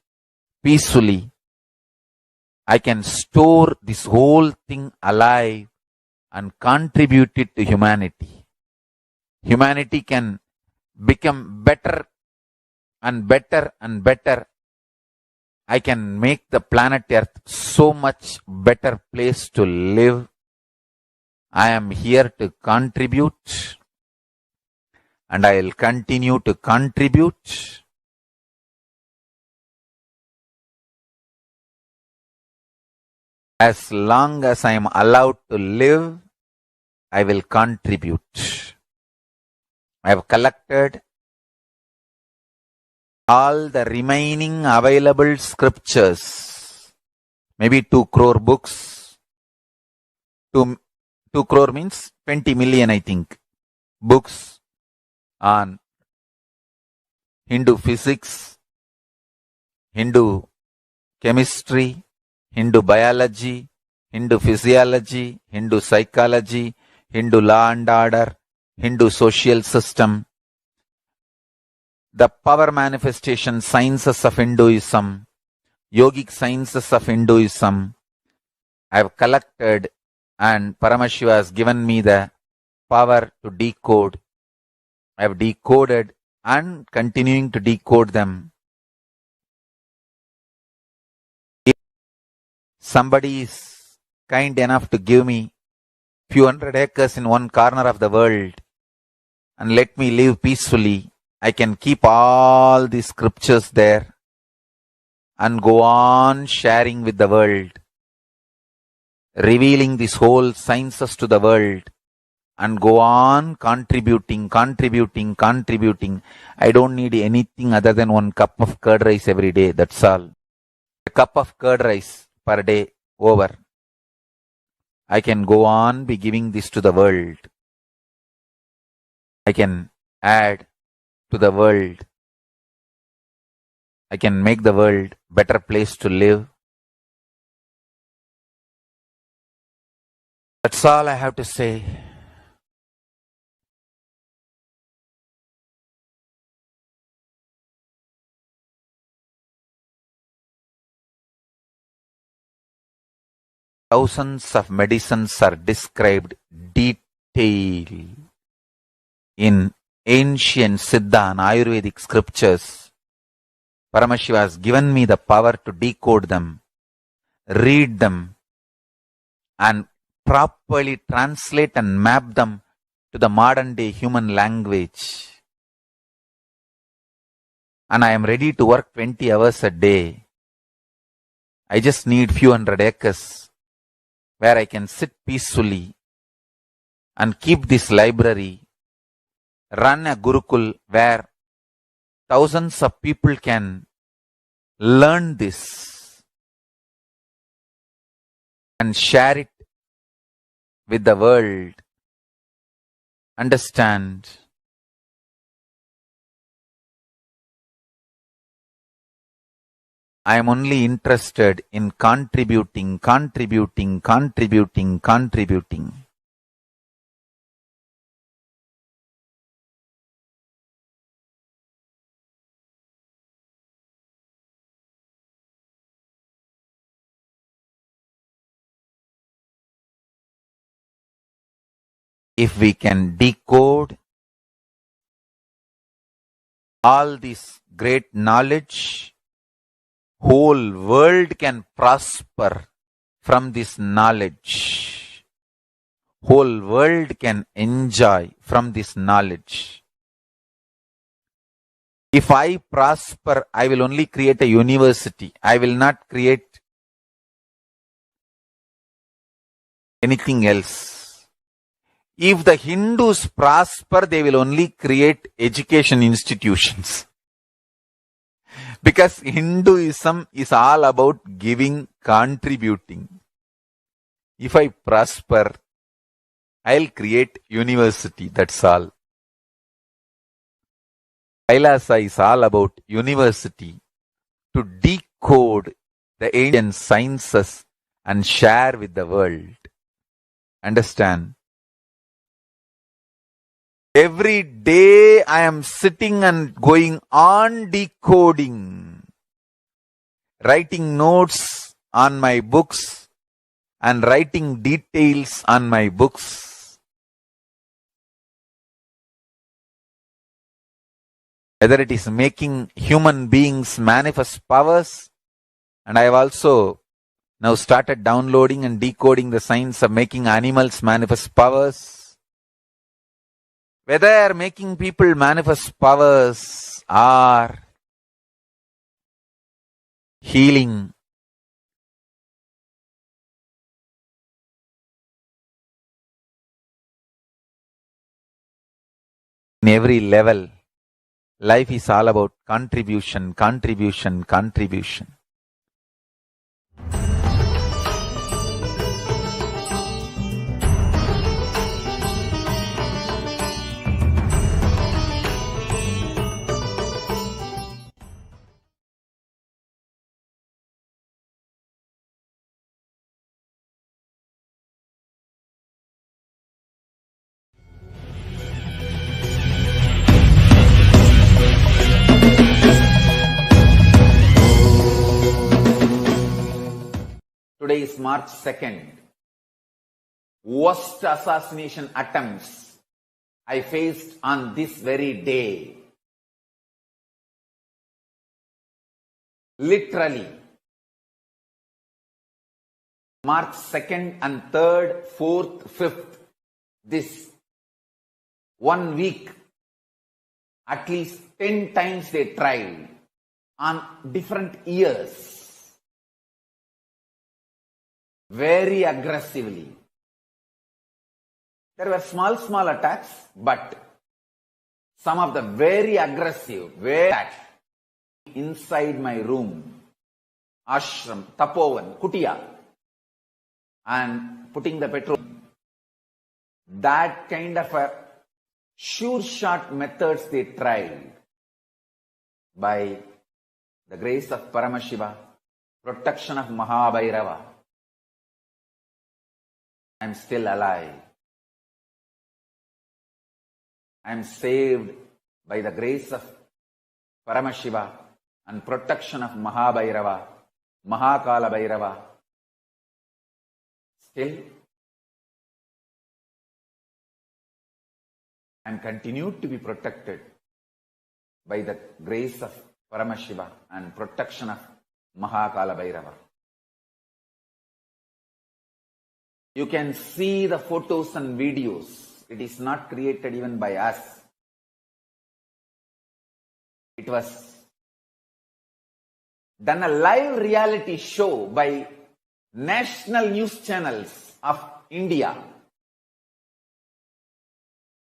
S9: peacefully. I can store this whole thing alive and contribute it to humanity. Humanity can become better and better and better. I can make the planet Earth so much better place to live. I am here to contribute, and I will continue to contribute. As long as I am allowed to live, I will contribute. I have collected all the remaining available scriptures, maybe 2 crore books. 2 crore means 20 million, I think, books on Hindu physics, Hindu chemistry, Hindu biology, Hindu physiology, Hindu psychology, Hindu law and order, Hindu social system, the power manifestation sciences of Hinduism, yogic sciences of Hinduism. I have collected, and Paramashiva has given me the power to decode. I have decoded and continuing to decode them. If somebody is kind enough to give me few hundred acres in one corner of the world and let me live peacefully, I can keep all the scriptures there and go on sharing with the world, revealing these whole sciences to the world, and go on contributing. I don't need anything other than 1 cup of curd rice every day. That's all. A cup of curd rice per day, over. I can go on be giving this to the world. I can add to the world. I can make the world better place to live. That's all I have to say. Thousands of medicines are described detail in ancient Siddha and Ayurvedic scriptures. Paramashiva has given me the power to decode them, read them, and properly translate and map them to the modern day human language. And I am ready to work 20 hours a day. I just need few hundred acres where I can sit peacefully and keep this library, run a Gurukul where thousands of people can learn this and share it with the world, understand. I am only interested in contributing. If we can decode all this great knowledge, whole world can prosper from this knowledge. Whole world can enjoy from this knowledge. If I prosper, I will only create a university. I will not create anything else. If the Hindus prosper, they will only create education institutions. Because Hinduism is all about giving, contributing. If I prosper, I'll create university, that's all. Kailasa is all about university, to decode the ancient sciences and share with the world. Understand? Every day I am sitting and going on decoding, writing notes on my books and writing details on my books. Whether it is making human beings manifest powers, and I have also now started downloading and decoding the science of making animals manifest powers. Whether making people manifest powers or healing In every level, life is all about contribution, contribution, contribution. Today is March 2nd. Worst assassination attempts I faced on this very day. Literally, March 2nd and 3rd, 4th, 5th, this 1 week, at least 10 times they tried on different years. Very aggressively. There were small attacks, but some of the very aggressive, very inside my room, ashram, tapovan, kutia, and putting the petrol. That kind of a sure shot methods they tried. By the grace of Paramashiva, protection of Mahabhairava, I am still alive. I am saved by the grace of Paramashiva and protection of Mahabhairava, Mahakala Bhairava. Still, I am continued to be protected by the grace of Paramashiva and protection of Mahakala Bhairava. You can see the photos and videos. It is not created even by us. It was done a live reality show by national news channels of India.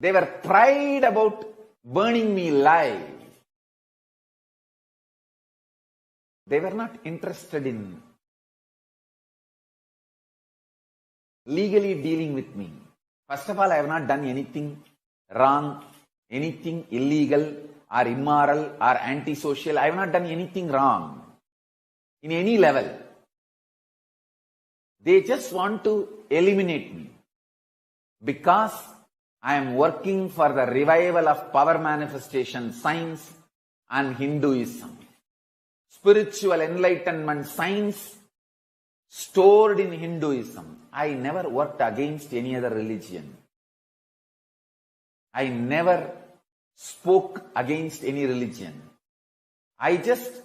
S9: They were pride about burning me live. They were not interested in legally dealing with me. First of all, I have not done anything wrong, anything illegal or immoral or antisocial. I have not done anything wrong in any level. They just want to eliminate me because I am working for the revival of power manifestation science and Hinduism. Spiritual enlightenment science stored in Hinduism. I never worked against any other religion. I never spoke against any religion. I just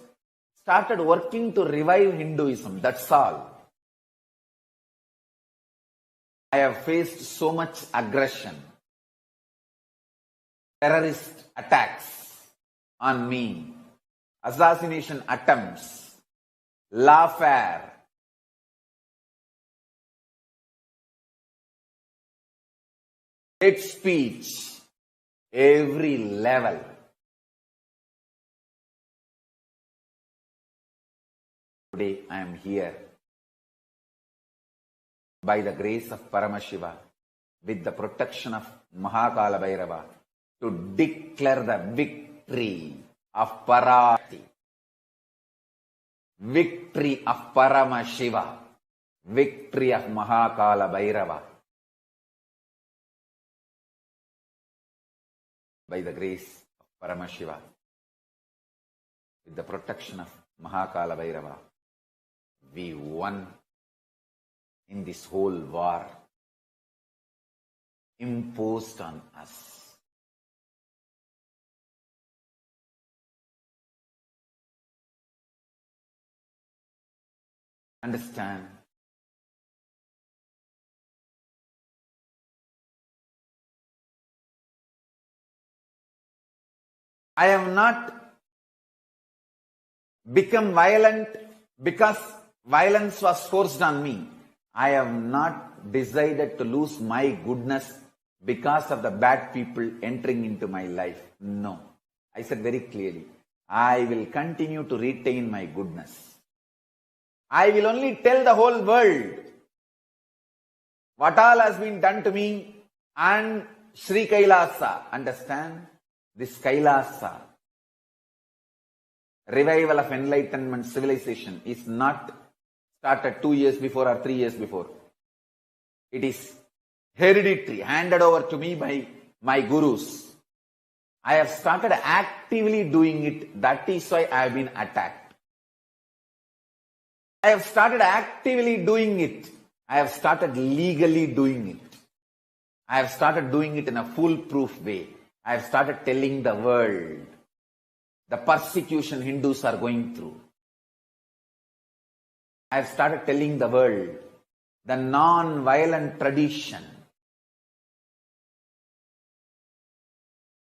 S9: started working to revive Hinduism. That's all. I have faced so much aggression, terrorist attacks on me, assassination attempts, lawfare, hate speech, every level. Today I am here by the grace of Paramashiva, with the protection of Mahakala Bhairava, to declare the victory of Parati, victory of Paramashiva, victory of Mahakala Bhairava. By the grace of Paramashiva, with the protection of Mahakala Bhairava, we won in this whole war imposed on us. Understand? I have not become violent because violence was forced on me. I have not decided to lose my goodness
S2: because of the bad people entering into my life. No. I said very clearly, I will continue to retain my goodness. I will only tell the whole world what all has been done to me and Sri Kailasa. Understand? This Kailasa, revival of enlightenment civilization, is not started 2 years before or 3 years before. It is hereditary, handed over to me by my gurus. I have started actively doing it. That is why I have been attacked. I have started actively doing it. I have started legally doing it. I have started doing it in a foolproof way. I have started telling the world the persecution Hindus are going through. I have started telling the world the non-violent tradition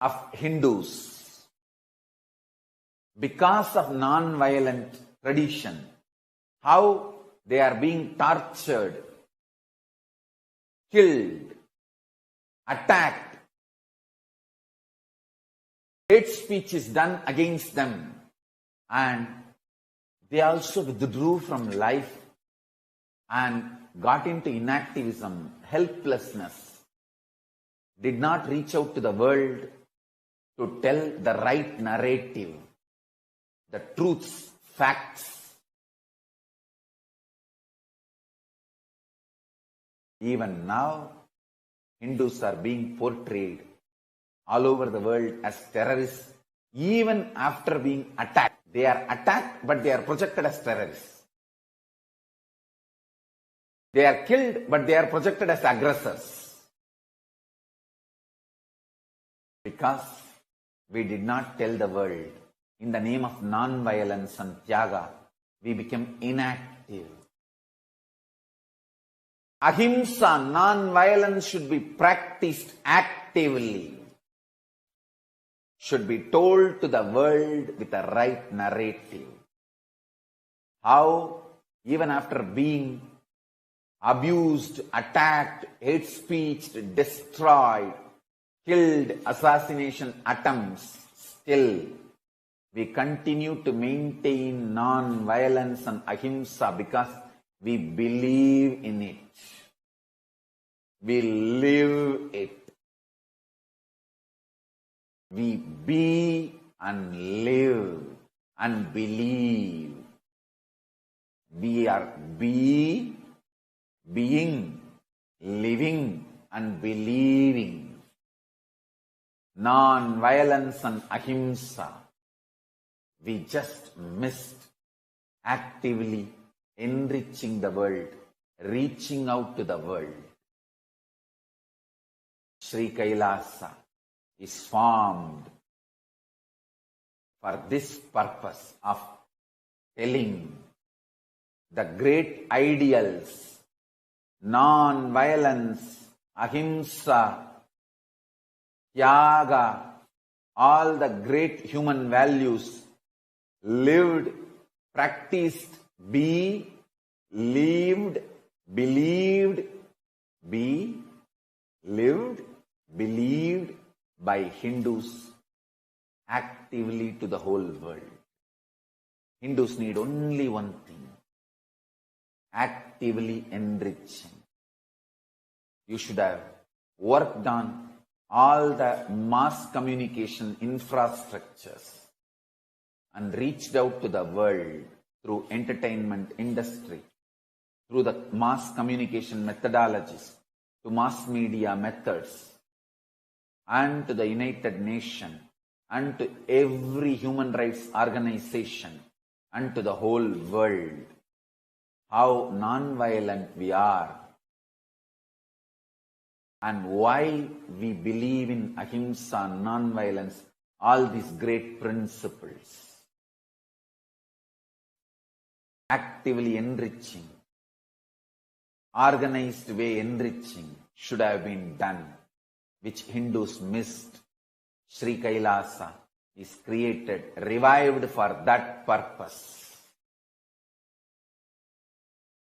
S2: of Hindus. Because of non-violent tradition, how they are being tortured, killed, attacked. Hate speech is done against them, and they also withdrew from life and got into inactivism, helplessness, did not reach out to the world to tell the right narrative, the truths, facts. Even now, Hindus are being portrayed all over the world as terrorists, even after being attacked. They are attacked, but they are projected as terrorists. They are killed, but they are projected as aggressors. Because we did not tell the world, in the name of non-violence and tyaga, we became inactive. Ahimsa, non-violence, should be practiced actively, should be told to the world with the right narrative. How, even after being abused, attacked, hate speech, destroyed, killed, assassination attempts, still we continue to maintain non-violence and ahimsa because we believe in it. We live it. We be and live and believe. We are being, living and believing. Non-violence and ahimsa. We just missed actively enriching the world, reaching out to the world. Sri Kailasa is formed for this purpose of telling the great ideals, non-violence, ahimsa, tyaga, all the great human values lived, practiced, be, lived, believed, be, lived, believed by Hindus actively to the whole world. Hindus need only one thing: actively enriching. You should have worked on all the mass communication infrastructures and reached out to the world through entertainment industry, through the mass communication methodologies, to mass media methods, and to the United Nations, and to every human rights organization, and to the whole world, how non-violent we are, and why we believe in ahimsa, non-violence, all these great principles. Actively enriching, organized way enriching should have been done, which Hindus missed. Sri Kailasa is created, revived for that purpose.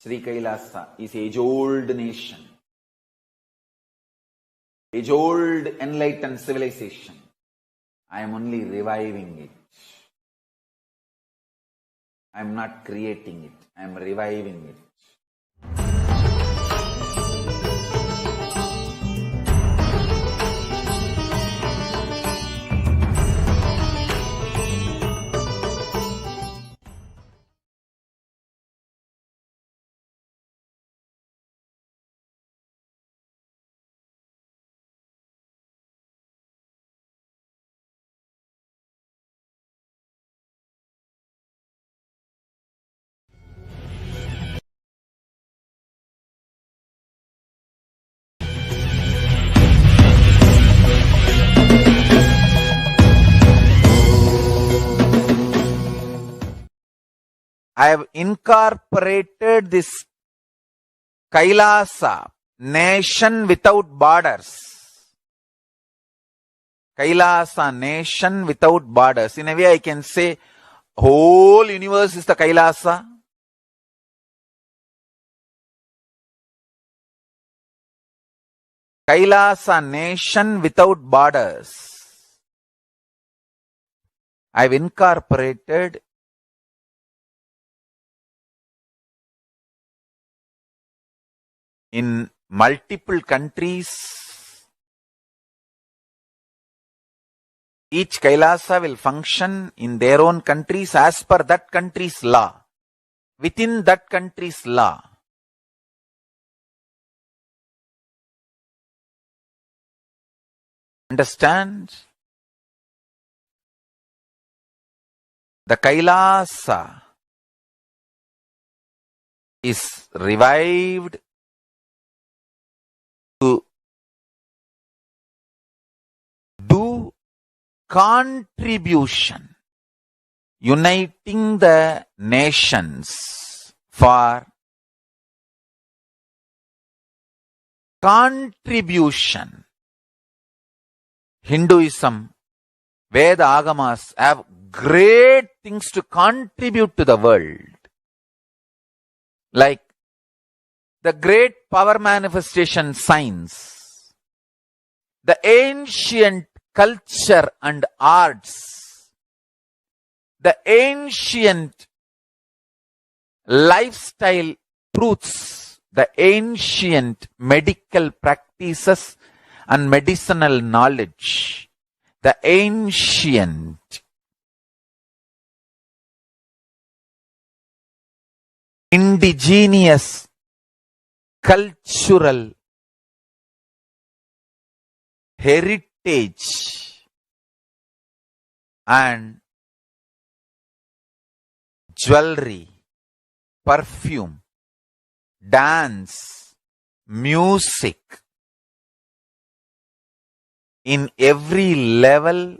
S2: Sri Kailasa is age-old nation. age-old enlightened civilization. I am only reviving it. I am not creating it. I am reviving it.
S9: I have incorporated this Kailasa, nation without borders. Kailasa, nation without borders. In a way, I can say whole universe is the Kailasa. Kailasa, nation without borders. I've incorporated in multiple countries. Each Kailasa will function in their own countries as per that country's law, within that country's law. Understand? The Kailasa is revived to do contribution, uniting the nations for contribution. Hinduism, Veda Agamas have great things to contribute to the world. Like the great power manifestation science, the ancient culture and arts, the ancient lifestyle truths, the ancient medical practices and medicinal knowledge, the ancient indigenous cultural heritage and jewelry, perfume, dance, music. In every level,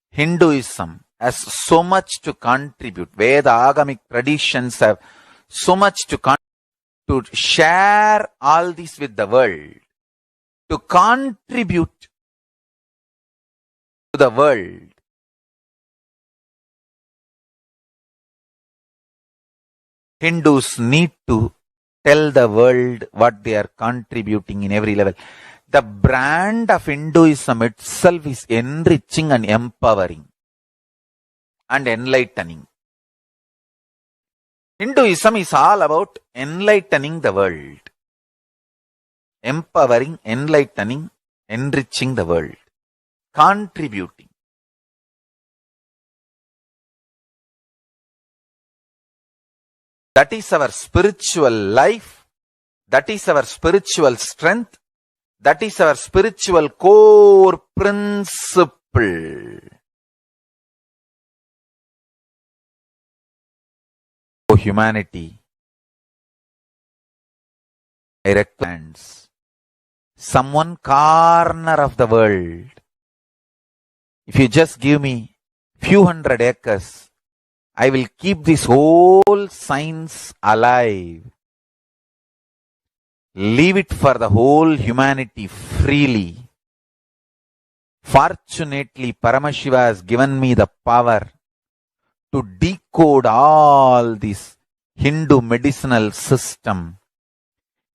S9: Hinduism has so much to contribute. Veda Agamic traditions have so much to contribute. To share all this with the world, to contribute to the world. Hindus need to tell the world what they are contributing in every level. The brand of Hinduism itself is enriching and empowering and enlightening. Hinduism is all about enlightening the world. Empowering, enlightening, enriching the world. Contributing. That is our spiritual life. That is our spiritual strength. That is our spiritual core principle. O humanity, I recommend some one corner of the world. If you just give me few hundred acres, I will keep this whole science alive. Leave it for the whole humanity freely. Fortunately, Paramashiva has given me the power to decode all this Hindu medicinal system,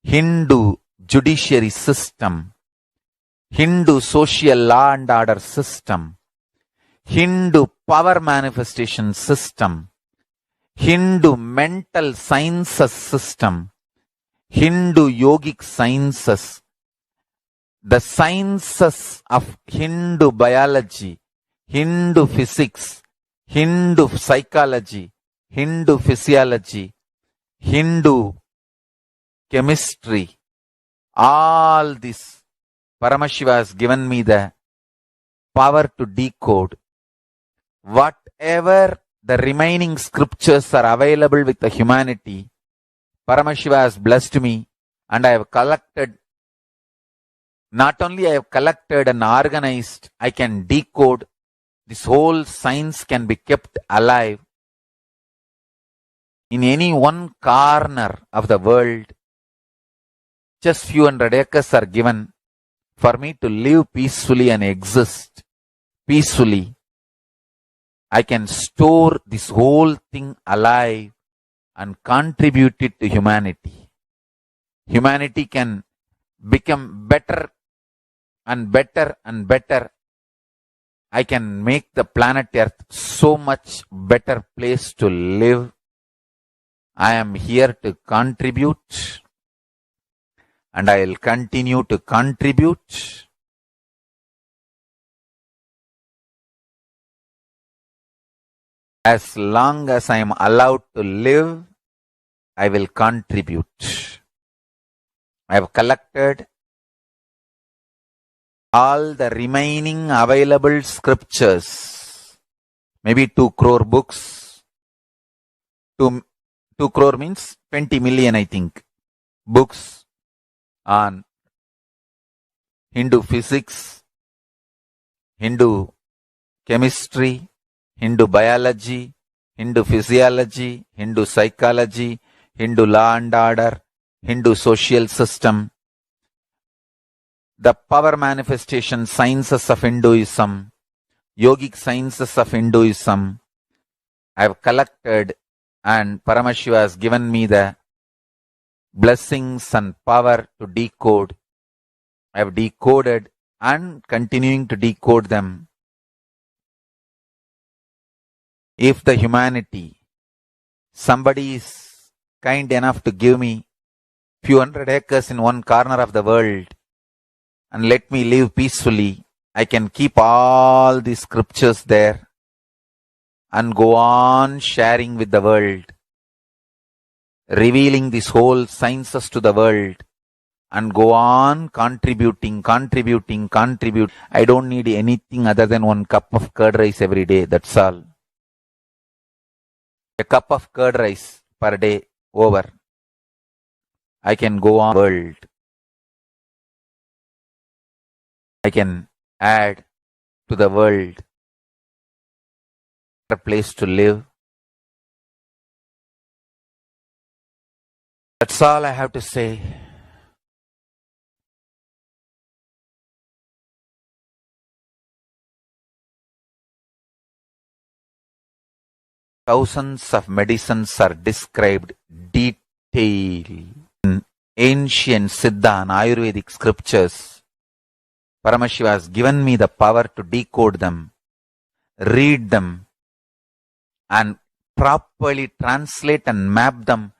S9: Hindu judiciary system, Hindu social law and order system, Hindu power manifestation system, Hindu mental sciences system, Hindu yogic sciences, the sciences of Hindu biology, Hindu physics, Hindu psychology, Hindu physiology, Hindu chemistry, all this Paramashiva has given me the power to decode. Whatever the remaining scriptures are available with the humanity, Paramashiva has blessed me, and I have collected. Not only I have collected and organized, I can decode. This whole science can be kept alive in any one corner of the world. Just few hundred acres are given for me to live peacefully and exist peacefully. I can store this whole thing alive and contribute it to humanity. Humanity can become better and better and better. I can make the planet Earth so much better place to live. I am here to contribute, and I will continue to contribute. As long as I am allowed to live, I will contribute. I have collected all the remaining available scriptures, maybe 2 crore books. 2 crore means 20 million, I think, books on Hindu physics, Hindu chemistry, Hindu biology, Hindu physiology, Hindu psychology, Hindu law and order, Hindu social system, the power manifestation sciences of Hinduism, yogic sciences of Hinduism. I have collected, and Paramashiva has given me the blessings and power to decode. I have decoded and continuing to decode them. If the humanity, somebody is kind enough to give me few hundred acres in one corner of the world and let me live peacefully, I can keep all these scriptures there and go on sharing with the world, revealing this whole sciences to the world, and go on contribute. I don't need anything other than 1 cup of curd rice every day. That's all. A cup of curd rice per day over. I can go on world. I can add to the world a place to live. That's all I have to say. Thousands of medicines are described detail in ancient Siddha and Ayurvedic scriptures. Paramashiva has given me the power to decode them, read them, and properly translate and map them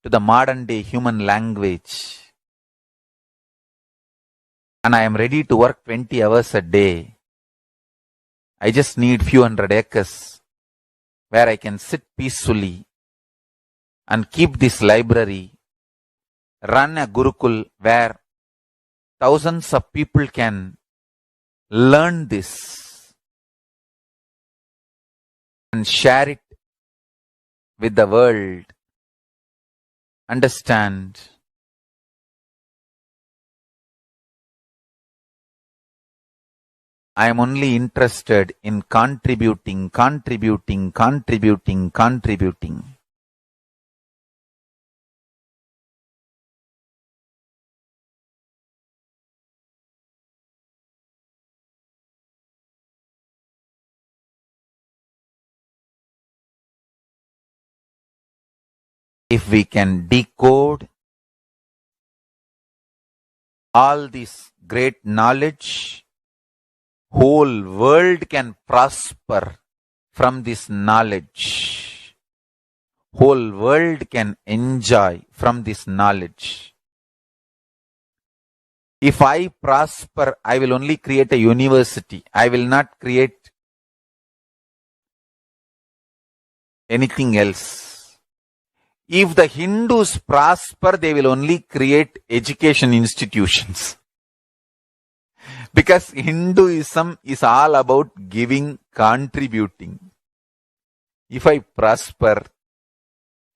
S9: to the modern day human language. And I am ready to work 20 hours a day. I just need few hundred acres where I can sit peacefully and keep this library, run a Gurukul where thousands of people can learn this and share it with the world. Understand? I am only interested in contributing. If we can decode all this great knowledge, whole world can prosper from this knowledge. Whole world can enjoy from this knowledge. If I prosper, I will only create a university. I will not create anything else. If the Hindus prosper, they will only create education institutions. Because Hinduism is all about giving, contributing. If I prosper,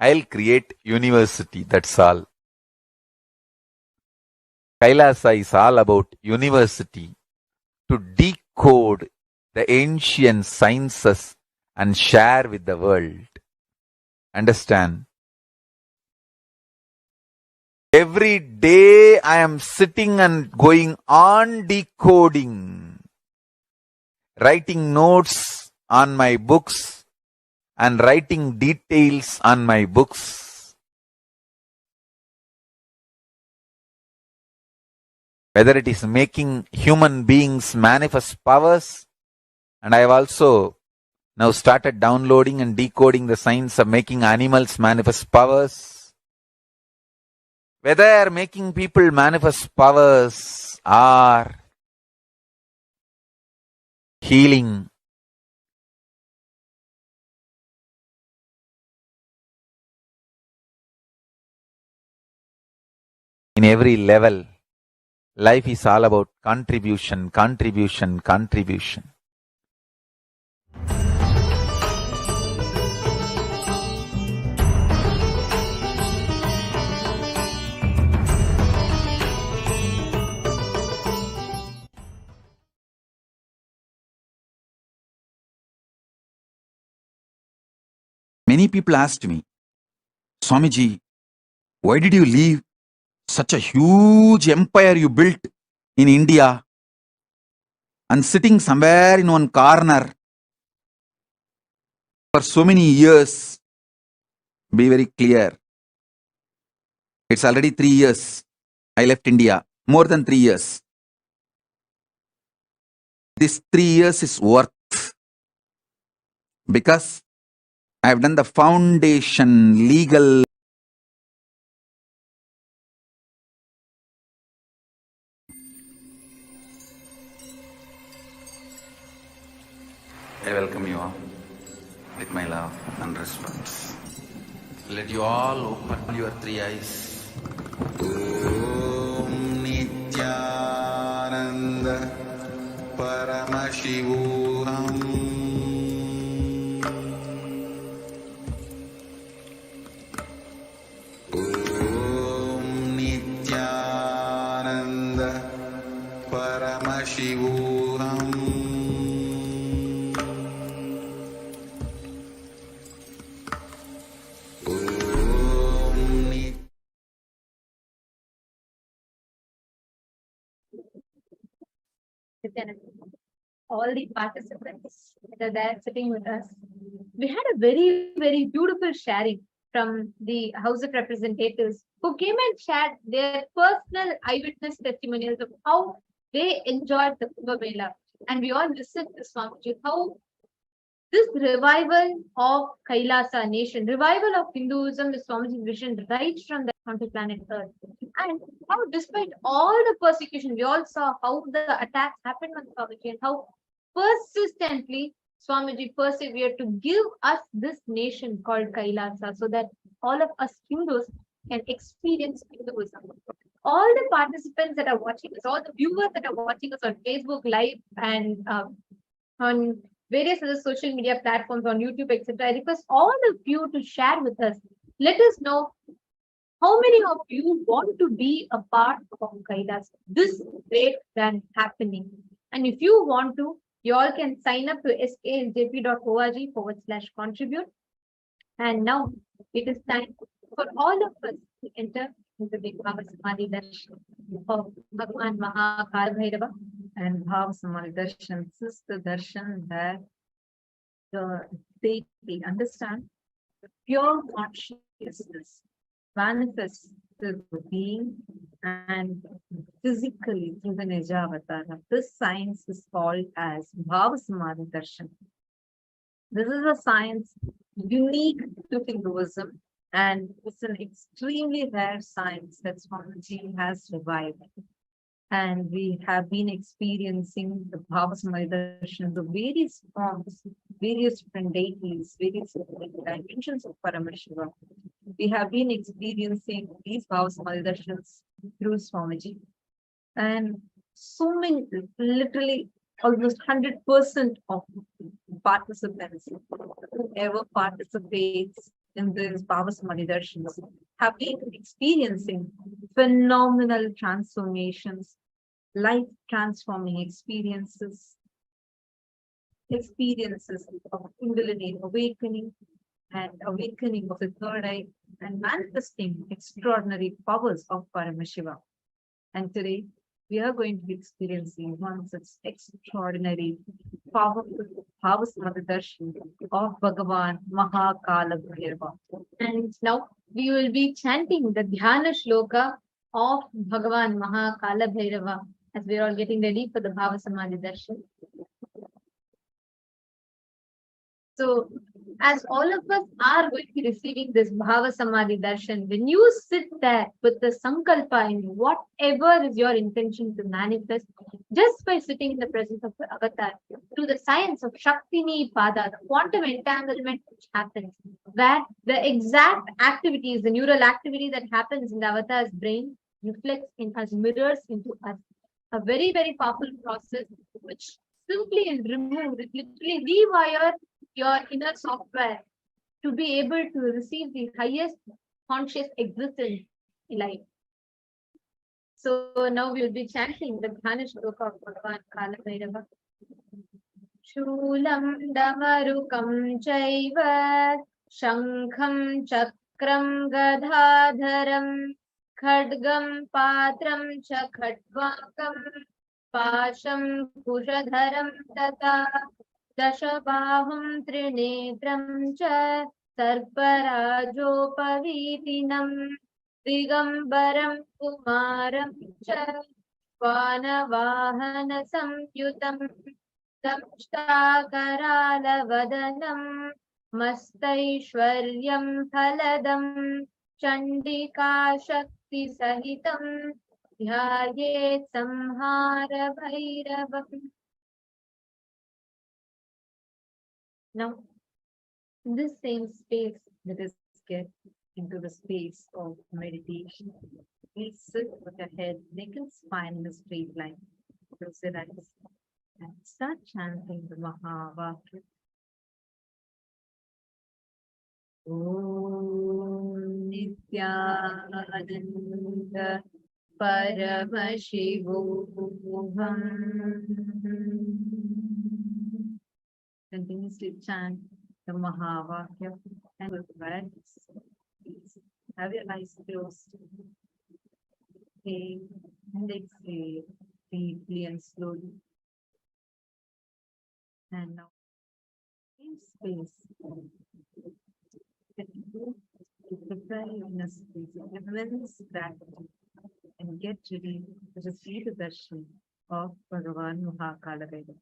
S9: I'll create university, that's all. Kailasa is all about university to decode the ancient sciences and share with the world. Understand? Every day I am sitting and going on decoding, writing notes on my books and writing details on my books. Whether it is making human beings manifest powers, and I have also now started downloading and decoding the science of making animals manifest powers. Whether making people manifest powers or healing, in every level, life is all about contribution, contribution, contribution.
S10: Many people asked me, Swamiji, why did you leave such a huge empire you built in India and sitting somewhere in one corner for so many years? Be very clear. It's already 3 years I left India, more than 3 years. This 3 years is worth because I have done the foundation, legal.
S2: I welcome you all with my love and respect. Let you all open your three eyes. Om Nithyananda Paramashivam. Om Nithyananda Paramashivam.
S11: All the participants that are there sitting with us. We had a very, very beautiful sharing from the House of Representatives who came and shared their personal eyewitness testimonials of how they enjoyed the Kumbh Mela. And we all listened to Swamiji, how this revival of Kailasa nation, revival of Hinduism is Swamiji's vision right from the onto planet Earth. And how despite all the persecution, we all saw how the attacks happened on Swamiji and how persistently Swamiji persevered to give us this nation called Kailasa so that all of us Hindus can experience Hinduism. All the participants that are watching us, all the viewers that are watching us on Facebook Live and on various other social media platforms on YouTube, etc. I request all of you to share with us. Let us know how many of you want to be a part of Kailas, this great event happening. And if you want to, you all can sign up to skljp.org/contribute. And now it is time for all of us to enter into the Bhava Samadhi Darshan of Bhagwan Mahakala
S3: And Bhava Samadhi Darshan, this is the darshan where they understand pure consciousness manifests the being and
S11: physically through the Nijavatara. This science is called as Bhava Samadhi Darshan. This is a science unique to Hinduism, and it's an extremely rare science that Swamiji has revived. And we have been experiencing the Bhava Samadhi Darshan, the various forms, various different deities, various different dimensions of Paramashivam. We have been experiencing these Bhava Samadhi Darshans through Swamiji. And so many, literally almost 100% of participants, whoever participates in these Bhava Samadhi Darshans, have been experiencing phenomenal transformations, life transforming experiences of Kundalini awakening and awakening of the third eye, and manifesting extraordinary powers of Paramashiva. And today we are going to be experiencing one such extraordinary, powerful Bhava Samadhi Darshan of Bhagavan Mahakala Bhairava. And now we will be chanting the Dhyana Shloka of Bhagavan Mahakala Bhairava as we are all getting ready for the Bhava Samadhi Darshan. So, as all of us are going to be receiving this Bhava Samadhi Darshan, when you sit there with the Sankalpa in whatever is your intention to manifest, just by sitting in the presence of the avatar, through the science of Shaktini Pada, the quantum entanglement which happens, where the exact activities, the neural activity that happens in the avatar's brain reflects in us, mirrors into us. A very, very powerful process which simply remove, literally rewire your inner software to be able to receive the highest conscious existence in life. So now we will be chanting the Dhyana Shloka of Bhagavan Kala Bhairava. Shulam Damarukam Chaiva Shankham Chakram Gadadharam Khadgam Patram Cha Khatwakam Pasham Kushadharam Tata Dashabahum Trinetram Cha Sarparajopavitinam Digambaram Kumaram Cha Vanavahana Samyutam Damshtakarala Vadanam Mastaishwaryam Phaladam Chandika Shakti Sahitam Dhyayet Samhara Bhairavam. Now, in this same space, let us get into the space of meditation. Please sit with your head, neck and spine in a straight line. Close your eyes and start chanting the Mahavakya. Om Nithyananda Paramashivam. Continuously chant the Mahavakya and with words. Please have your eyes closed. Inhale and exhale deeply and slowly. And now, in space, prepare your inner space of immense gratitude and get ready to receive the darshan of Bhagavan Mahakala Bhairava.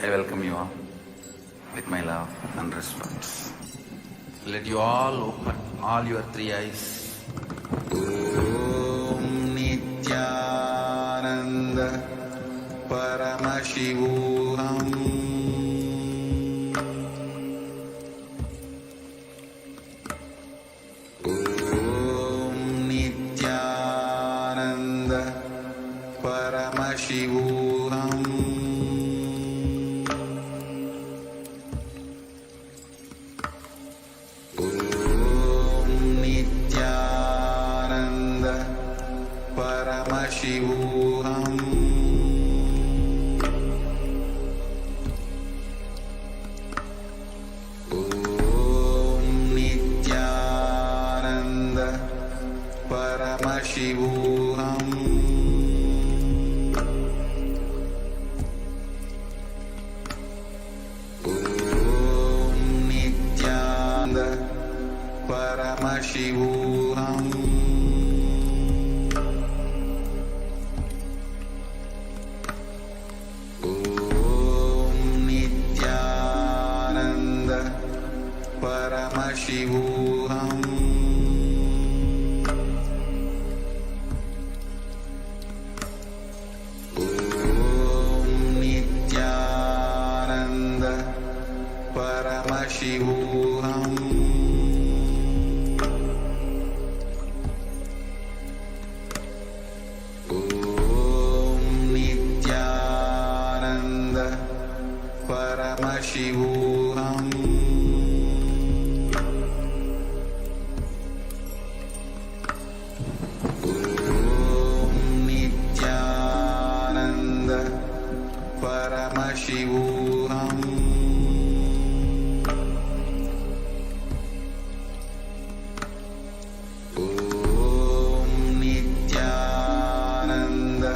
S10: I welcome you all with my love and respect. Let you all open all your three eyes. Om Nithyananda Paramashivam. Om Nithyananda Paramashivam. Om Nithyananda Paramashivam. Om Nithyananda Paramashivam. Om Nithyananda Paramashivam. Om Nithyananda Paramashivam. Om Nithyananda Paramashivam. Om Nithyananda Paramashivam. Om Nithyananda Paramashivam. Om Nithyananda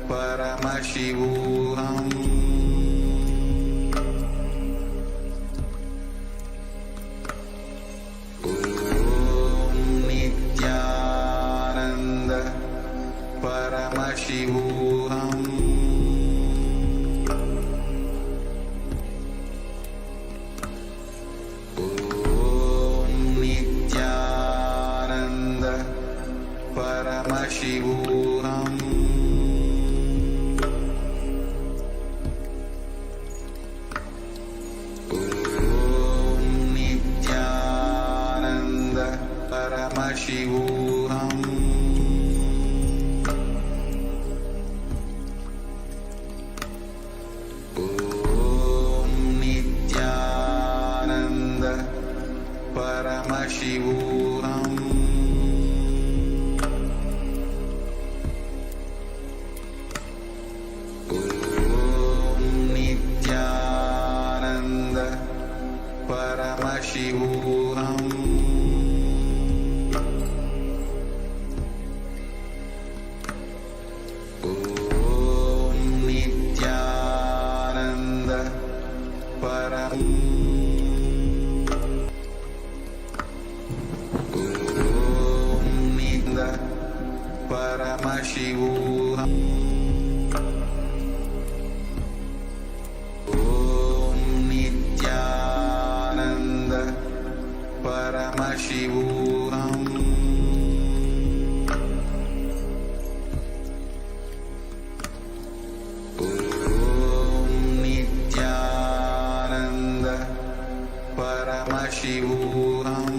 S10: Paramashivam. Om Nithyananda Paramashivam. Om Nithyananda Paramashivam. Om Nithyananda Paramashivam. Om Nithyananda Paramashivam. Om Nithyananda Paramashivam. Om Nithyananda Paramashivam. Om Nithyananda Paramashivam. Om Nithyananda Paramashivam.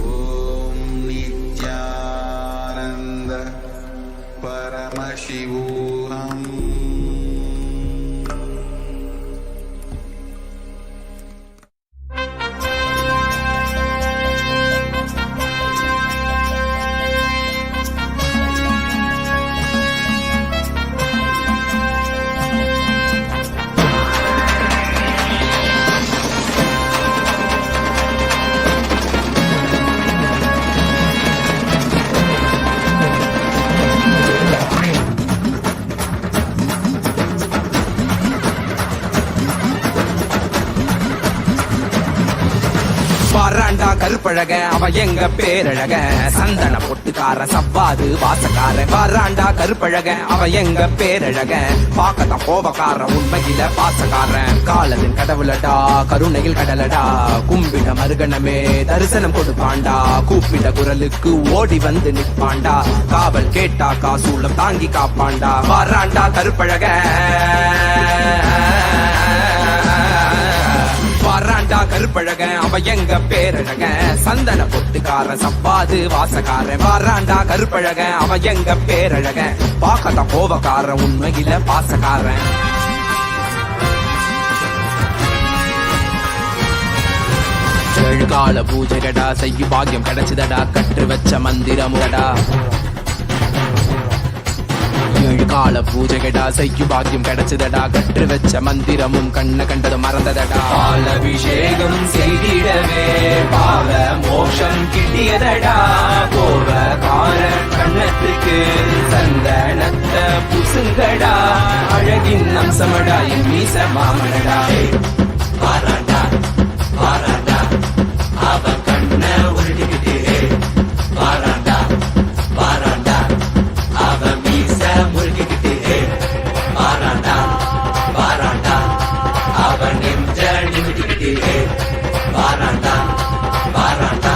S10: Om Nithyananda Paramashivam.
S7: கருப்பழக அவ எங்க பேரழக சந்தன பொட்டுக்கார சவ்வாது வாசக்கார வராண்டா கருப்பழக அவ எங்க பேரழக பாக்கத்தான் கோபக்கார உண்மையில பாசக்காரன் காலத்தின் கடவுளடா கருணையில் கடலடா கும்பிட மருகணமே தரிசனம் கொடுப்பாண்டா கூப்பிட குரலுக்கு ஓடி வந்து நிற்பாண்டா காவல் கேட்டா காசூலம் தாங்கி காப்பாண்டா வராண்டா கருப்பழக வராண்டா கருப்பழக அவ எங்க பேரழக சந்தன பொட்டுக்கார சவ்வாது வாசக்கார வராண்டா கருப்பழக அவ எங்க பேரழக பாக்கத்தான் கோபக்கார உண்மையில பாசக்காரன் ஏழுகால பூஜைகடா செய்யு பாக்கியம் கிடைச்சதடா கற்று வச்ச மந்திரமுடா ஏழு கால பூஜைகடா செய்யு பாக்கியம் கிடைச்சதடா கற்று வச்ச மந்திரமும் கண்ண கண்டது மறந்ததடா பாலபிஷேகம் செய்திடவே பாவ மோஷம் கிட்டியதடா கோபக்கார கண்ணத்துக்கு சந்தனத்த புசுங்கடா அழகின் அம்சமடா என் மீச மாமனடா பாராண்டா பாராண்டா அவ கண்ண உருட்டிக்கிட்டு பாராண்டா பாராண்டா அவ மீச முருகிக்கிட்டு பாராண்டா பாராண்டா அவ நெஞ்ச நிமிட்டிக்கிட்டு பாராண்டா பாராண்டா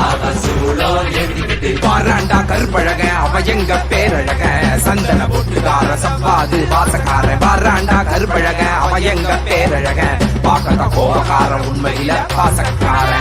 S7: அவ சூழோ எழுதிக்கிட்டு பாராண்டா கருப்பழக அவ எங்க பேரழக சந்தன பொட்டுக்கார சவ்வாது வாசக்கார பாராண்டா கருப்பழக அவ எங்க பேரழக பாக்கத்த கோபக்கார உண்மையில பாசக்கார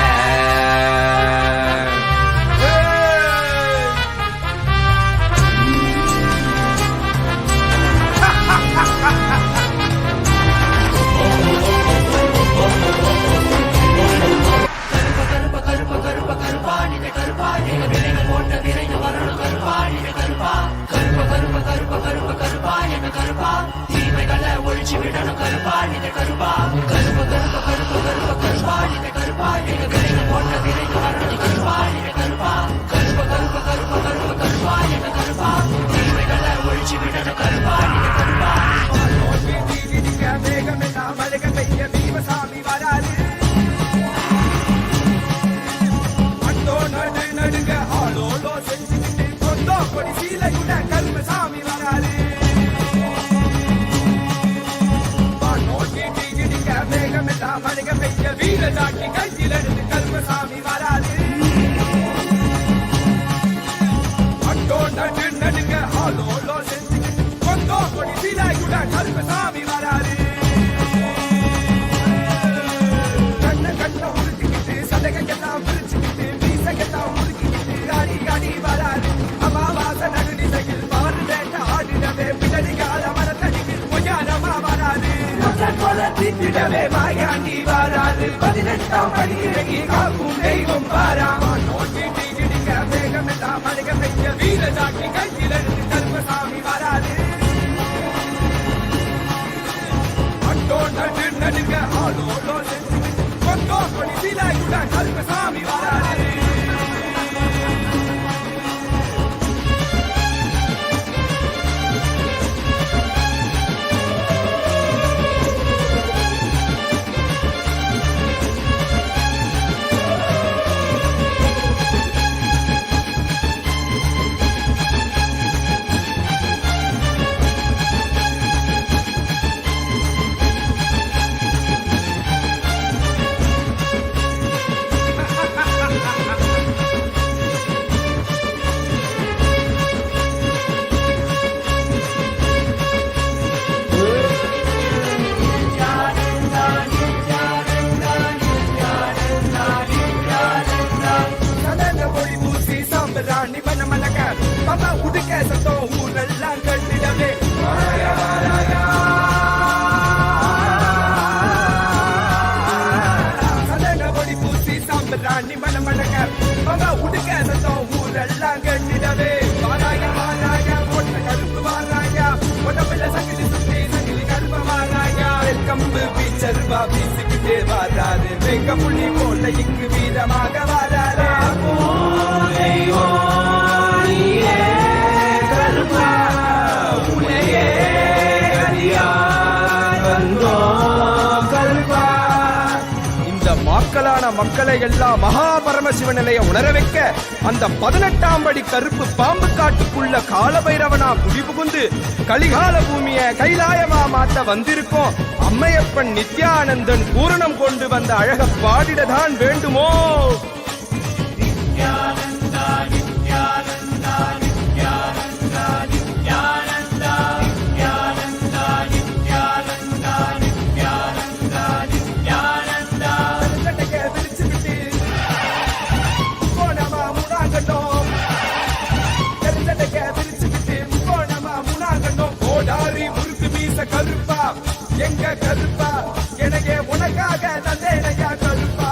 S12: கோடிக்கணக்கான மக்களை எல்லாம் மகா பரமசிவ நிலைய உணர வைக்க அந்த 18ஆம் படி கருப்பு பாம்பு காட்டுக்குள்ள காலபைரவனா குடிபுகுந்து கலிகால பூமிய கைலாயமா மாத்த வந்திருக்கோம். அம்மையப்பன் நித்யானந்தன் பூரணம் கொண்டு வந்த அழக பாடிடதான் வேண்டுமோ? நித்யானந்தா நித்யானந்தா நித்யானந்தா நித்யானந்தா நித்யானந்தா நித்யானந்தா நித்யானந்தா நித்யானந்தா சட்டக்க விரிச்சு விட்டு போனமா முனாகட்டும், சட்டக்க விரிச்சு விட்டு போனமா முனாகட்டும். கோடாரி முறுக்கு மீச கருப்பா எங்க கருப்பா, எனக்கே உனக்காக தந்தேனையா கருப்பா,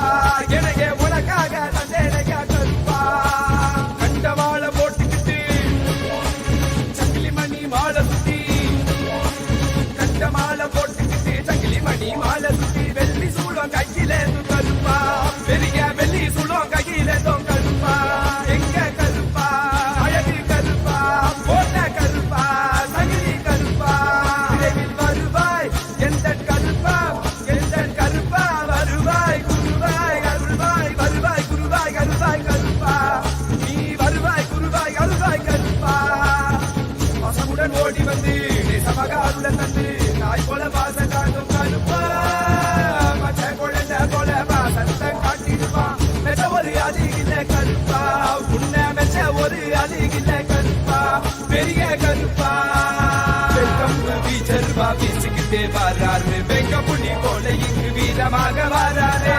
S12: எனக்கே உனக்காக தந்தேனையா கருப்பா. கண்டவாள போட்டுக்கிட்டு சங்கிலி மணி மாலை சுத்தி, கண்டமாலை போட்டுக்கிட்டு சங்கிலி மணி மாலை சுத்தி, வெள்ளி சூளம் கையில கருப்பா, பெரிய வெள்ளி சூளம் கையில கருப்பா. எங்க கருப்பா, அழகு கருப்பா, போட்ட கருப்பா, சங்கிலி கருப்பா, விரைவில் வருவாய் எந்த கருப்பா, எந்த கருப்பா வருவாய் குருவாய் அருள்வாய், வருவாய் குருவாய் அருள்வாய் கருப்பா, நீ வருவாய் குருவாய் அருள்வாய் கருப்பா. பசமுடன் ஓடி வந்து நேசமாக அருள தந்து நாய் போல பாச காட்டும் கருப்பா, மச்ச குழந்தை போல பாசத்தை காட்டிடுவான். மெச்ச ஒரு அதிகில்ல கருப்பா, உன்னை மெச்ச ஒரு அதிகில்ல கருப்பா, பெரிய கருப்பா. வீச்சருவா வீசுக்கிட்டே வராரு, வெங்க புண்ணி போல இங்கு வீரமாக வராரு.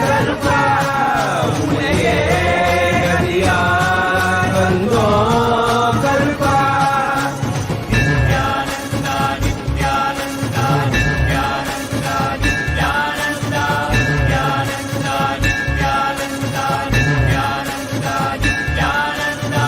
S12: கருப்பா உன்னையே கதியார் வந்தோ கருப்பா. நித்யானந்தா நித்யானந்தா நித்யானந்தா நித்யானந்தா நித்யானந்தா நித்யானந்தா நித்யானந்தா நித்யானந்தா.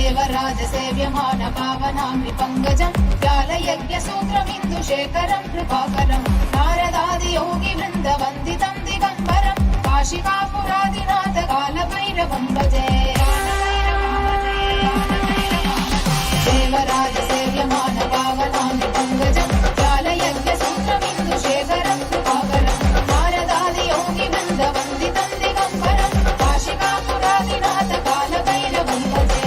S4: देवराजसेव्यमान पावनाम्रि पङ्कजं व्यालयज्ञसूत्रमिन्दुशेखरं कृपाकरं नारदादियोगिवृन्दवन्दितं दिगम्बरं काशिकापुरादिनाथ कालभैरवं भजे. देवराजसेव्यमान पावनाम्रि पङ्कजं व्यालयज्ञसूत्रमिन्दुशेखरं कृपाकरं नारदादियोगिवृन्दवन्दितं दिगम्बरं काशिकापुरादिनाथ कालभैरवं भजे.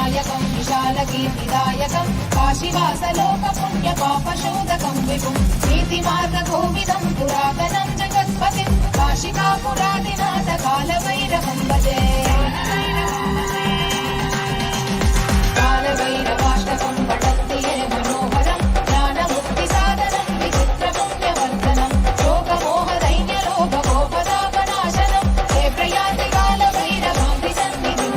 S4: विनायकं विशालकीर्तिदायकं काशीवासलोकपुण्यपापशोधकं विभुं नीतिमार्गकोविदं पुरातनं जगत्पतिं काशिकापुरादिनाथ कालभैरवं भजे कालभैरवाष्टकं पठन्ति ये मनोहरं ज्ञानमुक्तिसाधनं विचित्रपुण्यवर्धनं शोकमोहदैन्यलोभगोपदापनाशनं हे प्रयान्ति कालभैरवां सन्निधिं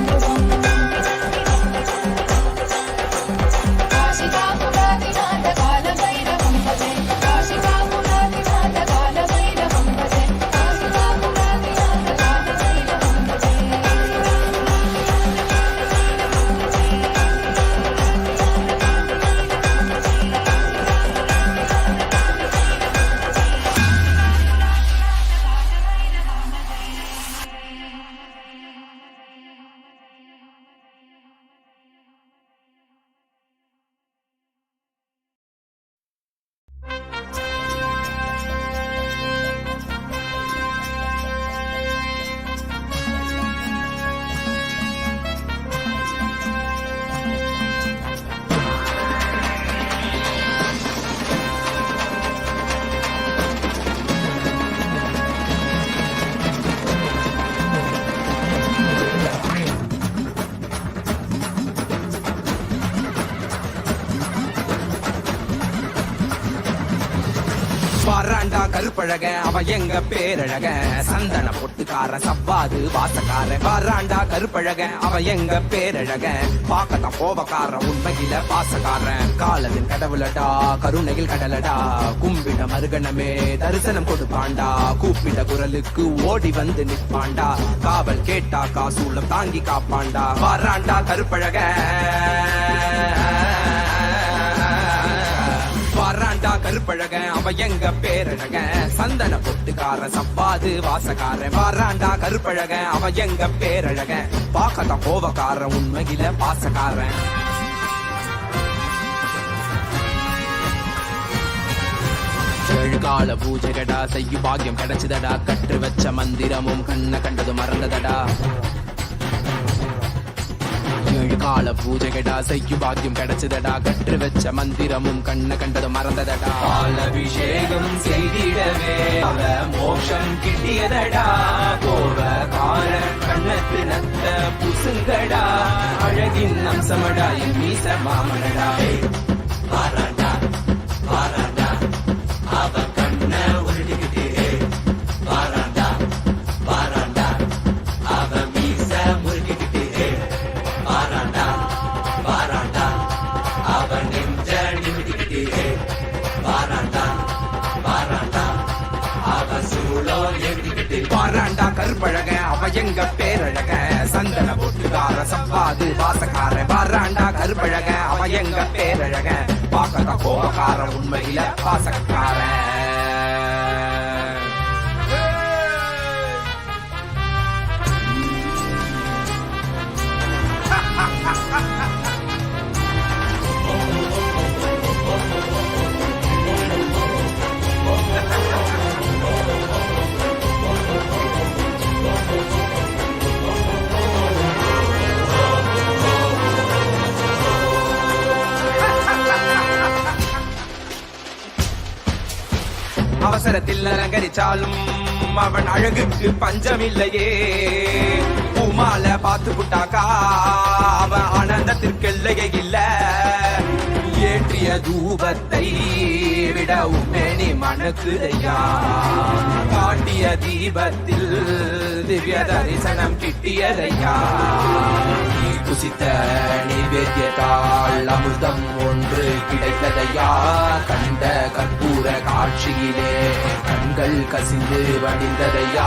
S4: काशिकापुरादिनाथ कालभैरवं भजे काशिकापुरादिनाथ कालभैरवं भजे काशिकापुरादिनाथ कालभैरवं भजे
S12: பாராண்டா கருப்பழக அவ எங்க பேரழக சந்தன பொட்டுக்கார சவ்வாது வாசக்கார பாராண்டா கருப்பழக அவ எங்க பேரழக பாக்கத்தான் கோபக்கார உண்மையில பாசக்கார காலத்தின் கடவுளடா கருணையில் கடலடா கும்பிட மருகணமே தரிசனம் கொடுப்பாண்டா கூப்பிட்ட குரலுக்கு ஓடி வந்து நிற்பாண்டா காவல் கேட்டா காசூலம் தாங்கி காப்பாண்டா பாராண்டா கருப்பழக பாராண்டா கருப்பழக அவ எங்க பேரழக சந்தன பொட்டுக்கார சப்பாது வாசக்கார பாராண்டா கருப்பழக அவ எங்க பேரழக பாக்கத்தான் கோபக்கார உண்மையில பாசக்காரன் ஏழுகால பூஜைகடா செய்யும் பாக்கியம் கிடைச்சதடா கற்று வச்ச மந்திரமும் கண்ண கண்டது மறந்ததடா ஏழுகால பூஜைகடா செய்யும் பாக்கியம் கிடைச்சதடா கற்று வச்ச மந்திரமும் கண்ண கண்டது மறந்ததடா பாலபிஷேகம் செய்திடவே அவ மோட்சம் கிட்டியதடா கோபக்கார கண்ணத்து நத்த புசுங்கடா அழகின் அம்சமடா என் மீச மாமனடா பாராண்டா பாராண்டா அவ கண்ண உருட்டிக்கிட்டே பாராண்டா பாராண்டா அவ மீச முறுக்கிக்கிட்டே பாராண்டா பாராண்டா அவ நெஞ்ச நிமிட்டிக்கிட்டே பாராண்டா பாராண்டா அவ சூழோ எழுதிக்கிட்டு பாராண்டா கருப்பழக அவ எங்க பேரழக சந்தன பொட்டுக்கார சப்பாது வாசக்கார பாராண்டா கருப்பழக அவ எங்க பேரழக பாக்கத்தா கோபக்கார உண்மையில பாசக்கார அவசரத்தில் அலங்கரிச்சாலும் அவன் அழகுக்கு பஞ்சமில்லையே பூமால பார்த்து புட்டாக்கா அவன் ஆனந்தத்திற்கெல்லையே இல்ல ஏற்றிய தூபத்தை விட உன்னே மணக்குதையா காட்டிய தீபத்தில் திவ்ய தரிசனம் கிட்டியதையா குசித்த நிவேத்தியத்தால் அமிர்தம் ஒன்று கிடைத்ததையா கண்ட கற்பூர காட்சியிலே கண்கள் கசிந்து வடிந்ததையா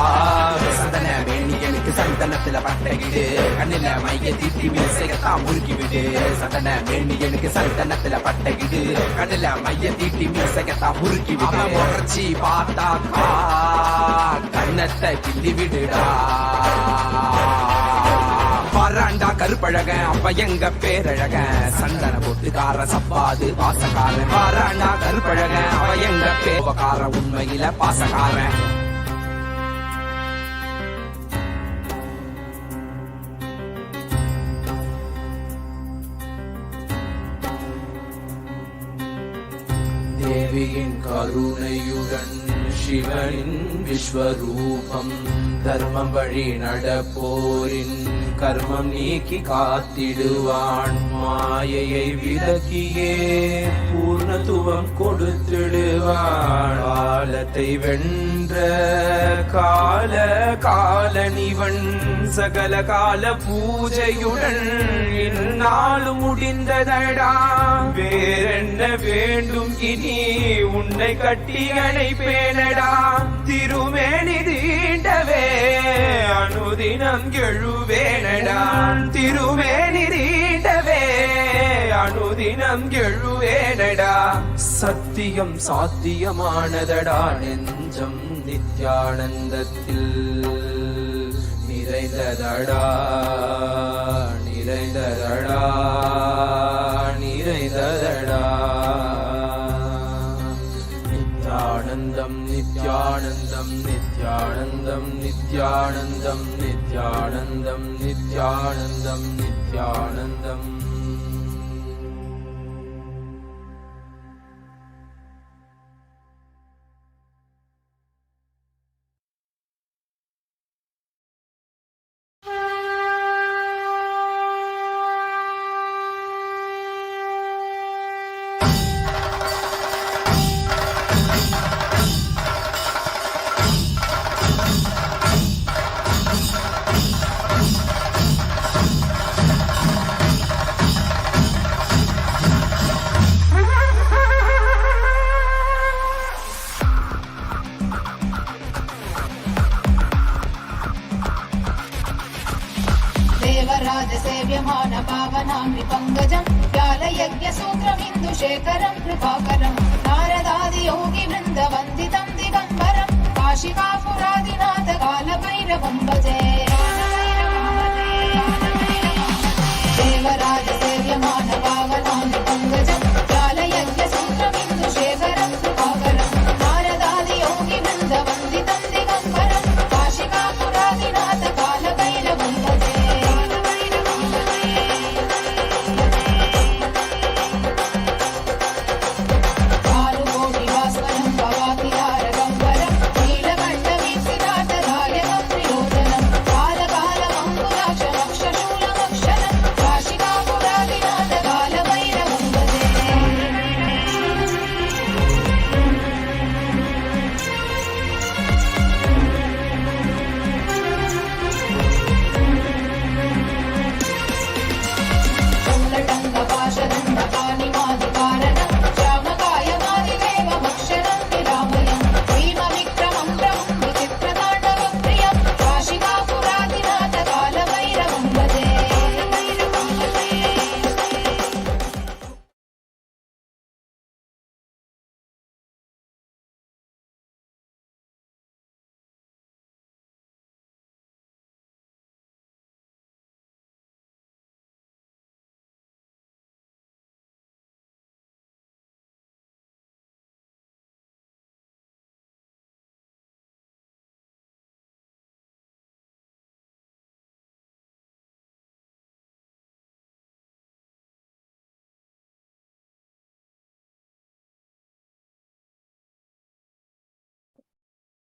S12: சந்தன மேனியனுக்கு சந்தனத்துல பட்டையிடு கண்ணில மைய தீட்டி மீசையத்தான் முறுக்கிவிடு சந்தன மேனியனுக்கு சந்தனத்துல பட்டையிடு கண்ணில மைய தீட்டி மீசையத்தான் முறுக்கிவிடு முறைச்சி பார்த்தாக்கா கண்ணத்தை கிள்ளி விடுடா பாராண்டா கருப்பழக அப்ப எங்க பேரழக சந்தன பொட்டுக்கார சப்பாது பாசக்கார பாராண்டா கருப்பழக அவ எங்க பேபக்கார உண்மையில பாசக்கார
S7: தேவியின் கருணையுடன் சிவனின் விஸ்வரூபம் தர்மம் வழி நடப்போரின் கர்மம் நீக்கி காத்திடுவான் மாயையை விலக்கியே பூர்ணத்துவம் கொடுத்திடுவான் காலத்தை வென்ற கால காலனிவன் சகல கால பூஜையுடன் இந்நாளும் முடிந்ததடா வேறென்ன வேண்டும் இனி உன்னை கட்டி அணைப்பேனடா திருமேனி தீண்டவே அனுதினம் எழுவேனடா திருமேனி தீண்டவே அனுதினம் எழுவேனடா சத்தியம் சாத்தியமானதடா நெஞ்சம் நித்யானந்தத்தில் நிறைந்ததடா நிறைந்ததடா நிறைந்ததடா நித்யானந்தம் நித்யானந்தம் நித்யானந்தம் நித்யானந்தம் நித்யானந்தம் நித்யானந்தம் நித்யானந்தம்
S4: देवराजसेव्यमान पावनामृपङ्कजं व्यालयज्ञसूत्रमिन्दुशेखरं कृपाकरं नारदादियोगिवृन्दवन्दितं दिगम्बरं काशिकापुरादिनाथ कालभैरवं भजे देवराजसेव्यमान पावनामृपङ्कजं व्यालयज्ञसूत्रमिन्दुशेखरं कृपाकरं नारदादियोगिवृन्दवन्दितं दिगम्बरं काशिकापुरादिनाथ कालभैरवं भजे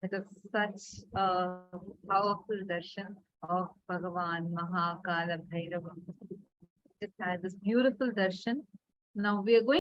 S11: It is such a powerful darshan of Bhagavan Mahakala Bhairava. Just had this beautiful darshan. Now we are going